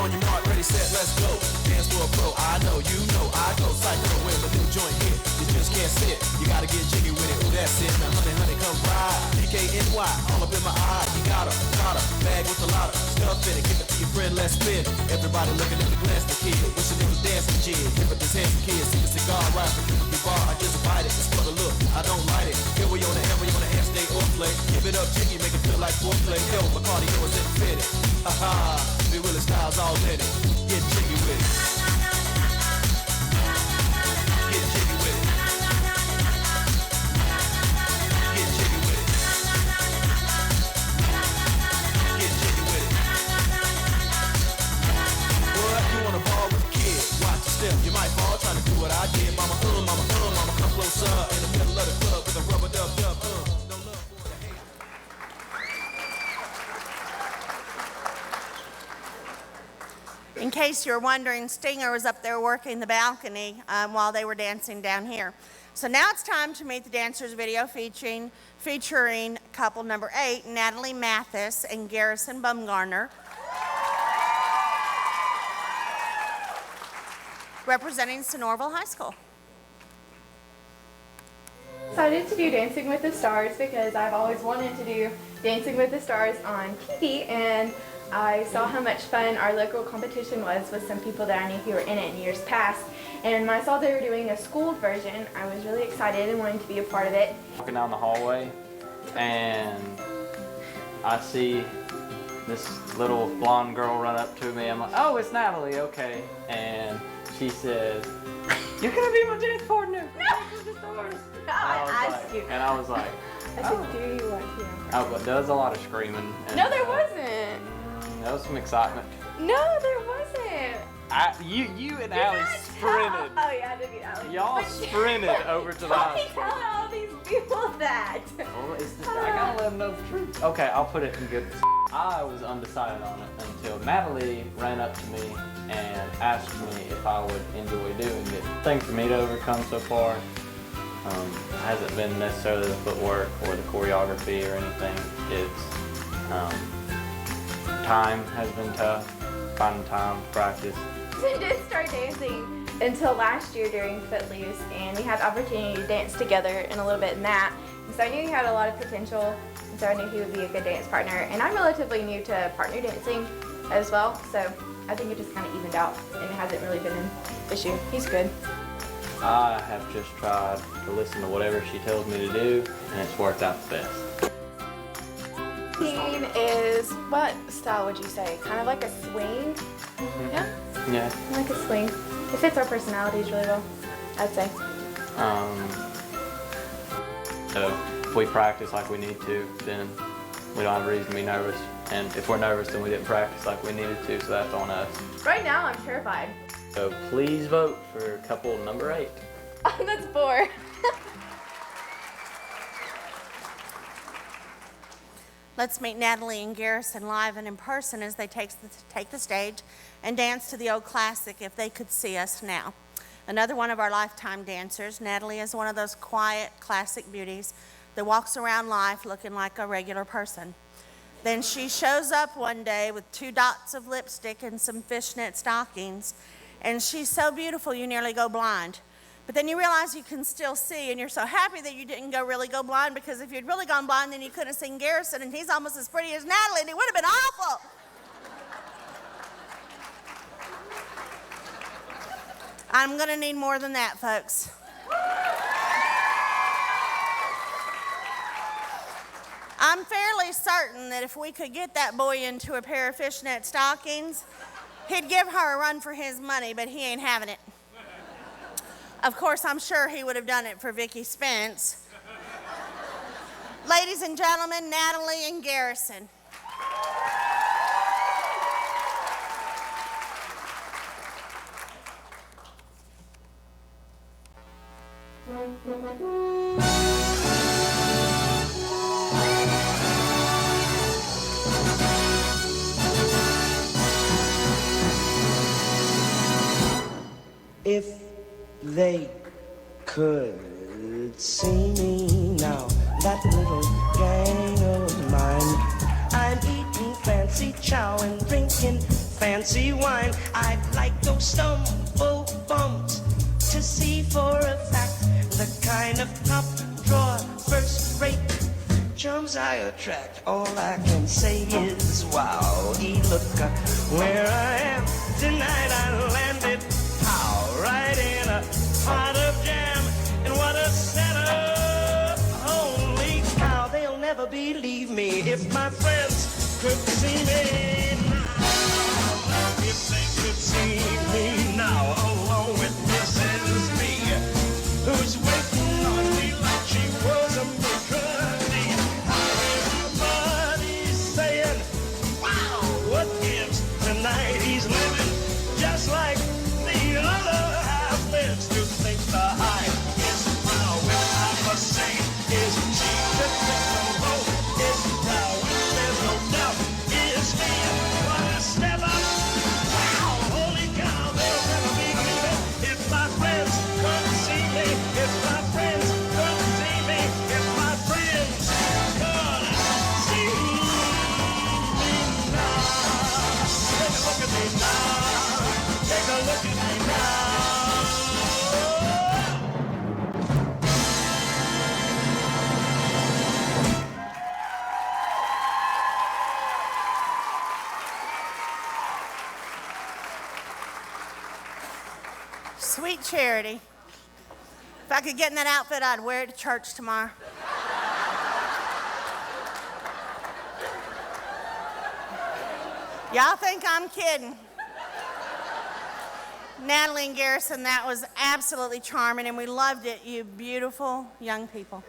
On your mark, ready, set, let's go. Dance for a pro. I know, you know, I go psycho when the new joint hit. it. You gotta get jiggy with it. Ooh, that's it. Now, honey, come ride. DKNY, all up in my eye. You got a bag with a lot of stuff in it. Give it to your friend, let's spin. Everybody looking at the glass, the kid. Wishing it was dancing jig. Give it this handsome kid. See the cigar right from the bar. I just bite it. It's for the look. I don't light it. Here we on the air, we on the air, stay or play. Give it up, jiggy, make it feel like foreplay. Yo, Bacardi, yo, is infitted. Aha, Big Willie Styles all in it. Get jiggy with it. Get jiggy with it. Get jiggy with it. Get jiggy with it. What? You wanna ball with the kid? Watch your step, you might fall trying to do what I did. Mama, come closer. In the middle of the club with a rubber dub. No love for the hate. In case you're wondering, Stinger was up there working the balcony while they were dancing down here. So now it's time to meet the dancers video featuring couple number 8, Natalie Mathis and Garrison Bumgarner, representing Sonoraville High School. Excited to do Dancing with the Stars because I've always wanted to do Dancing with the Stars on TV, and I saw how much fun our local competition was with some people that I knew who were in it in years past. And when I saw they were doing a schooled version, I was really excited and wanted to be a part of it. Walking down the hallway, and I see this little blonde girl run up to me. I'm like, oh, it's Natalie, okay. And she says, you're gonna be my dance partner. And I was like, I said, do you want to? oh, but there was a lot of screaming. And, No, there wasn't. there was some excitement. No, there wasn't. You and Allie sprinted. Oh yeah, I did beat Allie. Y'all sprinted over to the Why high are you school. telling all these people that? Well, it's just, I gotta let them know the truth. Okay, I'll put it in good. I was undecided on it until Natalie ran up to me and asked me if I would enjoy doing it. The thing for me to overcome so far hasn't been necessarily the footwork or the choreography or anything. It's time has been tough, finding time to practice. We didn't start dancing until last year during Footloose, and we had the opportunity to dance together in a little bit in that. And so I knew he had a lot of potential, and so I knew he would be a good dance partner. And I'm relatively new to partner dancing as well, so I think it just kind of evened out, and it hasn't really been an issue. He's good. I have just tried to listen to whatever she tells me to do, and it's worked out the best. Routine is, what style would you say? Kind of like a swing? Yeah? Yeah. Like a swing. It fits our personalities really well, I'd say. So if we practice like we need to, then we don't have a reason to be nervous. And if we're nervous, then we didn't practice like we needed to, so that's on us. Right now, I'm terrified. So please vote for couple number 8. Oh, that's 4. Let's meet Natalie and Garrison live and in person as they take the stage and dance to the old classic, If They Could See Us Now. Another one of our lifetime dancers, Natalie is one of those quiet, classic beauties that walks around life looking like a regular person. Then she shows up one day with 2 dots of lipstick and some fishnet stockings, and she's so beautiful you nearly go blind. But then you realize you can still see, and you're so happy that you didn't really go blind, because if you'd really gone blind, then you couldn't have seen Garrison, and he's almost as pretty as Natalie, and it would have been awful. I'm gonna need more than that, folks. I'm fairly certain that if we could get that boy into a pair of fishnet stockings, he'd give her a run for his money, but he ain't having it. Of course, I'm sure he would have done it for Vicki Spence. Ladies and gentlemen, Natalie and Garrison. If they could see me now, that little gang of mine, I'm eating fancy chow and drinking fancy wine. I'd like those stumble bumps to see for a fact the kind of top drawer, first rate charms I attract. All I can say is wow, look where I am tonight. I landed how right in a pot of jam, and what a setup! Holy cow, they'll never believe me if my friends could see me now. If they could see me now, along with Mrs. B, who's waiting on me like she was a McCarthy. Everybody's saying, wow, what gives tonight? He's living just like the other half lives. To think the high is brow, which I must say is cheap. To think the low is brow, which there's no doubt is me. What a step up! Wow, holy cow, they'll never believe it if my friends could see me. If my friends could see me. If my friends could see me now. Take a look at me now. Take a look at me now. Sweet Charity. If I could get in that outfit, I'd wear it to church tomorrow. Y'all think I'm kidding? Natalie and Garrison, that was absolutely charming, and we loved it, you beautiful young people.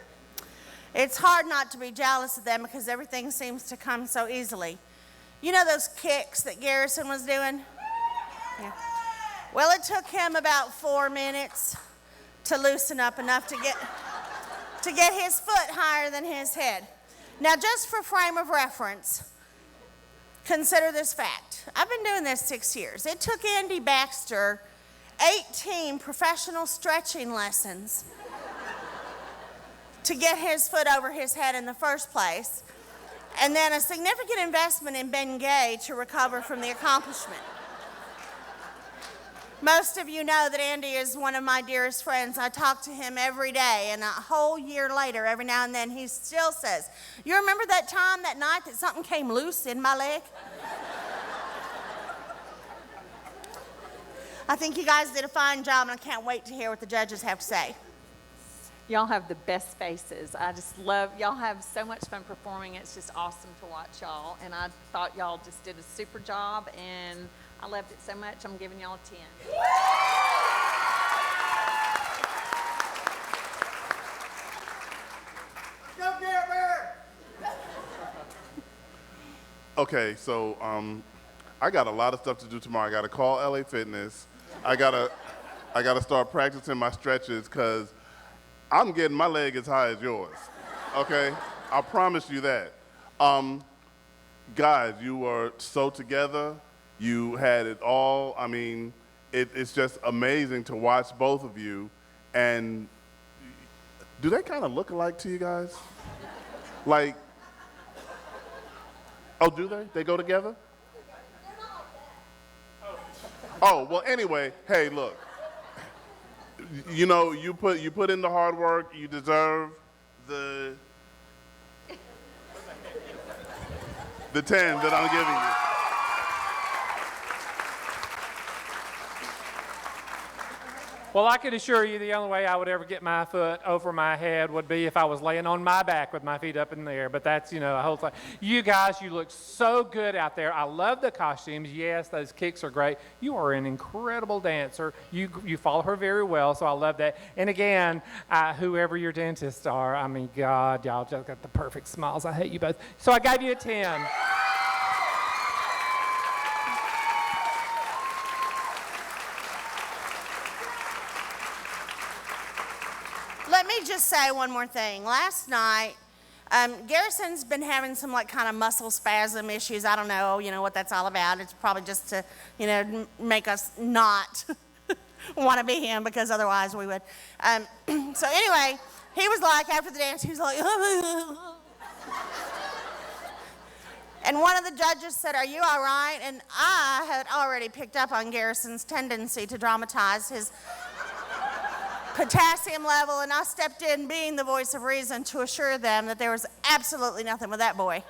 It's hard not to be jealous of them because everything seems to come so easily. You know those kicks that Garrison was doing? Yeah. Well, it took him about 4 minutes to loosen up enough to get his foot higher than his head. Now, just for frame of reference, consider this fact. I've been doing this 6 years. It took Andy Baxter 18 professional stretching lessons to get his foot over his head in the first place, and then a significant investment in Ben Gay to recover from the accomplishment. Most of you know that Andy is one of my dearest friends. I talk to him every day, and a whole year later, every now and then, he still says, "You remember that time, that night, that something came loose in my leg?" I think you guys did a fine job, and I can't wait to hear what the judges have to say. Y'all have the best faces. I just love, y'all have so much fun performing. It's just awesome to watch y'all. And I thought y'all just did a super job, and I loved it so much. I'm giving y'all a 10. Go Bear Bear! Okay, so I got a lot of stuff to do tomorrow. I got to call LA Fitness. I gotta start practicing my stretches because I'm getting my leg as high as yours. Okay, I promise you that. Guys, you are so together. You had it all. I mean, it's just amazing to watch both of you. And do they kind of look alike to you guys? Like, oh, do they? They go together? Oh, well, anyway, hey, look. You know, you put in the hard work. You deserve the 10 that I'm giving you. Well, I can assure you the only way I would ever get my foot over my head would be if I was laying on my back with my feet up in the air. But that's, you know, a whole thing. You guys, you look so good out there. I love the costumes. Yes, those kicks are great. You are an incredible dancer. You follow her very well, so I love that. And again, whoever your dentists are, I mean, God, y'all just got the perfect smiles. I hate you both. So I gave you a 10. Let me just say one more thing. Last night, Garrison's been having some like kind of muscle spasm issues. I don't know, what that's all about. It's probably just to, make us not want to be him because otherwise we would. So anyway, he was like, after the dance, he was like, and one of the judges said, "Are you all right?" And I had already picked up on Garrison's tendency to dramatize his potassium level, and I stepped in being the voice of reason to assure them that there was absolutely nothing with that boy.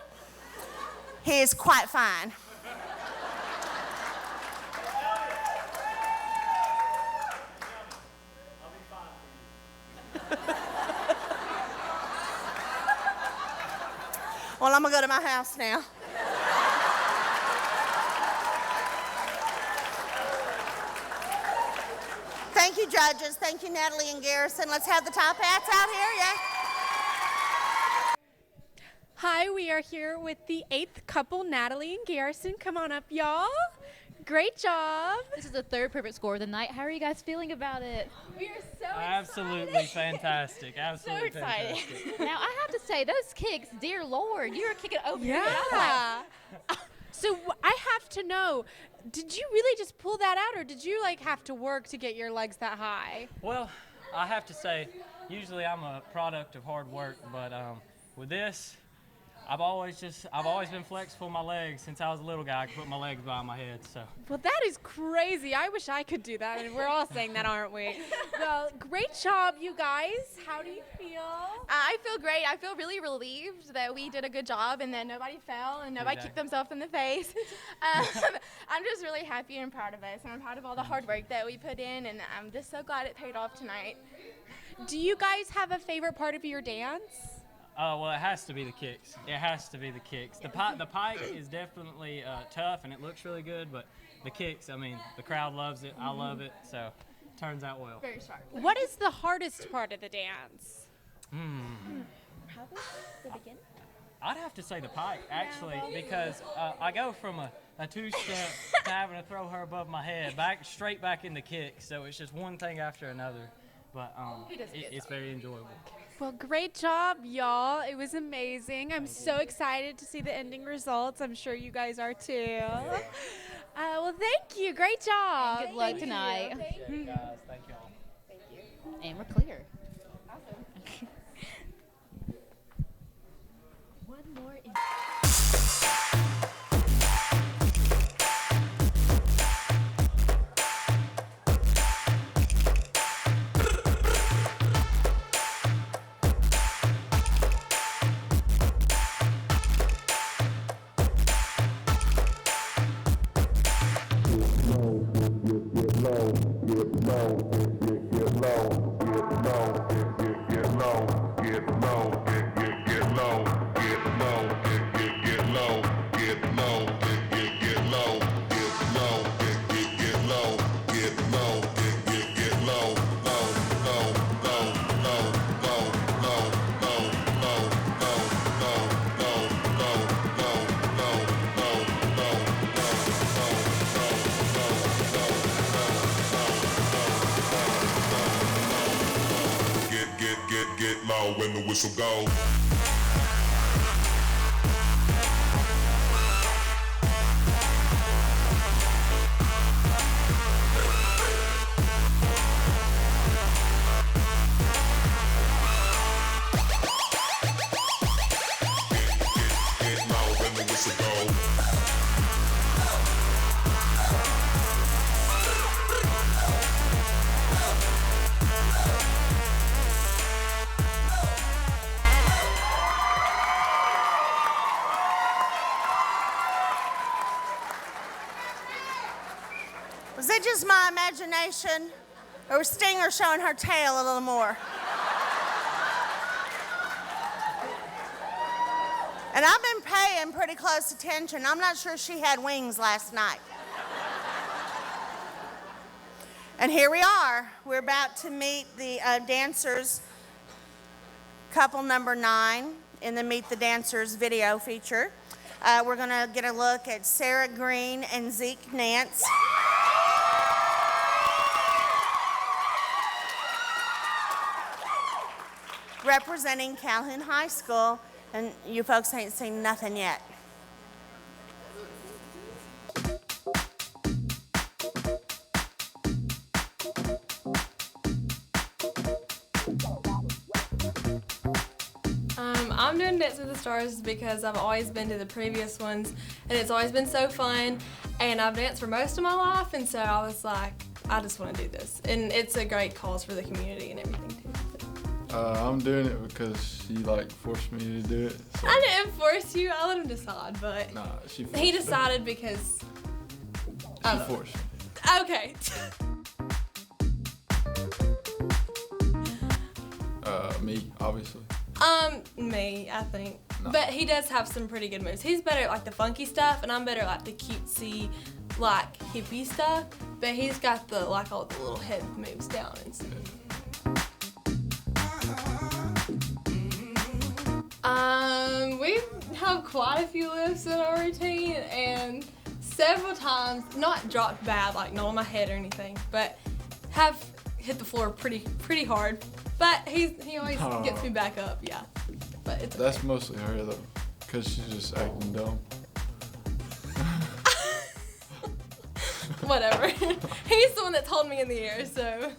He is quite fine. Well, I'm gonna go to my house now. Thank you, judges. Thank you, Natalie and Garrison. Let's have the top hats out here, yeah? Hi, we are here with the 8th couple, Natalie and Garrison. Come on up, y'all. Great job. This is the third perfect score of the night. How are you guys feeling about it? We are so Absolutely fantastic. Absolutely so excited. fantastic. Now, I have to say, those kicks, dear Lord, you were kicking over your head. Yeah. So I have to know, did you really just pull that out, or did you like have to work to get your legs that high? Well, I have to say, usually I'm a product of hard work, but with this, I've always been flexible in my legs since I was a little guy. I could put my legs behind my head, so. Well, that is crazy. I wish I could do that. I mean, we're all saying that, aren't we? Well, great job, you guys. How do you feel? I feel great. I feel really relieved that we did a good job and that nobody fell and nobody kicked themselves in the face. I'm just really happy and proud of us. And I'm proud of all the hard work that we put in, and I'm just so glad it paid off tonight. Do you guys have a favorite part of your dance? Well, it has to be the kicks. It has to be the kicks. The pike is definitely tough, and it looks really good, but the kicks, I mean, the crowd loves it. I love it, so it turns out well. Very sharp. What is the hardest part of the dance? Probably the beginning. I'd have to say the pike, actually, because I go from a two-step to having to throw her above my head, straight back into kicks, so it's just one thing after another. But it's very enjoyable. Well, great job, y'all. It was amazing. I'm so excited to see the ending results. I'm sure you guys are too. Well, thank you. Great job. Good luck tonight. Thank you, guys. Thank y'all. Thank you. And we're clear. Awesome. One more. Get low when the whistle goes. Get low when the whistle goes. Was it just my imagination, or was Stinger showing her tail a little more? And I've been paying pretty close attention. I'm not sure she had wings last night. And here we are. We're about to meet the dancers, couple number 9 in the Meet the Dancers video feature. We're gonna get a look at Sarah Green and Zeke Nance. Representing Calhoun High School, and you folks ain't seen nothing yet. I'm doing Dance with the Stars because I've always been to the previous ones, and it's always been so fun, and I've danced for most of my life, and so I was like, I just want to do this. And it's a great cause for the community and everything too. I'm doing it because she like forced me to do it. So. I didn't force you. I let him decide, but Nah, she forced he me. decided because She forced me. Okay. Me, obviously. Me, I think. No. But he does have some pretty good moves. He's better at like the funky stuff, and I'm better at like the cutesy, like hippie stuff. But he's got the like all the little head moves down and stuff. We have quite a few lifts in our routine, and several times, not dropped bad, like not on my head or anything, but have hit the floor pretty hard. But he always gets me back up, yeah. But it's That's mostly her though, because she's just acting dumb. whatever. He's the one that told me in the air, so.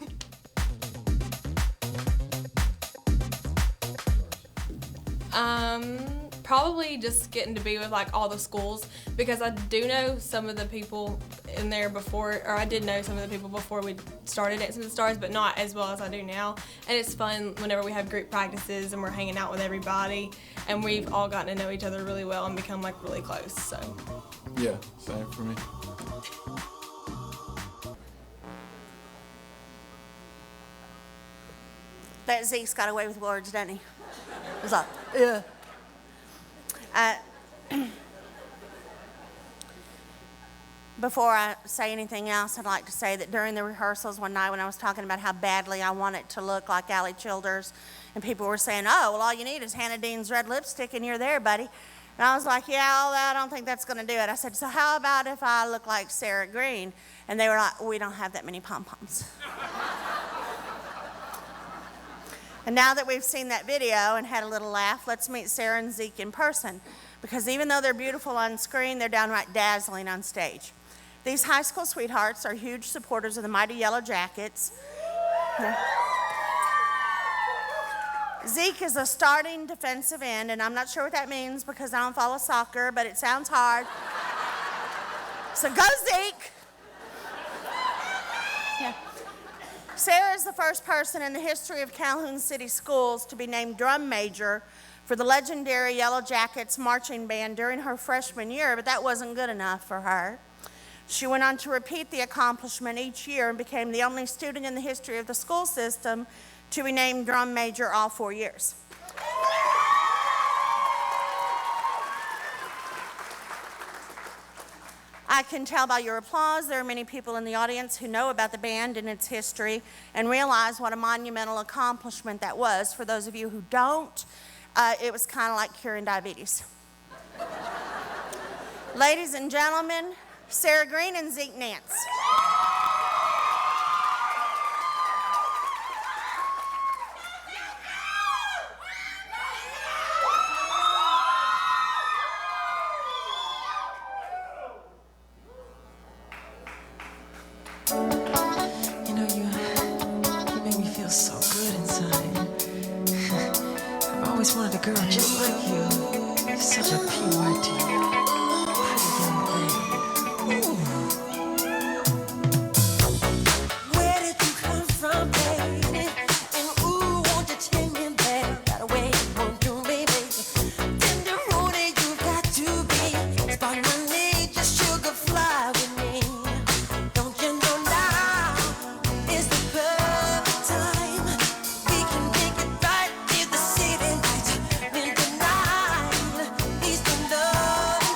Probably just getting to be with like all the schools, because I do know some of the people in there before, or I did know some of the people before we started Dancing with the Stars, but not as well as I do now. And it's fun whenever we have group practices and we're hanging out with everybody, and we've all gotten to know each other really well and become like really close, so. Yeah, same for me. That Zeke's got away with words, doesn't he? He's like, yeah. Before I say anything else, I'd like to say that during the rehearsals one night when I was talking about how badly I want it to look like Allie Childers, and people were saying, oh, well, all you need is Hannah Dean's red lipstick and you're there, buddy. And I was like, yeah, all that, I don't think that's going to do it. I said, so how about if I look like Sarah Green? And they were like, we don't have that many pom-poms. And now that we've seen that video and had a little laugh, let's meet Sarah and Zeke in person. Because even though they're beautiful on screen, they're downright dazzling on stage. These high school sweethearts are huge supporters of the Mighty Yellow Jackets. Zeke is a starting defensive end, and I'm not sure what that means because I don't follow soccer, but it sounds hard. So go, Zeke! Yeah. Sarah is the first person in the history of Calhoun City Schools to be named drum major for the legendary Yellow Jackets marching band during her freshman year, but that wasn't good enough for her. She went on to repeat the accomplishment each year and became the only student in the history of the school system to be named drum major all 4 years. I can tell by your applause there are many people in the audience who know about the band and its history and realize what a monumental accomplishment that was. For those of you who don't, it was kind of like curing diabetes. Ladies and gentlemen, Sarah Green and Zeke Nance. You know, you make me feel so good inside. I've always wanted a girl just like you. You're such a PYT. Pretty young thing. Ooh. Where did you come from, baby? And ooh, won't you take me there? Got a way you want to, baby. Tenderoni, you got to be. Spark my need, just sugar fly with me. Don't you know now is the perfect time? We can make it right, leave the city lights in the night. These the love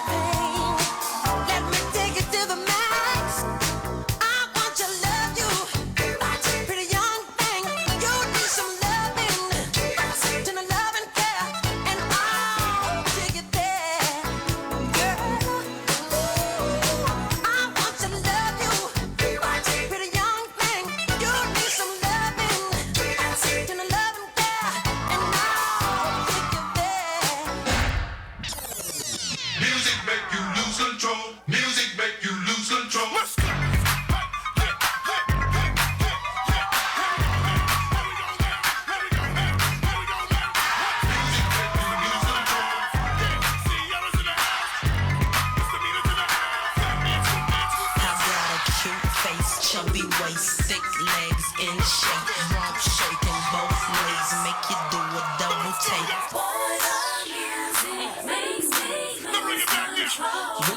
We're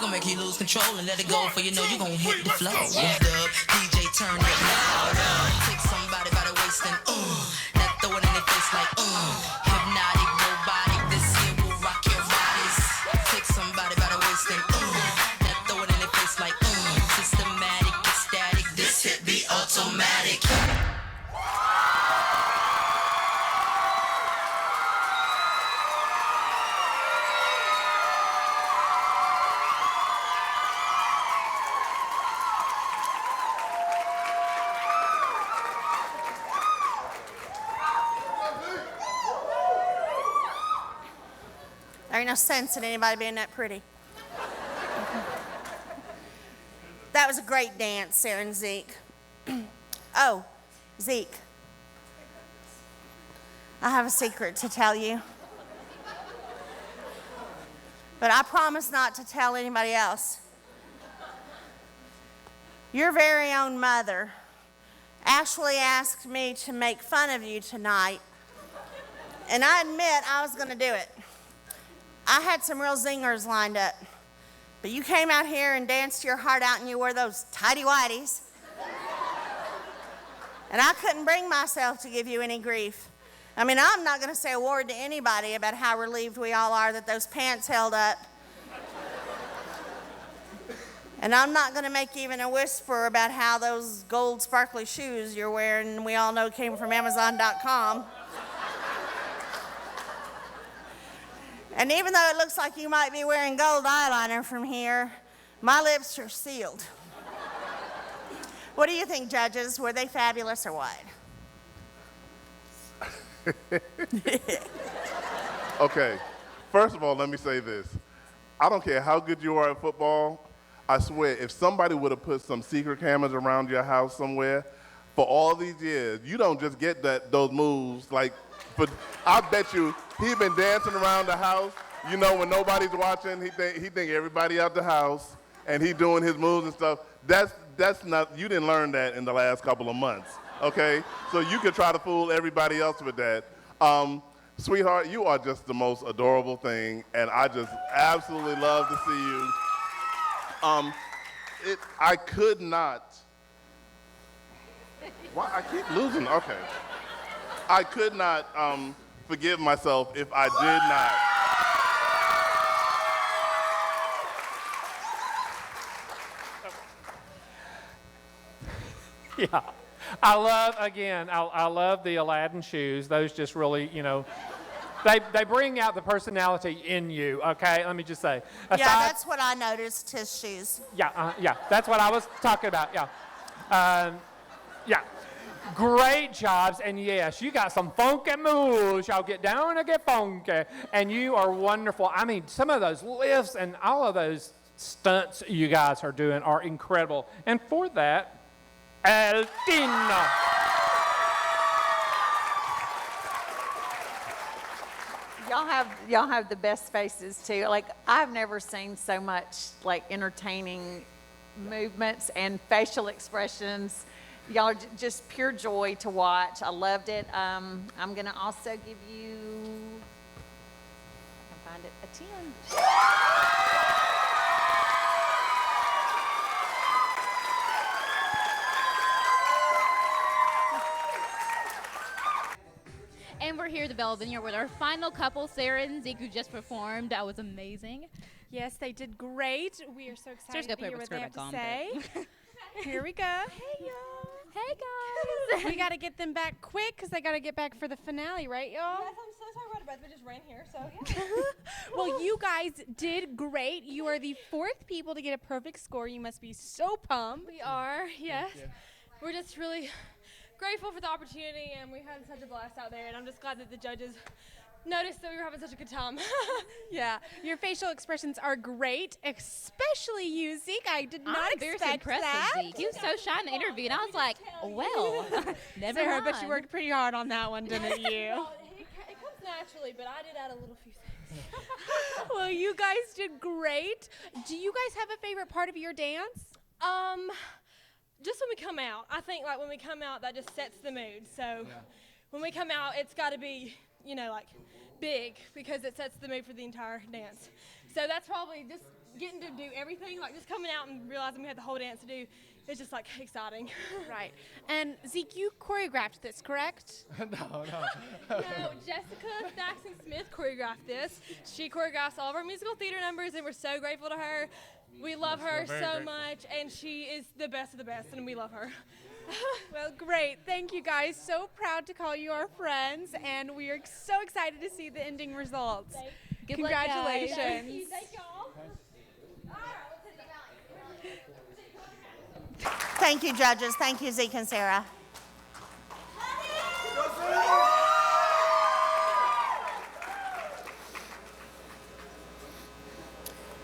gonna make you lose control and let it go, for you know you gonna hit the flow. Yeah, dub, DJ turn it louder. Take somebody by the waist and now throw it in their face like hypnotic, robotic. This here will rock your bodies. Take somebody by the waist and now throw it in their face like systematic, ecstatic. This hit be automatic. There ain't no sense in anybody being that pretty. That was a great dance, Sarah and Zeke. Oh, Zeke. I have a secret to tell you. But I promise not to tell anybody else. Your very own mother, Ashley, asked me to make fun of you tonight. And I admit I was going to do it. I had some real zingers lined up. But you came out here and danced your heart out and you wore those tighty-whities. And I couldn't bring myself to give you any grief. I mean, I'm not going to say a word to anybody about how relieved we all are that those pants held up. And I'm not going to make even a whisper about how those gold sparkly shoes you're wearing, we all know came from Amazon.com. And even though it looks like you might be wearing gold eyeliner from here, my lips are sealed. What do you think, judges? Were they fabulous or what? Okay, first of all, let me say this. I don't care how good you are at football. I swear, if somebody would have put some secret cameras around your house somewhere, for all these years, you don't just get those moves. But I bet you he been dancing around the house. You know, when nobody's watching, he think everybody out the house, and he doing his moves and stuff. That's not. You didn't learn that in the last couple of months. Okay, so you could try to fool everybody else with that. Sweetheart, you are just the most adorable thing, and I just absolutely love to see you. I could not. Why I keep losing? Okay. I could not forgive myself if I Yeah. I love the Aladdin shoes. Those just really, they bring out the personality in you, okay? Let me just say. Yeah, that's what I noticed, his shoes. Yeah, that's what I was talking about, yeah. Yeah. Great jobs, and yes, you got some funky moves. Y'all get down and get funky, and you are wonderful. I mean, some of those lifts and all of those stunts you guys are doing are incredible. And for that, Altina. Y'all have the best faces too. Like, I've never seen so much entertaining movements and facial expressions. Y'all are just pure joy to watch. I loved it. I'm going to also give you, if I can find it, a 10. And we're here at the Bella Vineyard with our final couple, Sarah and Zeke, who just performed. That was amazing. Yes, they did great. We are so excited to hear what they have to say. Here we go. Hey, y'all. Hey, guys. We got to get them back quick because they got to get back for the finale, right, y'all? Yes, I'm so sorry about it. We just ran here, so yeah. Well, you guys did great. You are the 4th people to get a perfect score. You must be so pumped. We are, yes. Yeah. We're just really grateful for the opportunity, and we had such a blast out there, and I'm just glad that the judges noticed that we were having such a good time. Yeah, your facial expressions are great, especially you, Zeke. I did not expect impressed that. With Zeke. He was so shy in the interview, and I was like, well, never Sarah, mind. but you worked pretty hard on that one, didn't you? Well, it comes naturally, but I did add a little few things. Well, you guys did great. Do you guys have a favorite part of your dance? Just when we come out. I think when we come out, that just sets the mood. So when we come out, it's got to be you know, like big because it sets the mood for the entire dance. So that's probably just getting to do everything, like just coming out and realizing we had the whole dance to do. It's just like exciting. Right. And Zeke, you choreographed this, correct? No. No, Jessica Thaxton-Smith choreographed this. She choreographs all of our musical theater numbers, and we're so grateful to her. We love her so much, and she is the best of the best, and we love her. Well, great. Thank you guys. So proud to call you our friends, and we are so excited to see the ending results. Good luck, guys. Congratulations. Thank y'all. Thank you, judges. Thank you, Zeke and Sarah.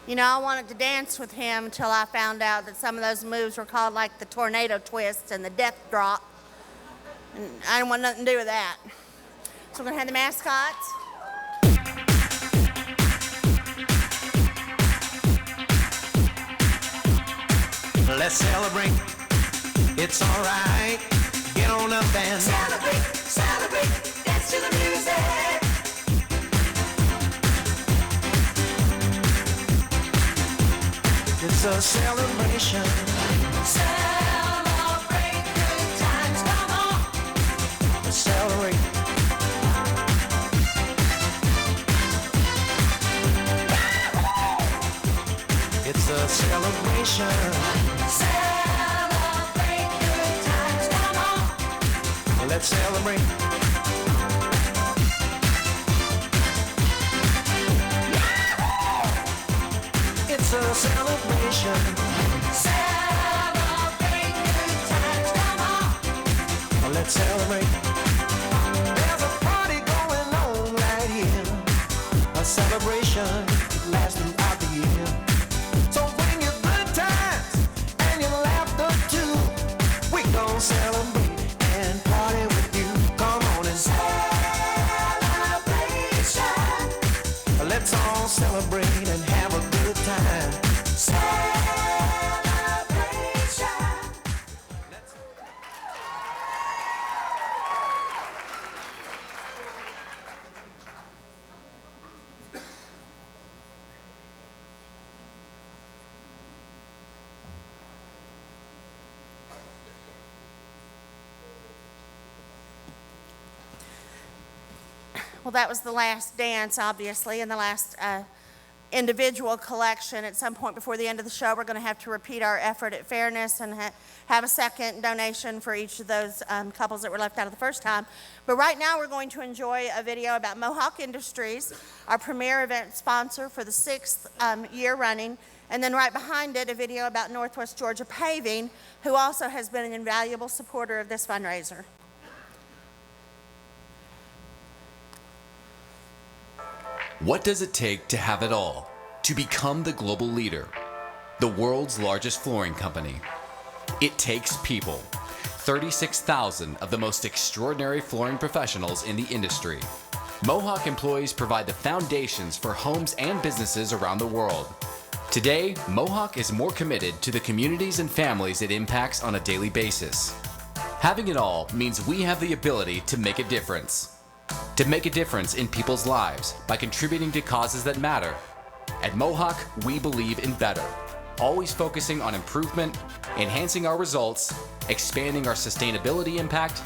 You know, I wanted to dance with him until I found out that some of those moves were called like the tornado twist and the death drop. And I didn't want nothing to do with that. So we're going to have the mascots. Let's celebrate. It's alright. Get on up and celebrate, celebrate, dance to the music. It's a celebration. Celebrate good times, come on. Let's celebrate. It's a celebration. Celebrate good times, come on. Let's celebrate. It's a celebration. Celebrate good times, come on. Let's celebrate. There's a party going on right here. A celebration lasting throughout the year. So bring your good times and your laughter too. We gon' celebrate and party with you. Come on and celebration. Let's all celebrate and have a good time. Celebration. Well, that was the last dance, obviously, and the last individual collection. At some point before the end of the show, we're going to have to repeat our effort at fairness and have a second donation for each of those couples that were left out of the first time. But right now, we're going to enjoy a video about Mohawk Industries, our premier event sponsor for the 6th year running. And then right behind it, a video about Northwest Georgia Paving, who also has been an invaluable supporter of this fundraiser. What does it take to have it all? To become the global leader, the world's largest flooring company? It takes people. 36,000 of the most extraordinary flooring professionals in the industry. Mohawk employees provide the foundations for homes and businesses around the world. Today, Mohawk is more committed to the communities and families it impacts on a daily basis. Having it all means we have the ability to make a difference. To make a difference in people's lives by contributing to causes that matter. At Mohawk, we believe in better, always focusing on improvement, enhancing our results, expanding our sustainability impact,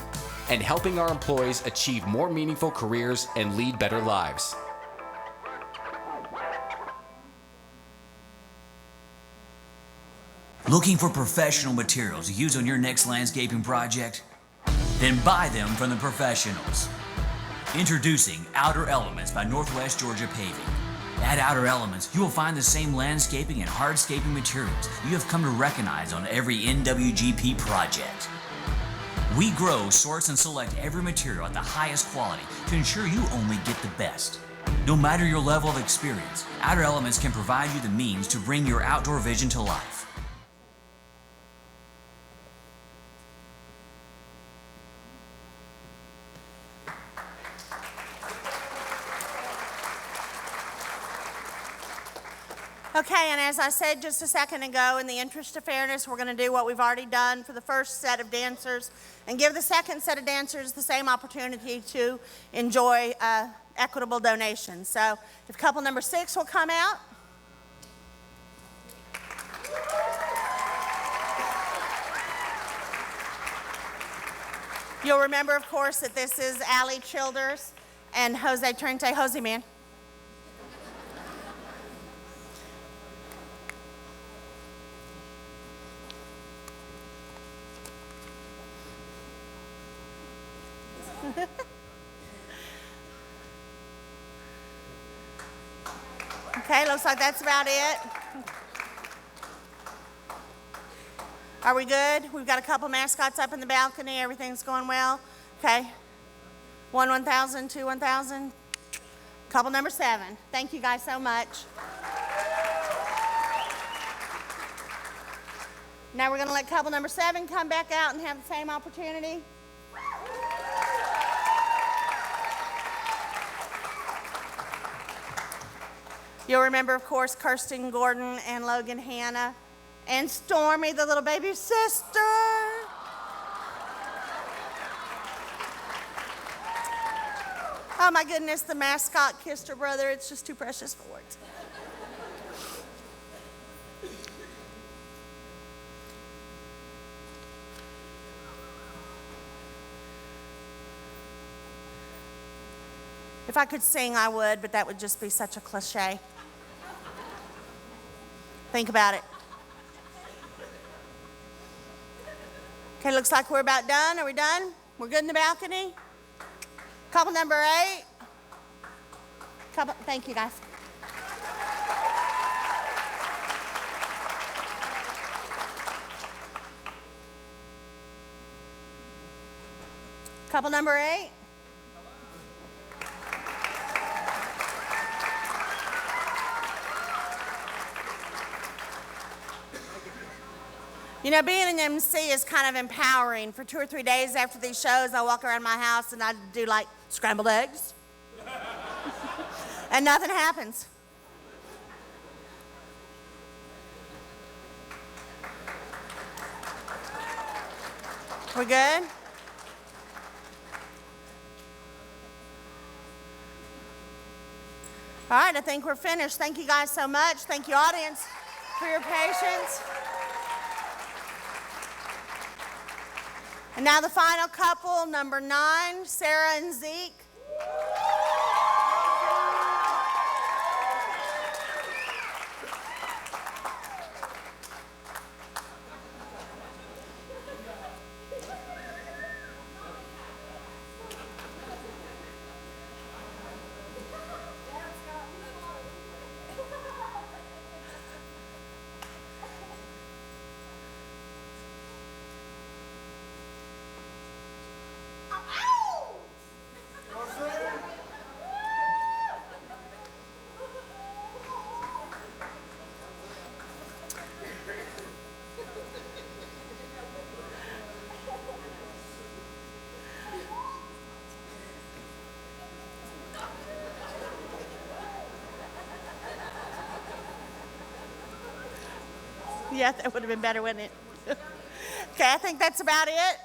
and helping our employees achieve more meaningful careers and lead better lives. Looking for professional materials to use on your next landscaping project? Then buy them from the professionals. Introducing Outer Elements by Northwest Georgia Paving. At Outer Elements, you will find the same landscaping and hardscaping materials you have come to recognize on every NWGP project. We grow, source, and select every material at the highest quality to ensure you only get the best. No matter your level of experience, Outer Elements can provide you the means to bring your outdoor vision to life. Okay, and as I said just a second ago, in the interest of fairness, we're going to do what we've already done for the first set of dancers and give the second set of dancers the same opportunity to enjoy equitable donations. So if couple number 6 will come out. You'll remember, of course, that this is Allie Childers and Jose Trente. Jose, man. Okay, looks like that's about it. Are we good? We've got a couple mascots up in the balcony. Everything's going well. Okay. 1 1,000, 2 1,000. Couple number 7. Thank you guys so much. Now we're going to let couple number 7 come back out and have the same opportunity. You'll remember, of course, Kirsten Gordon and Logan Hanna and Stormy, the little baby sister. Oh my goodness, the mascot kissed her brother. It's just too precious for words. If I could sing, I would, but that would just be such a cliche. Think about it. Okay, looks like we're about done. Are we done? We're good in the balcony? Couple number 8. Thank you, guys. Couple number 8. You know, being an MC is kind of empowering. For 2 or 3 days after these shows, I walk around my house and I do like scrambled eggs. And nothing happens. We good? All right, I think we're finished. Thank you guys so much. Thank you, audience, for your patience. And now the final couple, number 9, Sarah and Zeke. Yeah, that would have been better, wouldn't it? Okay, I think that's about it.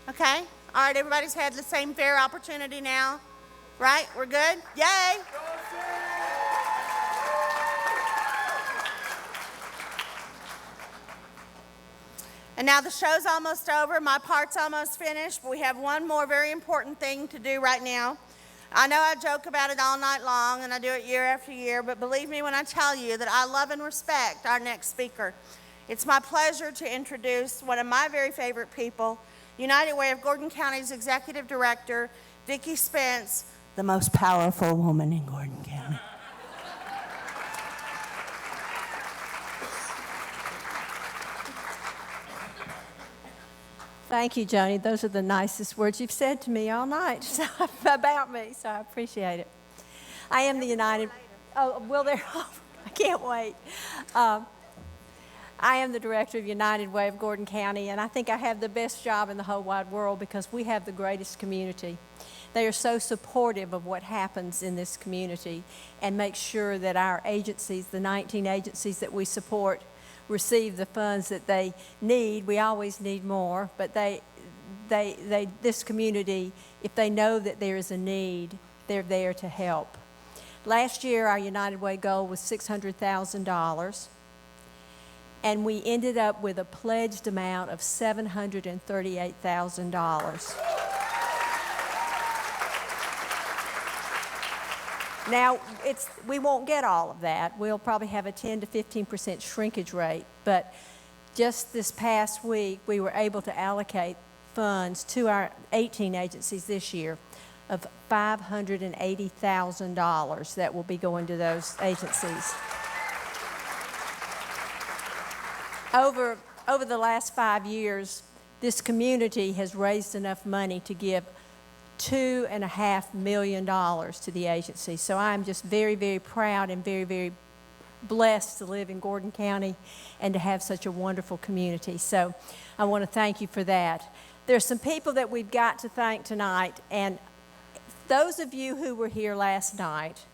Okay? All right, everybody's had the same fair opportunity now. Right? We're good? Yay! And now the show's almost over. My part's almost finished, but we have one more very important thing to do right now. I know I joke about it all night long, and I do it year after year, but believe me when I tell you that I love and respect our next speaker. It's my pleasure to introduce one of my very favorite people, United Way of Gordon County's Executive Director, Vicki Spence, the most powerful woman in Gordon County. Thank you, Joni. Those are the nicest words you've said to me all night about me, so I appreciate it. I am the United... Oh, well, I can't wait. I am the director of United Way of Gordon County, and I think I have the best job in the whole wide world because we have the greatest community. They are so supportive of what happens in this community and make sure that our agencies, the 19 agencies that we support, receive the funds that they need. We always need more, but this community, if they know that there is a need, they're there to help. Last year, our United Way goal was $600,000, and we ended up with a pledged amount of $738,000. Now, we won't get all of that. We'll probably have a 10 to 15% shrinkage rate, but just this past week, we were able to allocate funds to our 18 agencies this year of $580,000 that will be going to those agencies. Over the last 5 years, this community has raised enough money to give $2.5 million to the agency. So I'm just very, very proud and very, very blessed to live in Gordon County and to have such a wonderful community. So I want to thank you for that. There's some people that we've got to thank tonight, and those of you who were here last night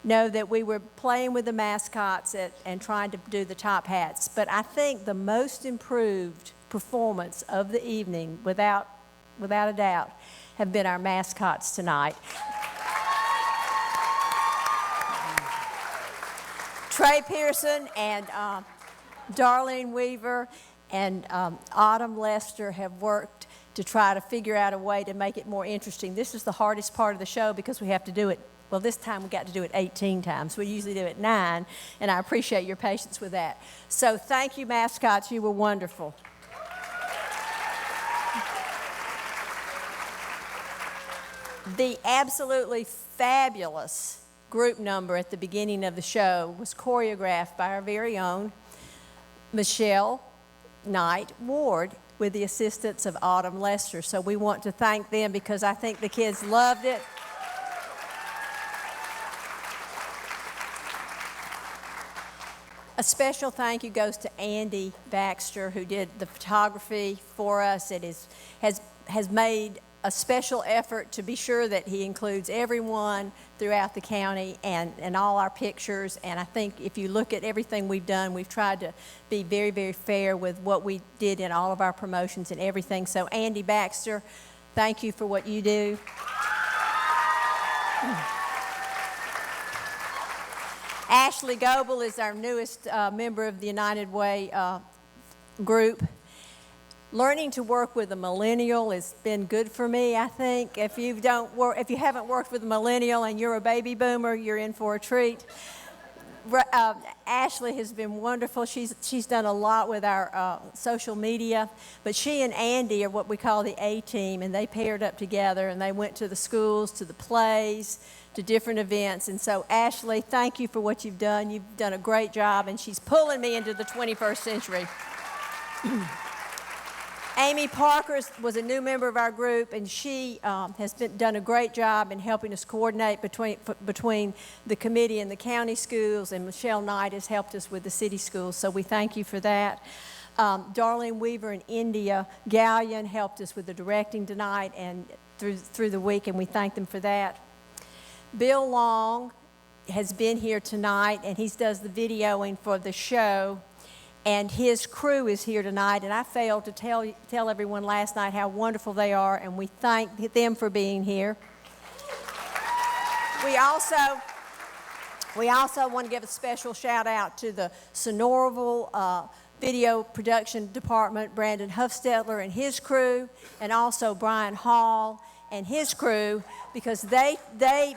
know that we were playing with the mascots and trying to do the top hats, but I think the most improved performance of the evening, without a doubt, have been our mascots tonight. Trey Pearson and Darlene Weaver and Autumn Lester have worked to try to figure out a way to make it more interesting. This is the hardest part of the show because we have to do it, well, this time we got to do it 18 times. We usually do it 9, and I appreciate your patience with that. So thank you, mascots. You were wonderful. The absolutely fabulous group number at the beginning of the show was choreographed by our very own Michelle Knight Ward with the assistance of Autumn Lester. So we want to thank them because I think the kids loved it. A special thank you goes to Andy Baxter, who did the photography for us. It has made a special effort to be sure that he includes everyone throughout the county and all our pictures. And I think if you look at everything we've done, we've tried to be very, very fair with what we did in all of our promotions and everything. So Andy Baxter, thank you for what you do. Ashley Goebel is our newest member of the United Way group. Learning to work with a millennial has been good for me, I think. If you haven't worked with a millennial and you're a baby boomer, you're in for a treat. Ashley has been wonderful. She's done a lot with our social media, but she and Andy are what we call the A-team, and they paired up together, and they went to the schools, to the plays, to different events. And so, Ashley, thank you for what you've done. You've done a great job, and she's pulling me into the 21st century. Amy Parker was a new member of our group, and she has done a great job in helping us coordinate between the committee and the county schools, and Michelle Knight has helped us with the city schools, so we thank you for that. Darlene Weaver and India Gallion helped us with the directing tonight and through the week, and we thank them for that. Bill Long has been here tonight, and he does the videoing for the show. And his crew is here tonight, and I failed to tell everyone last night how wonderful they are, and we thank them for being here. We also want to give a special shout out to the Sonoraville video production department, Brandon Huffstetler and his crew, and also Brian Hall and his crew, because they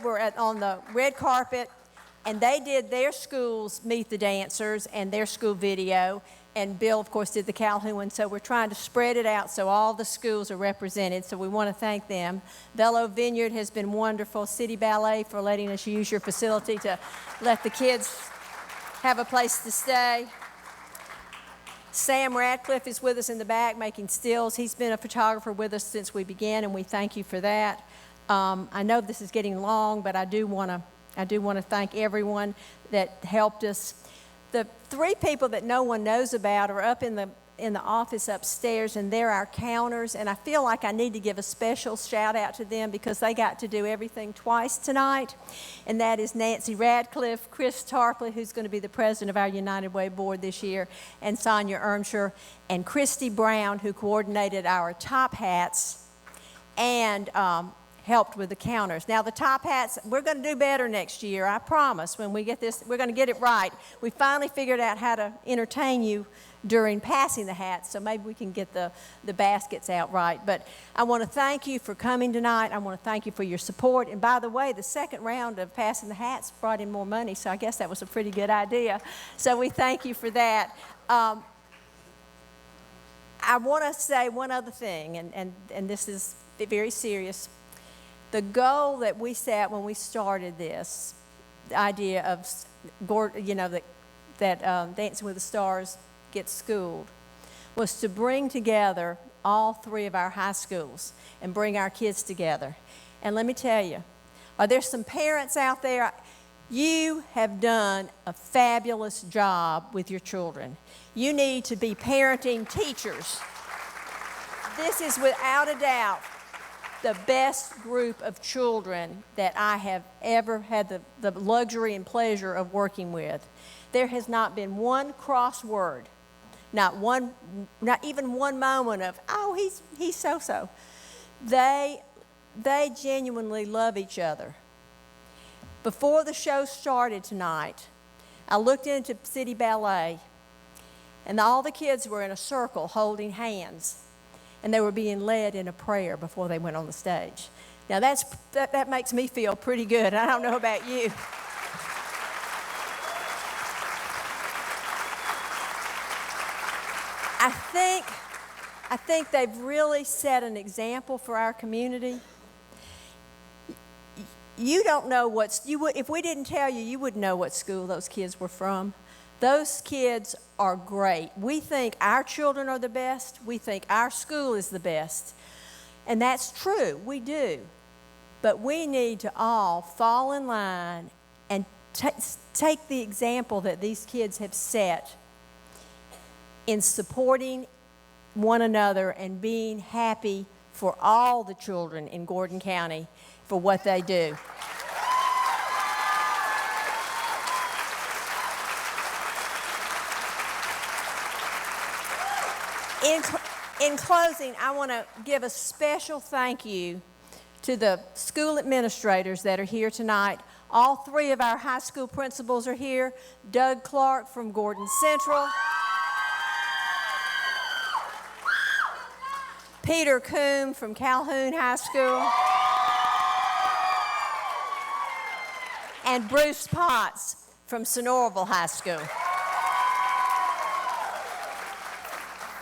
were on the red carpet, and they did their school's Meet the Dancers and their school video, and Bill, of course, did the Calhoun. So we're trying to spread it out so all the schools are represented, so we want to thank them. Velo Vineyard has been wonderful. City Ballet for letting us use your facility to let the kids have a place to stay. Sam Radcliffe is with us in the back making stills. He's been a photographer with us since we began, and we thank you for that. I know this is getting long, but I do want to thank everyone that helped us. The 3 people that no one knows about are up in in the office upstairs, and they're our counters, and I feel like I need to give a special shout out to them because they got to do everything twice tonight, and that is Nancy Radcliffe, Chris Tarpley, who's going to be the president of our United Way board this year, and Sonia Ermsher, and Christy Brown, who coordinated our top hats and helped with the counters. Now, the top hats, we're going to do better next year, I promise. When we get this, we're going to get it right. We finally figured out how to entertain you during passing the hats, so maybe we can get the baskets out right. But I want to thank you for coming tonight. I want to thank you for your support. And by the way, the second round of passing the hats brought in more money, so I guess that was a pretty good idea. So we thank you for that. I want to say one other thing, and this is very serious. The goal that we set when we started this, the idea of, that Dancing with the Stars gets schooled, was to bring together all three of our high schools and bring our kids together. And let me tell you, are there some parents out there? You have done a fabulous job with your children. You need to be parenting teachers. This is without a doubt the best group of children that I have ever had the luxury and pleasure of working with. There has not been one crossword, not even one moment of, oh, he's so-so. They genuinely love each other. Before the show started tonight, I looked into City Ballet, and all the kids were in a circle holding hands, and they were being led in a prayer before they went on the stage. Now that makes me feel pretty good. I don't know about you. I think they've really set an example for our community. You don't know if we didn't tell you, you wouldn't know what school those kids were from. Those kids are great. We think our children are the best. We think our school is the best. And that's true, we do. But we need to all fall in line and take the example that these kids have set in supporting one another and being happy for all the children in Gordon County for what they do. In closing, I want to give a special thank you to the school administrators that are here tonight. All three of our high school principals are here. Doug Clark from Gordon Central. Peter Coombe from Calhoun High School. And Bruce Potts from Sonoraville High School.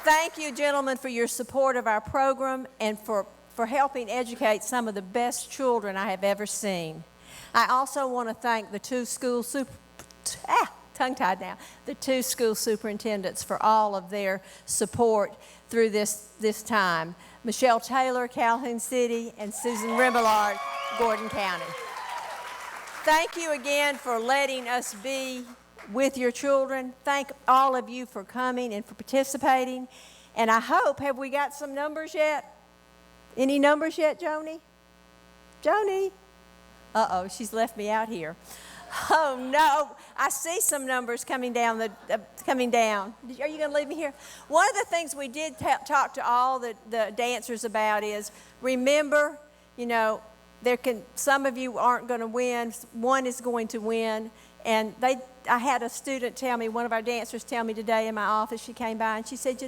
Thank you, gentlemen, for your support of our program and for helping educate some of the best children I have ever seen. I also want to thank the two school superintendents for all of their support through this time. Michelle Taylor, Calhoun City, and Susan Remillard, Gordon County. Thank you again for letting us be with your children. Thank all of you for coming and for participating. And I hope, have we got some numbers yet? Any numbers yet, Joni? Joni? Uh-oh, she's left me out here. Oh, no. I see some numbers coming down. Coming down. Are you going to leave me here? One of the things we did talk to all the dancers about is, remember, some of you aren't going to win. One is going to win. And I had a student tell me, one of our dancers tell me today in my office, she came by and she said,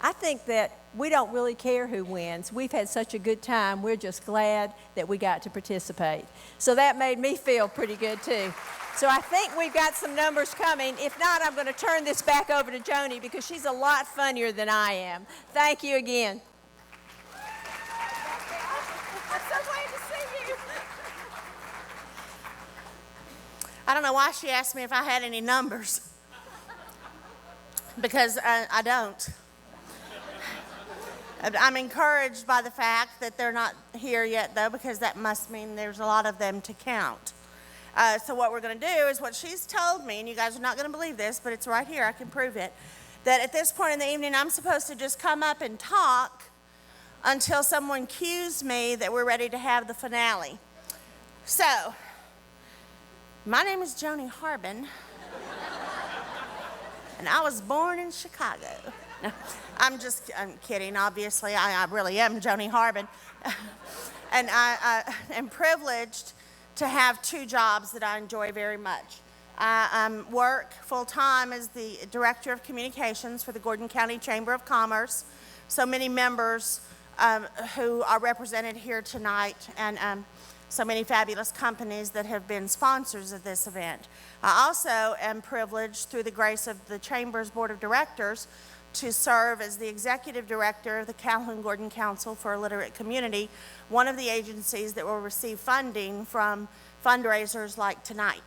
I think that we don't really care who wins. We've had such a good time. We're just glad that we got to participate. So that made me feel pretty good too. So I think we've got some numbers coming. If not, I'm going to turn this back over to Joni because she's a lot funnier than I am. Thank you again. I'm so glad to see you. I don't know why she asked me if I had any numbers. Because I don't. I'm encouraged by the fact that they're not here yet, though, because that must mean there's a lot of them to count. So what we're going to do is what she's told me, and you guys are not going to believe this, but it's right here. I can prove it. that at this point in the evening, I'm supposed to just come up and talk until someone cues me that we're ready to have the finale. So, my name is Joni Harbin, and I was born in Chicago. No, I'm kidding, obviously. I really am Joni Harbin. And I am privileged to have two jobs that I enjoy very much. I work full-time as the Director of Communications for the Gordon County Chamber of Commerce. So many members who are represented here tonight, and so many fabulous companies that have been sponsors of this event. I also am privileged, through the grace of the Chamber's Board of Directors, to serve as the Executive Director of the Calhoun Gordon Council for a Literate Community, one of the agencies that will receive funding from fundraisers like tonight.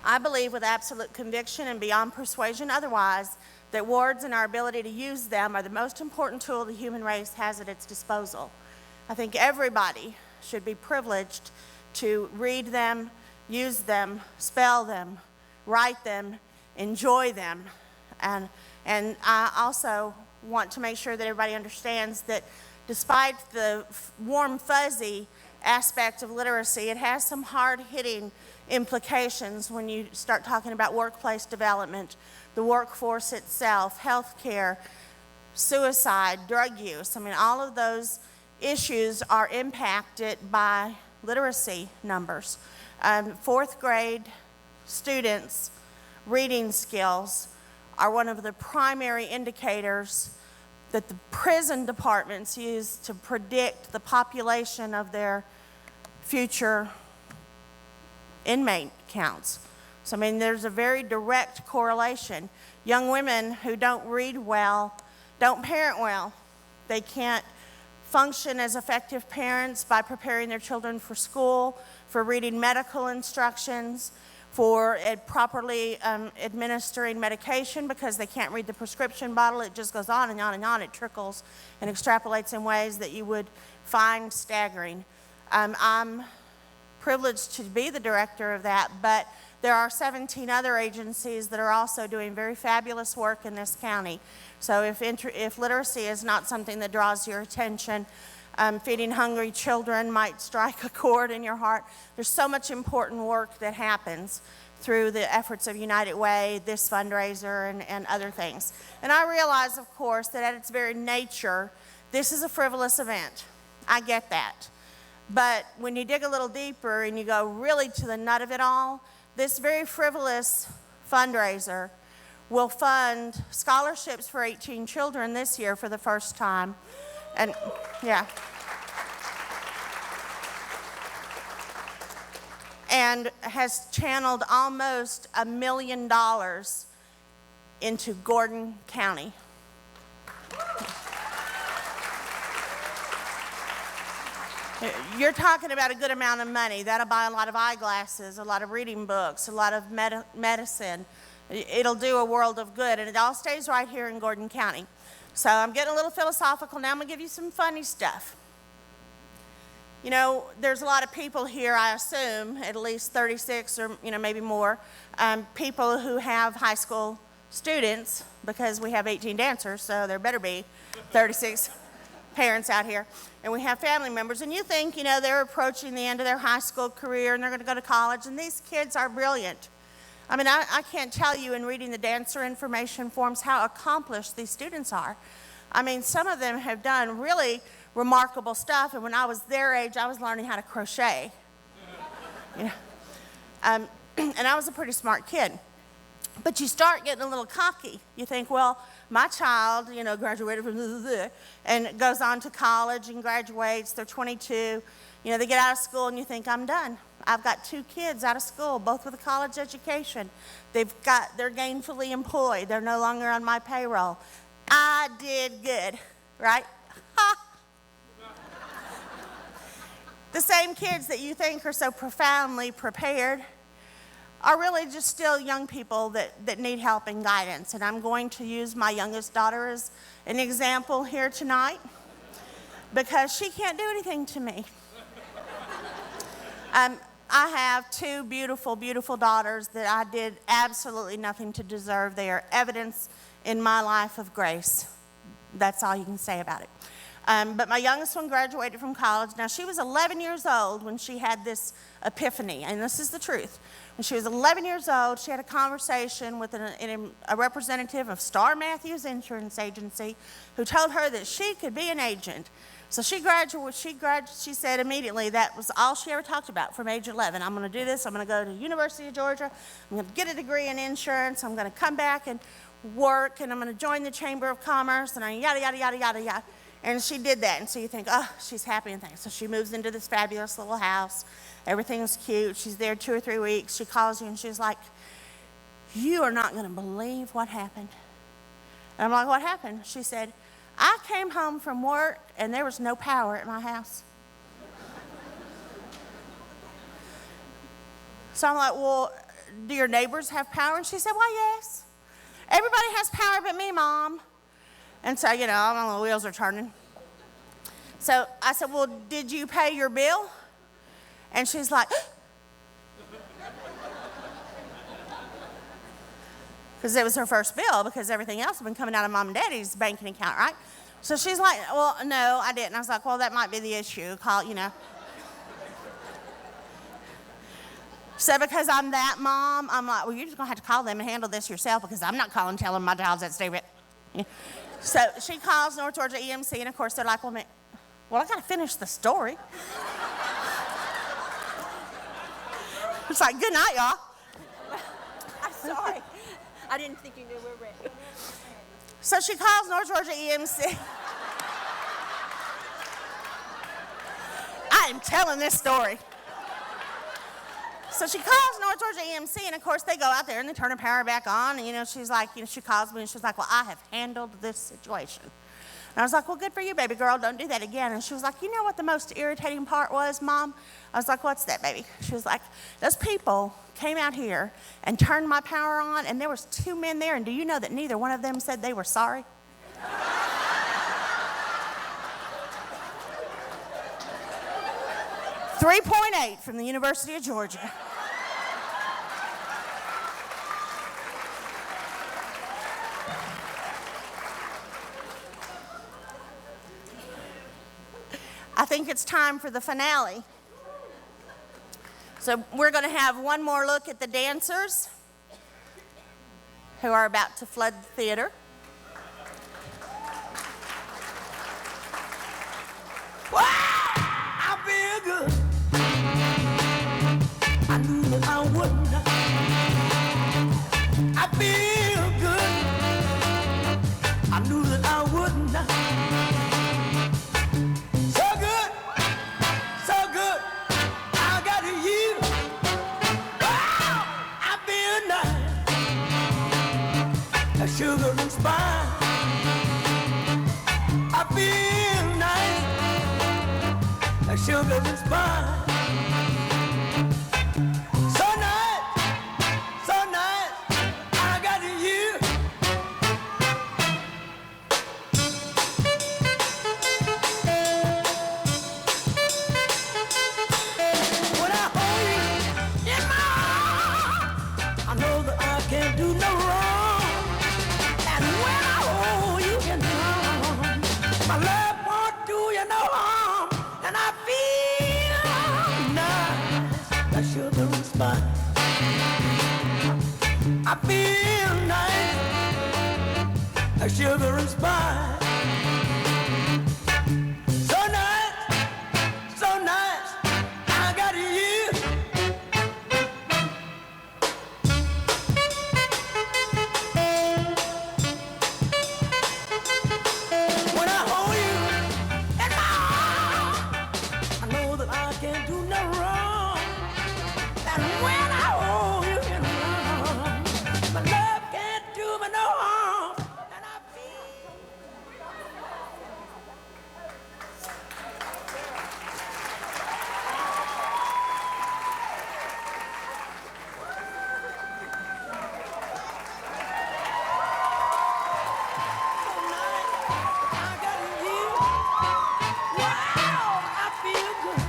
I believe with absolute conviction and beyond persuasion otherwise that words and our ability to use them are the most important tool the human race has at its disposal. I think everybody should be privileged to read them, use them, spell them, write them, enjoy them. And I also want to make sure that everybody understands that despite the warm, fuzzy aspect of literacy, it has some hard-hitting implications when you start talking about workplace development, the workforce itself, healthcare, suicide, drug use. I mean, all of those issues are impacted by literacy numbers. Fourth grade students' reading skills are one of the primary indicators that the prison departments use to predict the population of their future inmate counts. So, I mean, there's a very direct correlation. Young women who don't read well don't parent well. They can't function as effective parents by preparing their children for school, for reading medical instructions, for properly administering medication because they can't read the prescription bottle. It just goes on and on and on. It trickles and extrapolates in ways that you would find staggering. I'm privileged to be the director of that, but there are 17 other agencies that are also doing very fabulous work in this county. So if literacy is not something that draws your attention, feeding hungry children might strike a chord in your heart. There's so much important work that happens through the efforts of United Way, this fundraiser, and other things. And I realize, of course, that at its very nature, this is a frivolous event. I get that. But when you dig a little deeper and you go really to the nut of it all, this very frivolous fundraiser will fund scholarships for 18 children this year for the first time. And yeah. And has channeled almost $1 million into Gordon County. You're talking about a good amount of money. That'll buy a lot of eyeglasses, a lot of reading books, a lot of medicine. It'll do a world of good, and it all stays right here in Gordon County. So I'm getting a little philosophical now. I'm going to give you some funny stuff. You know, there's a lot of people here, I assume, at least 36 or, maybe more, people who have high school students, because we have 18 dancers, so there better be 36 parents out here. And we have family members, and you think, they're approaching the end of their high school career, and they're going to go to college, and these kids are brilliant. I mean, I can't tell you in reading the dancer information forms how accomplished these students are. I mean, some of them have done really remarkable stuff, and when I was their age, I was learning how to crochet. And I was a pretty smart kid. But you start getting a little cocky. You think, well, my child, graduated from and goes on to college and graduates. They're 22. They get out of school, and you think, I'm done. I've got 2 kids out of school, both with a college education. They're gainfully employed. They're no longer on my payroll. I did good, right? Ha! The same kids that you think are so profoundly prepared are really just still young people that need help and guidance. And I'm going to use my youngest daughter as an example here tonight because she can't do anything to me. I have 2 beautiful, beautiful daughters that I did absolutely nothing to deserve. They are evidence in my life of grace. That's all you can say about it. But my youngest one graduated from college. Now, she was 11 years old when she had this epiphany, and this is the truth. When she was 11 years old, she had a conversation with a representative of Star Matthews Insurance Agency who told her that she could be an agent. So she said immediately that was all she ever talked about from age 11. I'm going to do this. I'm going to go to the University of Georgia. I'm going to get a degree in insurance. I'm going to come back and work, and I'm going to join the Chamber of Commerce, and yada, yada, yada, yada, yada. And she did that, and so you think, oh, she's happy and things. So she moves into this fabulous little house. Everything's cute. She's there 2 or 3 weeks. She calls you, and she's like, you are not going to believe what happened. And I'm like, what happened? She said, I came home from work, and there was no power at my house. So I'm like, well, do your neighbors have power? And she said, well, yes. Everybody has power but me, Mom. And so, you know, all my little wheels are turning. So I said, well, did you pay your bill? And she's like, because it was her first bill, because everything else had been coming out of Mom and Daddy's banking account, right? So she's like, well, no, I didn't. I was like, well, that might be the issue. Call, you know. So because I'm that mom, I'm like, well, you're just going to have to call them and handle this yourself, because I'm not calling telling my child's at stay. So she calls North Georgia EMC, and of course they're like, well, I got to finish the story. It's like, good night, y'all. I'm sorry. I didn't think you knew we were ready. So she calls North Georgia EMC. I am telling this story. So she calls North Georgia EMC, and of course they go out there and they turn her power back on. And she's like, she calls me and she's like, well, I have handled this situation. And I was like, well, good for you, baby girl. Don't do that again. And she was like, you know what the most irritating part was, Mom? I was like, what's that, baby? She was like, those people came out here and turned my power on, and there was 2 men there, and do you know that neither one of them said they were sorry? .3 from the University of Georgia. I think it's time for the finale. So we're going to have one more look at the dancers who are about to flood the theater. Wow, I feel good. I knew that I wouldn't. I feel good. I knew that I wouldn't. So good, so good. I got you. Wow, I feel nice. A sugar and spice. I feel nice. A sugar and spice. I feel nice, a sugar and spice. So nice, so nice, I got you. When I hold you in my arms, I know that I can't do no wrong. And when I hold you in my arms, my love can't do me no harm. And I feel. I got you. Wow, I feel good.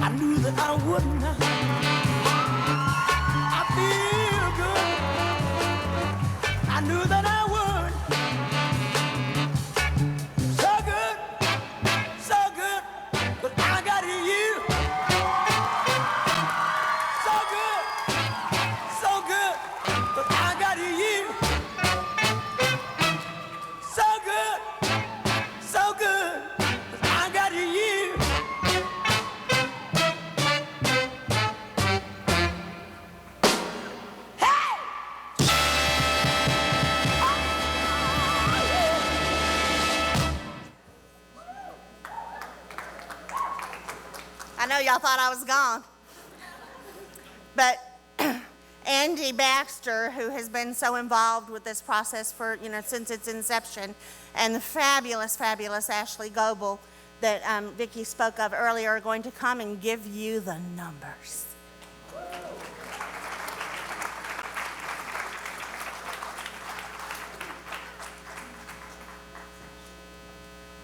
I knew that I wouldn't. I feel good. knew that I would. So good, but I got you. So good, but I got you. So good, but I got you. I know y'all thought I was gone. But Andy Baxter, who has been so involved with this process for, since its inception, and the fabulous, fabulous Ashley Goebel that Vicki spoke of earlier are going to come and give you the numbers.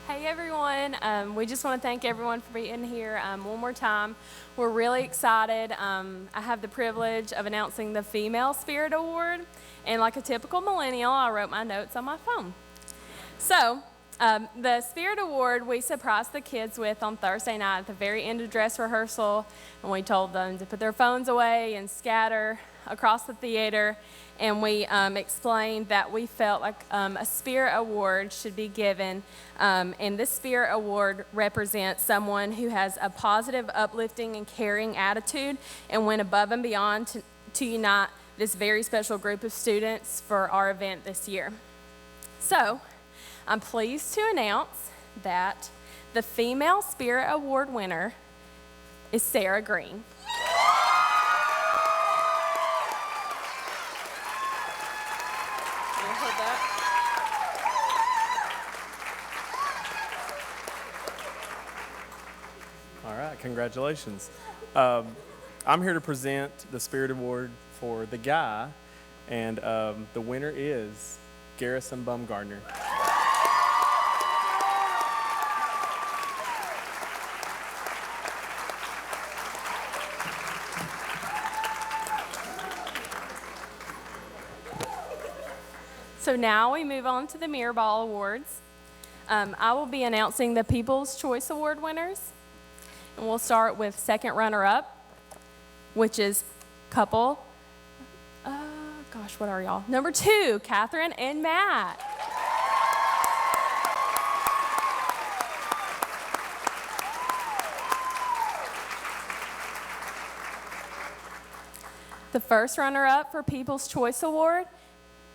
Hey everyone, we just want to thank everyone for being here one more time. We're really excited. I have the privilege of announcing the Female Spirit Award, and like a typical millennial, I wrote my notes on my phone. So, the Spirit Award we surprised the kids with on Thursday night at the very end of dress rehearsal, and we told them to put their phones away and scatter across the theater, and we explained that we felt like a Spirit Award should be given, and this Spirit Award represents someone who has a positive, uplifting, and caring attitude and went above and beyond to unite this very special group of students for our event this year. So, I'm pleased to announce that the Female Spirit Award winner is Sarah Green. All right, congratulations. I'm here to present the Spirit Award for the guy, and the winner is Garrison Bumgardner. So now we move on to the Mirror Ball Awards. I will be announcing the People's Choice Award winners. And we'll start with second runner-up, which is couple, what are y'all? Number 2, Catherine and Matt. The first runner-up for People's Choice Award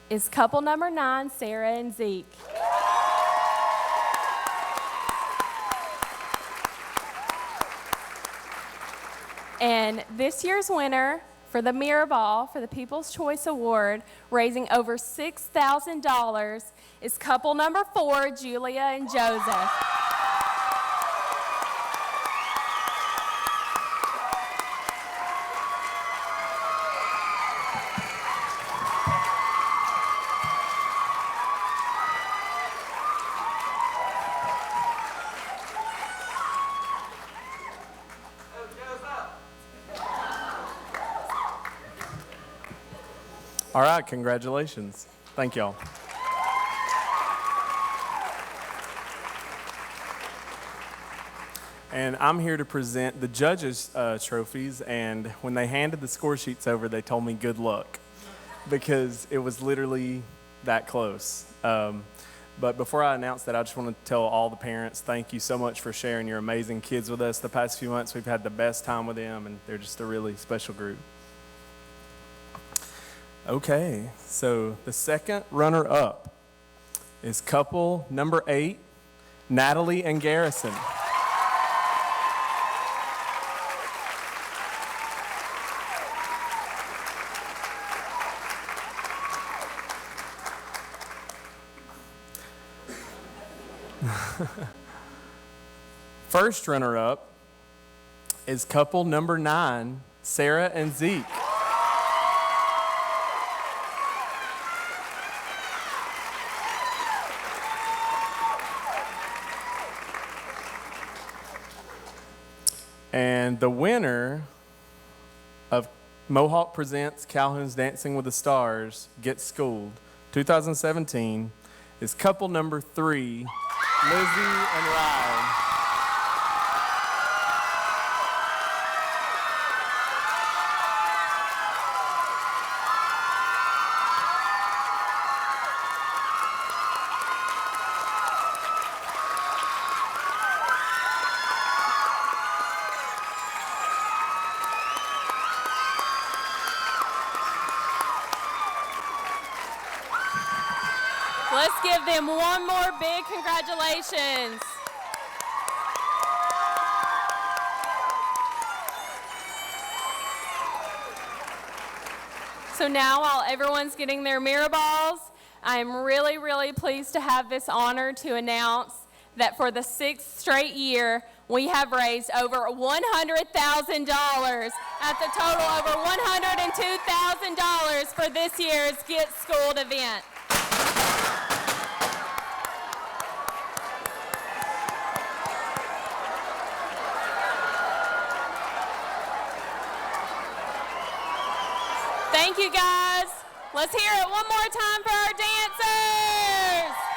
is couple number 9, Sarah and Zeke. And this year's winner for the Mirror Ball for the People's Choice Award, raising over $6,000, is couple number 4, Julia and Joseph. All right, congratulations. Thank y'all. And I'm here to present the judges' trophies, and when they handed the score sheets over, they told me good luck, because it was literally that close. But before I announce that, I just want to tell all the parents, thank you so much for sharing your amazing kids with us. The past few months, we've had the best time with them, and they're just a really special group. Okay, so the second runner-up is couple number 8, Natalie and Garrison. First runner-up is couple number 9, Sarah and Zeke. And the winner of Mohawk Presents Calhoun's Dancing with the Stars Gets Schooled 2017 is couple number 3, Lizzie and Ryan. Let's give them one more big congratulations. So now while everyone's getting their mirror balls, I'm really, really pleased to have this honor to announce that for the 6th straight year, we have raised over $100,000 at the total over $102,000 for this year's Get Schooled event. Thank you, guys. Let's hear it one more time for our dancers.